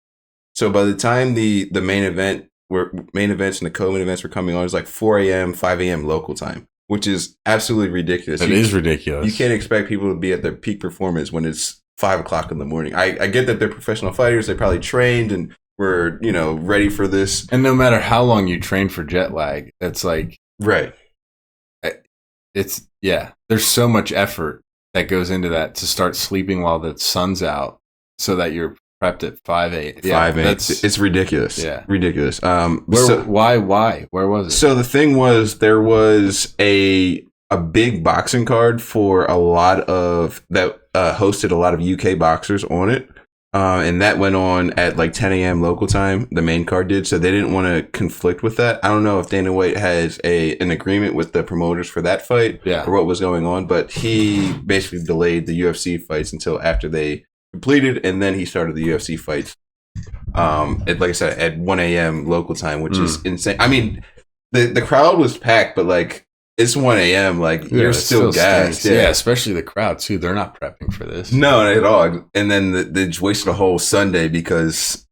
So by the time the main events and the co-main events were coming on, it was like 4 a.m., 5 a.m. local time, which is absolutely ridiculous. It is ridiculous. You can't expect people to be at their peak performance when it's 5 o'clock in the morning. I get that they're professional fighters. They probably trained and were, ready for this. And no matter how long you train for jet lag, it's like... Right. It's, yeah, there's so much effort that goes into that to start sleeping while the sun's out so that you're prepped at 5 8. Yeah, 5 8. It's ridiculous. Yeah. Ridiculous. Why? Where was it? So the thing was, there was a big boxing card for a lot of that hosted a lot of UK boxers on it. And that went on at like 10 a.m. local time. The main card did, so they didn't want to conflict with that. I don't know if Dana White has an agreement with the promoters for that fight or what was going on, but he basically delayed the UFC fights until after they completed, and then he started the UFC fights. Like I said, at 1 a.m. local time, which is insane. I mean, the crowd was packed, but like it's 1 a.m. Like you're still gassed. Yeah, especially the crowd too. They're not prepping for this. No, not at all. And then they just wasted a whole Sunday because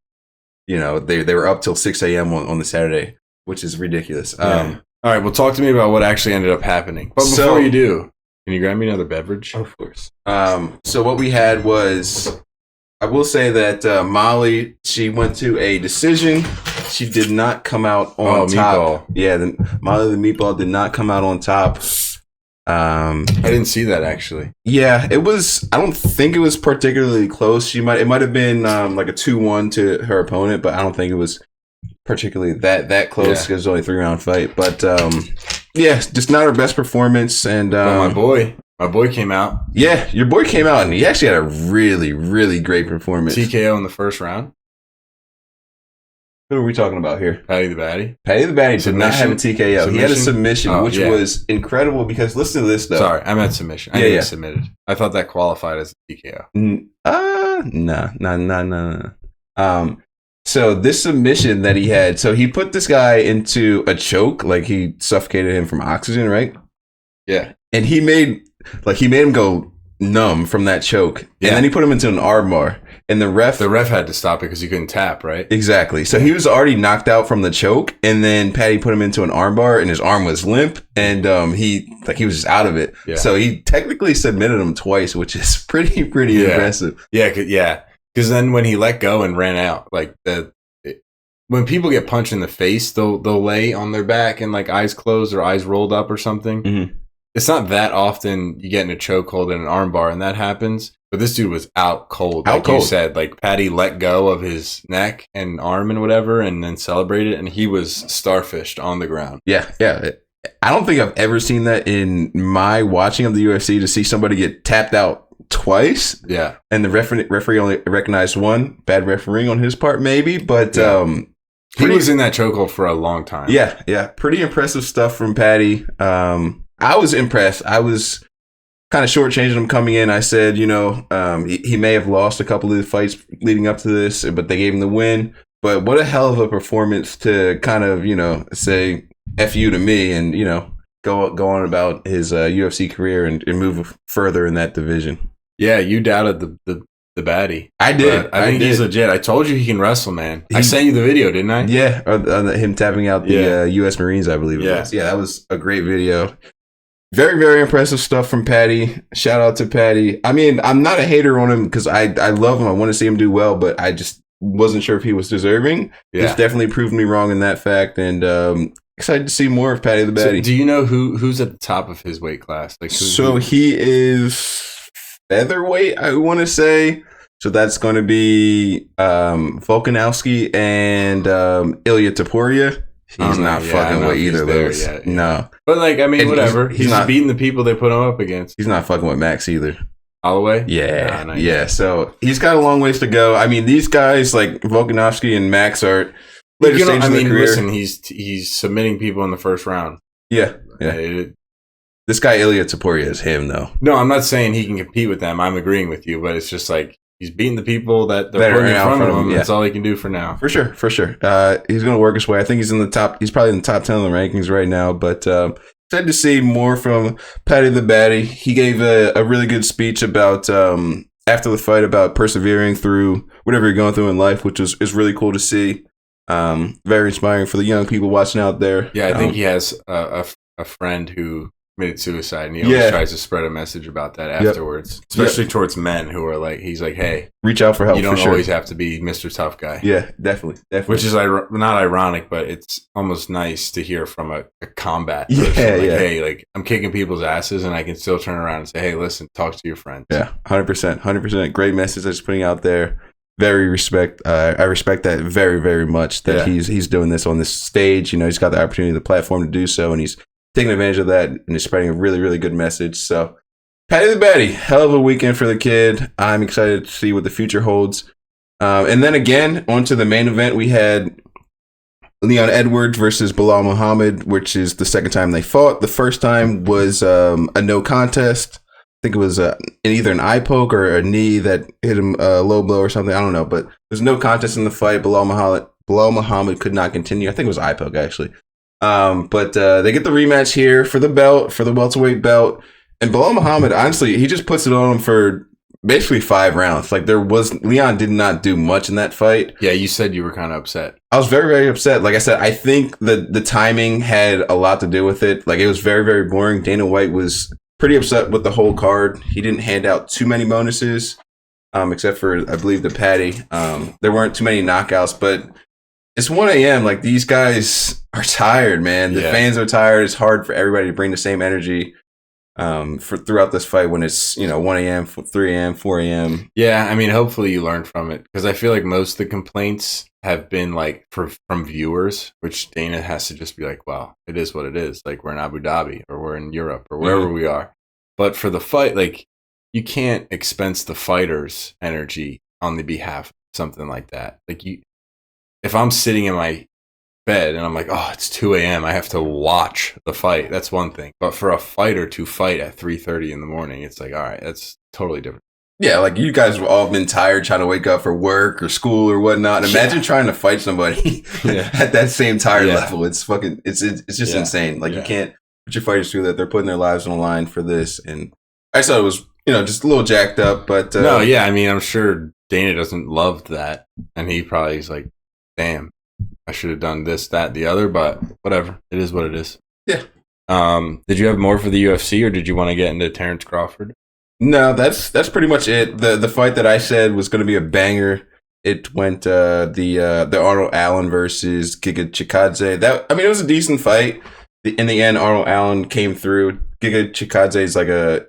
they were up till 6 a.m. on the Saturday, which is ridiculous. All right, well, talk to me about what actually ended up happening. But before you do, can you grab me another beverage? Of course. So what we had was, I will say that Molly, she went to a decision. She did not come out on top. Meatball. Yeah, Molly the Meatball did not come out on top. I didn't see that actually. Yeah, it was. I don't think it was particularly close. It might have been like a 2-1 to her opponent, but I don't think it was particularly that close because it was only a 3-round fight. But just not her best performance. And my boy came out. Yeah, your boy came out, and he actually had a really, really great performance. TKO in the first round. Who are we talking about here? Paddy the Batty. Paddy the Batty did not have a TKO. He had a submission, which was incredible because listen to this, though. Sorry, I meant submission. I didn't submitted. I thought that qualified as a TKO. No. So this submission that he had, so he put this guy into a choke, like he suffocated him from oxygen, right? Yeah. And he made him go numb from that choke. And then he put him into an armbar. And the ref had to stop it because he couldn't tap, right? Exactly. So he was already knocked out from the choke, and then Paddy put him into an armbar, and his arm was limp, and he was just out of it. Yeah. So he technically submitted him twice, which is pretty impressive. Yeah, because then when he let go and ran out, like when people get punched in the face, they'll lay on their back and like eyes closed or eyes rolled up or something. Mm-hmm. It's not that often you get in a chokehold in an armbar and that happens. But this dude was out cold. You said, like Paddy let go of his neck and arm and whatever and then celebrated, and he was starfished on the ground. Yeah. I don't think I've ever seen that in my watching of the UFC, to see somebody get tapped out twice. Yeah. And the referee only recognized one. Bad refereeing on his part, maybe. But he was in that chokehold for a long time. Yeah. Pretty impressive stuff from Paddy. I was impressed. I was kind of shortchanging him coming in. I said, he may have lost a couple of the fights leading up to this, but they gave him the win. But what a hell of a performance to kind of, say F you to me and, go on about his UFC career and move further in that division. Yeah, you doubted the baddie. I did. I think he's legit. I told you he can wrestle, man. I sent you the video, didn't I? Yeah, him tapping out the U.S. Marines, I believe it was. Yeah, that was a great video. Very, very impressive stuff from Paddy. Shout out to Paddy. I mean, I'm not a hater on him because I love him. I want to see him do well, but I just wasn't sure if he was deserving. Yeah. He's definitely proved me wrong in that fact, and excited to see more of Paddy the Batty. So do you know who's at the top of his weight class? He is featherweight, I want to say. So that's going to be Volkanovski and Ilya Topuria. He's not fucking with either of those. Yet, yeah. No. But, whatever. He's not beating the people they put him up against. He's not fucking with Max either. Holloway? Yeah. Yeah. So he's got a long ways to go. I mean, these guys like Volkanovski and Max are later stages of their career. Listen, he's submitting people in the first round. Yeah. This guy, Ilya Topuria, is him, though. No, I'm not saying he can compete with them. I'm agreeing with you, but it's just like, he's beating the people that they're putting in front of him. That's all he can do for now. For sure. He's going to work his way. I think he's in the top. He's probably in the top 10 of the rankings right now. But excited to see more from Paddy the Batty. He gave a really good speech about after the fight about persevering through whatever you're going through in life, which is really cool to see. Very inspiring for the young people watching out there. Yeah, I think he has a friend who committed suicide, and he always tries to spread a message about that afterwards, especially towards men who are like, he's like, hey, reach out for help. You don't always have to be Mr. Tough Guy. Yeah, definitely. Which is not ironic, but it's almost nice to hear from a combat person. Hey, like, I'm kicking people's asses, and I can still turn around and say, hey, listen, talk to your friends. Yeah, 100%. Great message that's putting out there. I respect that very, very much that he's doing this on this stage. He's got the opportunity, the platform to do so, and he's taking advantage of that and is spreading a really, really good message. So, Paddy the Batty, hell of a weekend for the kid. I'm excited to see what the future holds. And then again, on to the main event, we had Leon Edwards versus Bilal Muhammad, which is the second time they fought. The first time was a no contest. I think it was either an eye poke or a knee that hit him a low blow or something. I don't know, but there's no contest in the fight. Bilal Muhammad could not continue. I think it was eye poke actually. But they get the rematch here for the belt, for the welterweight belt. And Bilal Muhammad, honestly, he just puts it on him for basically 5 rounds. Like Leon did not do much in that fight. Yeah, you said you were kind of upset. I was very, very upset. Like I said, I think the timing had a lot to do with it. Like it was very, very boring. Dana White was pretty upset with the whole card. He didn't hand out too many bonuses, except for, I believe, the Patty. There weren't too many knockouts, but it's 1 a.m. Like these guys are tired, man. The fans are tired. It's hard for everybody to bring the same energy for throughout this fight when it's 1 a.m., 3 a.m., 4 a.m. Yeah, I mean, hopefully you learn from it because I feel like most of the complaints have been like from viewers, which Dana has to just be like, "Well, it is what it is. Like we're in Abu Dhabi or we're in Europe or wherever we are." But for the fight, like you can't expense the fighter's energy on the behalf of something like that. Like if I'm sitting in my bed and I'm like, oh, it's 2 a.m. I have to watch the fight. That's one thing. But for a fighter to fight at 3:30 in the morning, it's like, all right, that's totally different. Yeah, like you guys have all been tired trying to wake up for work or school or whatnot. Imagine trying to fight somebody at that same tired level. It's fucking, it's just insane. Like you can't put your fighters through that. They're putting their lives on the line for this. And I thought it was, just a little jacked up, but. No, yeah. I mean, I'm sure Dana doesn't love that. And he probably is like, damn, I should have done this, that, the other, but whatever. It is what it is. Yeah. Did you have more for the UFC or did you want to get into Terrence Crawford? No, that's pretty much it. The fight that I said was going to be a banger. It went the Arnold Allen versus Giga Chikadze. It was a decent fight. In the end, Arnold Allen came through. Giga Chikadze is like a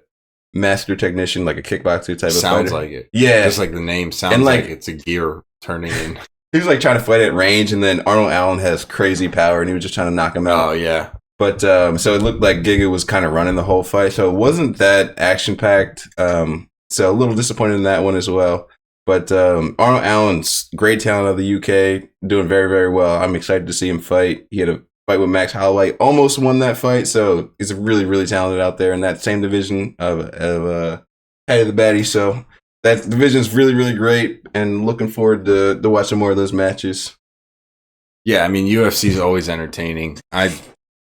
master technician, like a kickboxer type of fighter. Sounds like it. Yeah, just like the name sounds like it's a gear turning in. He was like trying to fight at range, and then Arnold Allen has crazy power, and he was just trying to knock him out. Oh yeah. But so it looked like Giga was kind of running the whole fight, so it wasn't that action packed. So a little disappointed in that one as well. But Arnold Allen's great talent of the UK, doing very, very well. I'm excited to see him fight. He had a fight with Max Holloway, almost won that fight. So he's really, really talented out there in that same division of Head of the Baddie. So that division is really, really great, and looking forward to watching more of those matches. Yeah, I mean UFC is always entertaining.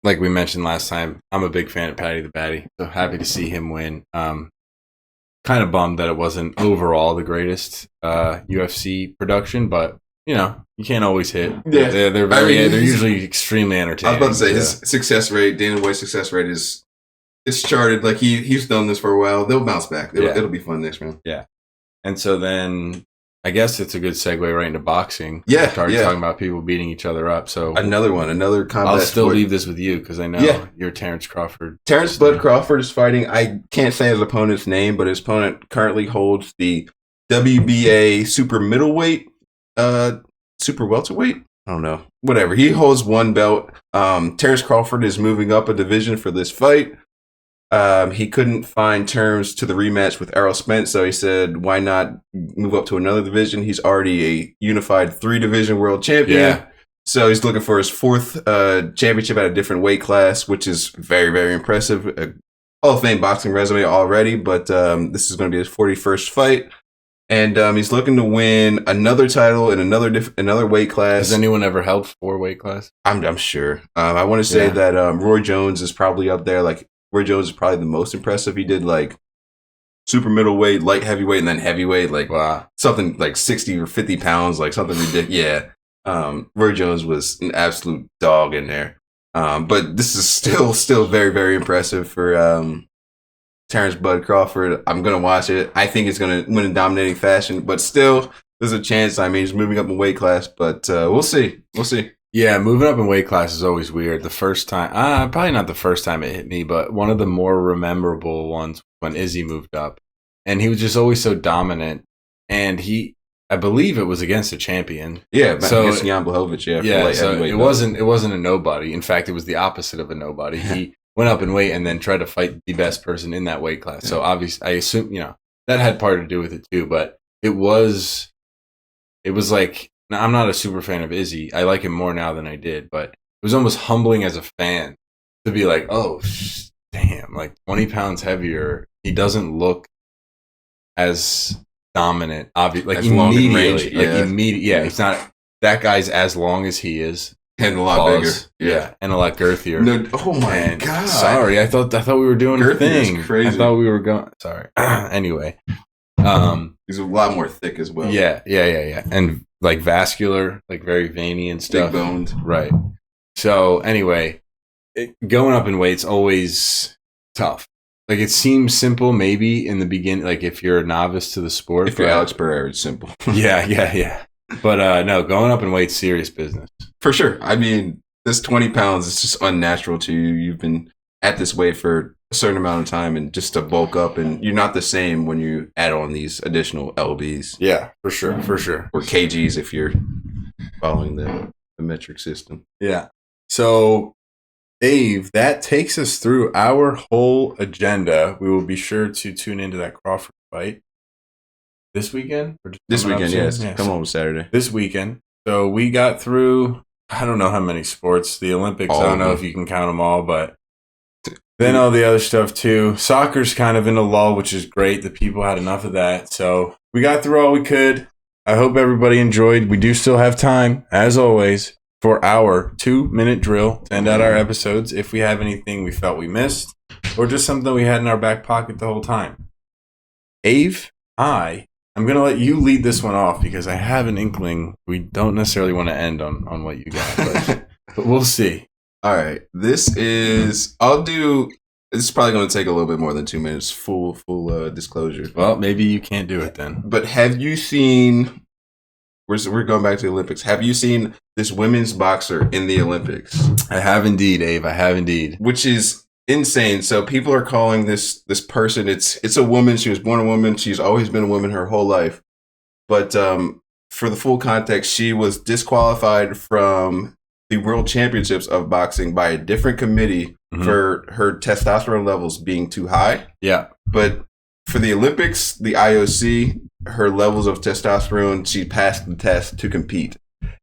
Like we mentioned last time, I'm a big fan of Paddy the Baddy, so happy to see him win. Kind of bummed that it wasn't overall the greatest UFC production, but you can't always hit. Yeah, they're usually extremely entertaining. I was about to say his success rate, Dana White's success rate it's charted. Like he's done this for a while. They'll bounce back. It'll be fun next round. Yeah, and so then I guess it's a good segue right into boxing. Yeah, talking about people beating each other up. So another combat. I'll still leave this with you because I know you're Terrence Crawford. Terrence Bud Crawford is fighting. I can't say his opponent's name, but his opponent currently holds the WBA super middleweight, super welterweight. I don't know. Whatever. He holds one belt. Terrence Crawford is moving up a division for this fight. He couldn't find terms to the rematch with Errol Spence, so he said, why not move up to another division? He's already a unified 3-division world champion. Yeah. So he's looking for his 4th championship at a different weight class, which is very, very impressive. A Hall of Fame boxing resume already, but this is going to be his 41st fight. And he's looking to win another title in another weight class. Has anyone ever held 4 weight classes? I'm sure. I want to say that Roy Jones is probably up there. Like, Roy Jones is probably the most impressive. He did like super middleweight, light heavyweight, and then heavyweight, like something like 60 or 50 pounds, like something ridiculous. Yeah. Roy Jones was an absolute dog in there. But this is still very, very impressive for Terrence Bud Crawford. I'm going to watch it. I think it's going to win in dominating fashion, but still there's a chance. I mean, he's moving up in weight class, but we'll see. We'll see. Yeah, moving up in weight class is always weird. The first time, probably not the first time it hit me, but one of the more memorable ones when Izzy moved up. And he was just always so dominant. And I believe it was against a champion. Yeah, so, against Jan Blachowicz, yeah, so it wasn't a nobody. In fact, it was the opposite of a nobody. He went up in weight and then tried to fight the best person in that weight class. Yeah. So obviously, I assume, that had part to do with it too, but it was it was like, now, I'm not a super fan of Izzy. I like him more now than I did, but it was almost humbling as a fan to be like, oh, damn, like 20 pounds heavier. He doesn't look as dominant, obviously, like immediately. Yeah, it's not, that guy's as long as he is. And a lot bigger. Yeah, and a lot girthier. No, oh my God. Sorry, I thought we were doing a thing. Crazy. I thought we were going. Sorry. Anyway. He's a lot more thick as well. Yeah. And like vascular, like very veiny and stuff. Big boned. Right. So anyway, going up in weight's always tough. Like it seems simple maybe in the beginning, like if you're a novice to the sport. If you're Alex Pereira, it's simple. Yeah. But no, going up in weight's serious business. For sure. I mean, this 20 pounds is just unnatural to you. You've been at this weight for a certain amount of time, and just to bulk up, and you're not the same when you add on these additional lbs. Yeah, for sure. Or kgs if you're following the metric system. Yeah. So, Dave, that takes us through our whole agenda. We will be sure to tune into that Crawford fight this weekend. This weekend, yes. Come on Saturday. This weekend. So we got through, I don't know how many sports. The Olympics, I don't know if you can count them all, but then all the other stuff too. Soccer's kind of in a lull, which is great. The people had enough of that. So we got through all we could. I hope everybody enjoyed. We do still have time, as always, for our 2-minute drill to end out our episodes if we have anything we felt we missed or just something we had in our back pocket the whole time. Ave, I'm going to let you lead this one off because I have an inkling we don't necessarily want to end on what you got, but we'll see. All right. This is probably going to take a little bit more than 2 minutes, full disclosure. Well, maybe you can't do it then. But have you seen, we're going back to the Olympics. Have you seen this women's boxer in the Olympics? I have indeed, Ave. I have indeed. Which is insane. So people are calling this person, it's a woman. She was born a woman. She's always been a woman her whole life. But for the full context, she was disqualified from the World Championships of boxing by a different committee for her testosterone levels being too high. Yeah. But for the Olympics, the IOC, her levels of testosterone, she passed the test to compete.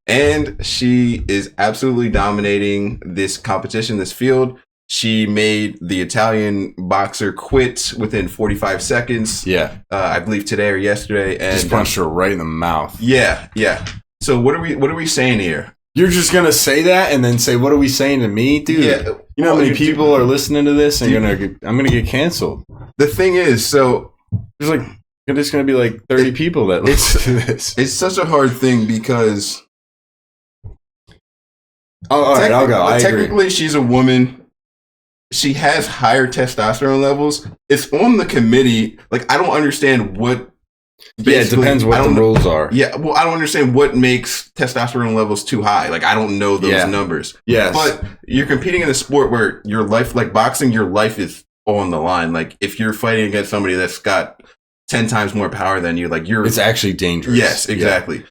And she is absolutely dominating this competition, this field. She made the Italian boxer quit within 45 seconds. Yeah. I believe today or yesterday. And just punched her right in the mouth. Yeah. So what are we saying here? You're just going to say that and then say, what are we saying to me? Dude, yeah. You know how many people are listening to this and I'm going to get canceled. The thing is, so there's just going to be like 30 people that listen to this. It's such a hard thing because all right, I'll go. Technically, she's a woman. She has higher testosterone levels. It's on the committee. Like, I don't understand what. Yeah, it depends what the rules are. Yeah, well, I don't understand what makes testosterone levels too high. Like, I don't know those numbers. Yes. But you're competing in a sport where your life, like boxing, your life is on the line. Like, if you're fighting against somebody that's got 10 times more power than you, like, it's actually dangerous. Yes, exactly. Yeah.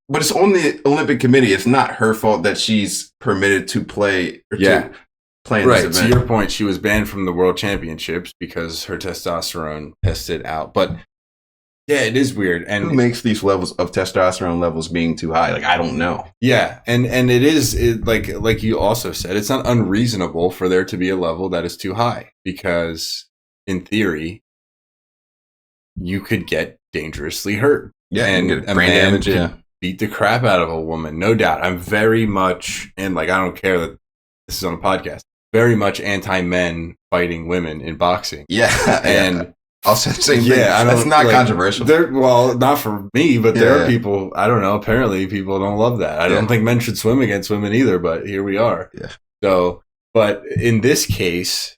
But it's on the Olympic committee. It's not her fault that she's permitted to play. Playing right. This event. To your point, she was banned from the World Championships because her testosterone tested out. But yeah, it is weird. And who makes these levels of testosterone levels being too high? Like, I don't know. Yeah, and it is like you also said, it's not unreasonable for there to be a level that is too high because, in theory, you could get dangerously hurt. Yeah, and get a brain man damage. could beat the crap out of a woman, no doubt. I'm very much, and I don't care that this is on a podcast, very much anti-men fighting women in boxing. Yeah, and I'll say the same thing. That's not controversial. Well, not for me, but there are people, I don't know, apparently people don't love that. I don't think men should swim against women either, but here we are. Yeah. So, but in this case,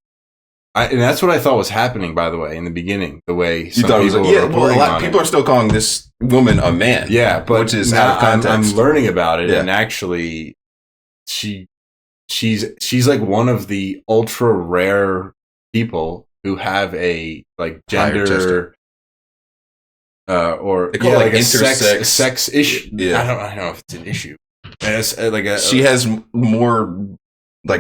and that's what I thought was happening, by the way, in the beginning, the way some people were reporting on it. A lot of people are still calling this woman a man. Yeah, but which is out of context. I'm learning about it, and actually, she's like one of the ultra rare people who have a gender or they call it a intersex sex issue. Yeah. I don't know if it's an issue. It's she has more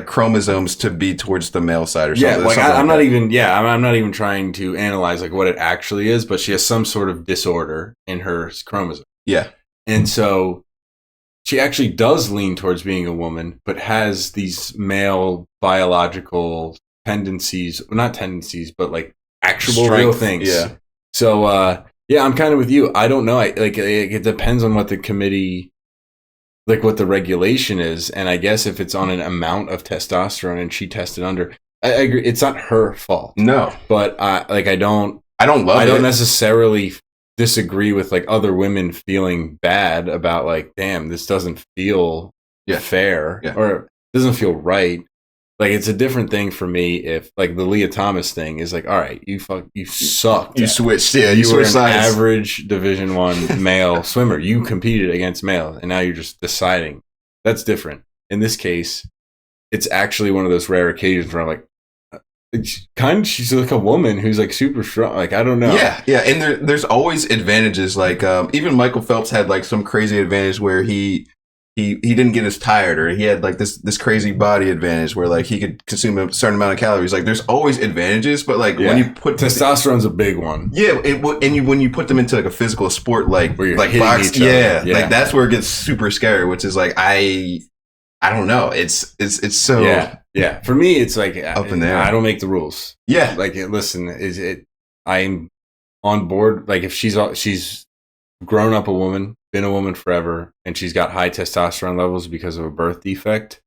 chromosomes to be towards the male side or something. Yeah, I'm not even trying to analyze what it actually is, but she has some sort of disorder in her chromosome. Yeah. And so she actually does lean towards being a woman, but has these male biological tendencies, well, not tendencies, but like actual real things. Yeah. So, yeah, I'm kind of with you. I don't know. It depends on what the committee, like what the regulation is. And I guess if it's on an amount of testosterone and she tested under, I agree. It's not her fault. No. But I don't necessarily disagree with like other women feeling bad about like, damn, this doesn't feel fair or doesn't feel right. Like it's a different thing for me if like the Leah Thomas thing is like, all right, you sucked. You switched, you were an average Division I male swimmer. You competed against males, and now you're just deciding. That's different. In this case, it's actually one of those rare occasions where I'm like, she's like a woman who's like super strong. Like I don't know. Yeah, and there's always advantages. Like even Michael Phelps had like some crazy advantage where he didn't get as tired, or he had like this crazy body advantage where like he could consume a certain amount of calories. Like there's always advantages, but like when you put testosterone's a big one. Yeah, when you put them into like a physical sport like box, yeah, like that's where it gets super scary. Which is like I don't know. It's so yeah. For me, it's like up in there. I don't make the rules. Yeah, like listen, I'm on board. Like if she's grown up a woman, been a woman forever, and she's got high testosterone levels because of a birth defect.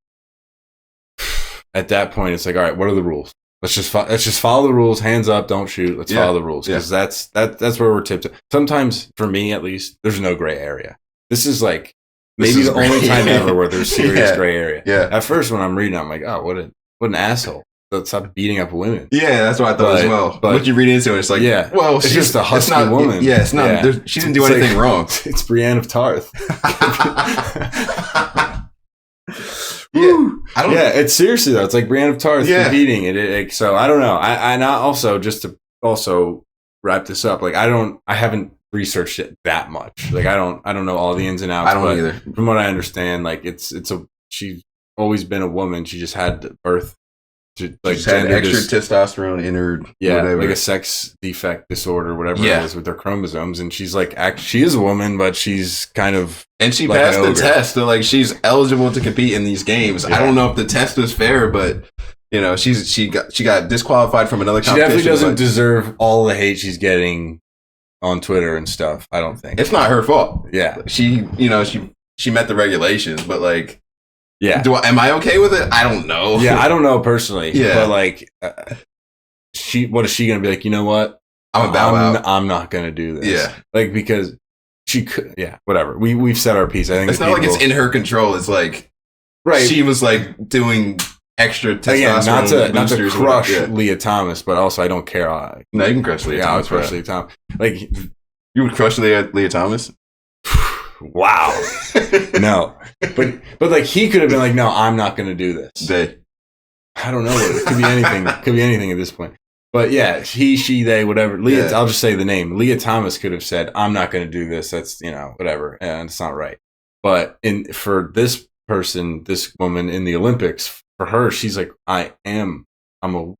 At that point, it's like, all right, what are the rules? Let's just follow the rules. Hands up, don't shoot. Let's follow the rules because that's where we're tipped. Sometimes, for me at least, there's no gray area. This is like maybe the only time ever where there's serious gray area. Yeah. At first, when I'm reading, I'm like, oh, what an asshole. Let's stop beating up women. Yeah, that's what I thought as well. But what you read into it, it's like, well, it's just a husky woman. Yeah, it's not. Yeah. She didn't do anything wrong. It's Brienne of Tarth. It's seriously though. It's like Brienne of Tarth competing. So I don't know. I also just to also wrap this up. Like I haven't researched it that much. Like I don't know all the ins and outs. I don't either. From what I understand, like she's always been a woman. She just had birth. Like she's had extra testosterone in her, whatever. Like a sex defect disorder, whatever it is with her chromosomes, and she's like, she is a woman, but she's kind of, and she like passed the test, so like she's eligible to compete in these games. I don't know if the test was fair, but you know, she got disqualified from another competition. She definitely doesn't deserve all the hate she's getting on Twitter and stuff. I don't think it's not her fault. Yeah, she met the regulations, but like. Yeah. Am I okay with it? I don't know. Yeah, I don't know personally. Yeah. But like, what is she going to be like? You know what? I'm not going to do this. Yeah. Like, because she could, whatever. We've said our piece. I think it's not like it's in her control. It's like, right. She was like doing extra testosterone. Again, not to crush Leah Thomas, but also I don't care. No, you can crush Leah Thomas. I would crush Leah Thomas. Like, you would crush Leah Thomas? Wow. No. But like he could have been like, no, I'm not going to do this. I don't know. It could be anything. It could be anything at this point. But yeah, he, she, they, whatever. I'll just say the name. Leah Thomas could have said, I'm not going to do this. That's, whatever. And it's not right. But for this person, this woman in the Olympics, for her, she's like, I'm a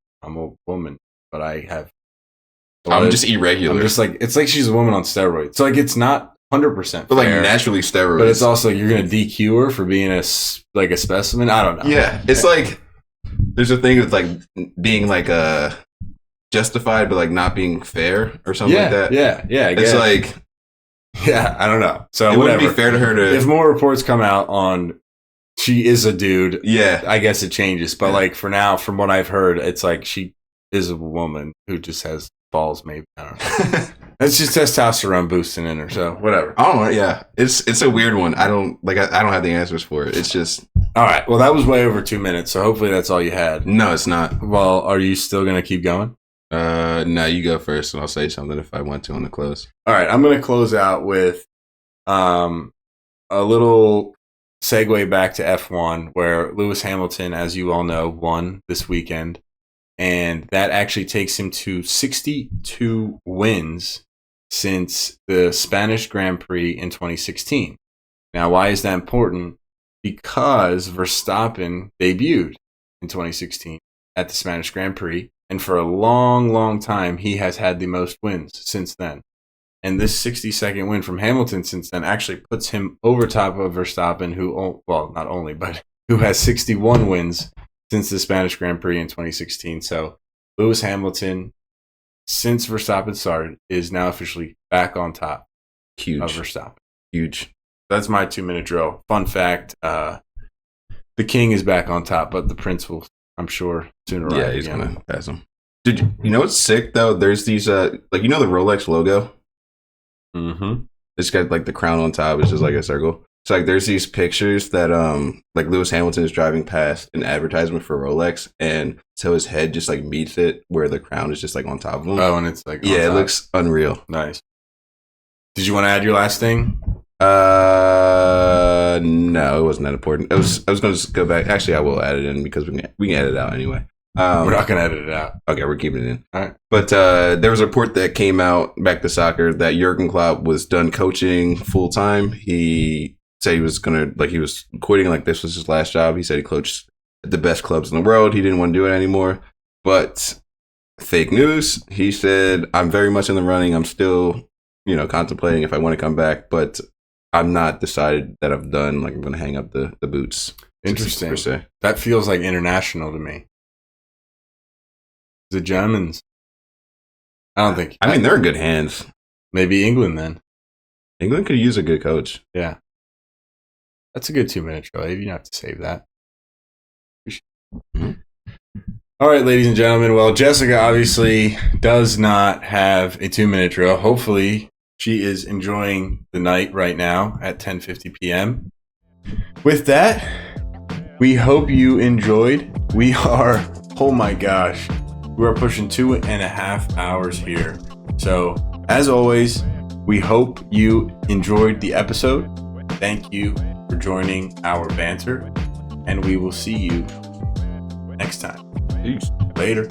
woman, but I'm just irregular. I'm just like, it's like she's a woman on steroids. So like, it's not 100%. But like naturally steroids. But it's also you're gonna DQ her for being a specimen. I don't know. Yeah, it's like there's a thing with like being like justified, but like not being fair or something like that. Yeah. It's like I don't know. So it wouldn't be fair to her to. If more reports come out on she is a dude, I guess it changes. But like for now, from what I've heard, it's like she is a woman who just has balls. Maybe I don't know. It's just testosterone boosting in her, so whatever. I don't know. Yeah, it's a weird one. I don't have the answers for it. It's just all right. Well, that was way over 2 minutes, so hopefully that's all you had. No, it's not. Well, are you still gonna keep going? No, you go first, and I'll say something if I want to on the close. All right, I'm gonna close out with a little segue back to F1, where Lewis Hamilton, as you all know, won this weekend, and that actually takes him to 62 wins since the Spanish Grand Prix in 2016. Now, why is that important? Because Verstappen debuted in 2016 at the Spanish Grand Prix, and for a long, long time, he has had the most wins since then. And this 60-second win from Hamilton since then actually puts him over top of Verstappen, who, well, not only, but who has 61 wins since the Spanish Grand Prix in 2016. So Lewis Hamilton, since Verstappen started, is now officially back on top of Verstappen. Huge. That's my 2-minute drill. Fun fact, the king is back on top, but the prince will, I'm sure, sooner or later. Yeah, he's going to pass him. Dude, you know what's sick, though? There's these, the Rolex logo? Mm-hmm. It's got, the crown on top. It's just like a circle. So, there's these pictures that, Lewis Hamilton is driving past an advertisement for Rolex, and so his head just, meets it, where the crown is just, on top of him. Oh, and it's, on top. It looks unreal. Nice. Did you want to add your last thing? No, it wasn't that important. I was going to just go back. Actually, I will add it in because we can edit it out anyway. We're not going to edit it out. Okay, we're keeping it in. All right. But there was a report that came out, back to soccer, that Jurgen Klopp was done coaching full time. He said he was going to, he was quitting, this was his last job. He said he coached at the best clubs in the world. He didn't want to do it anymore. But fake news. He said, I'm very much in the running. I'm still, contemplating if I want to come back, but I'm not decided that I've done. I'm going to hang up the boots. Interesting. Per se. That feels like international to me. The Germans. I don't think. I mean, they're in good hands. Maybe England then. England could use a good coach. Yeah. That's a good 2-minute drill. You don't have to save that. Mm-hmm. All right, ladies and gentlemen. Well, Jessica obviously does not have a 2-minute drill. Hopefully, she is enjoying the night right now at 10:50 p.m. With that, we hope you enjoyed. We are, oh my gosh, we are pushing 2.5 hours here. So, as always, we hope you enjoyed the episode. Thank you for joining our banter, and we will see you next time. Peace. Later.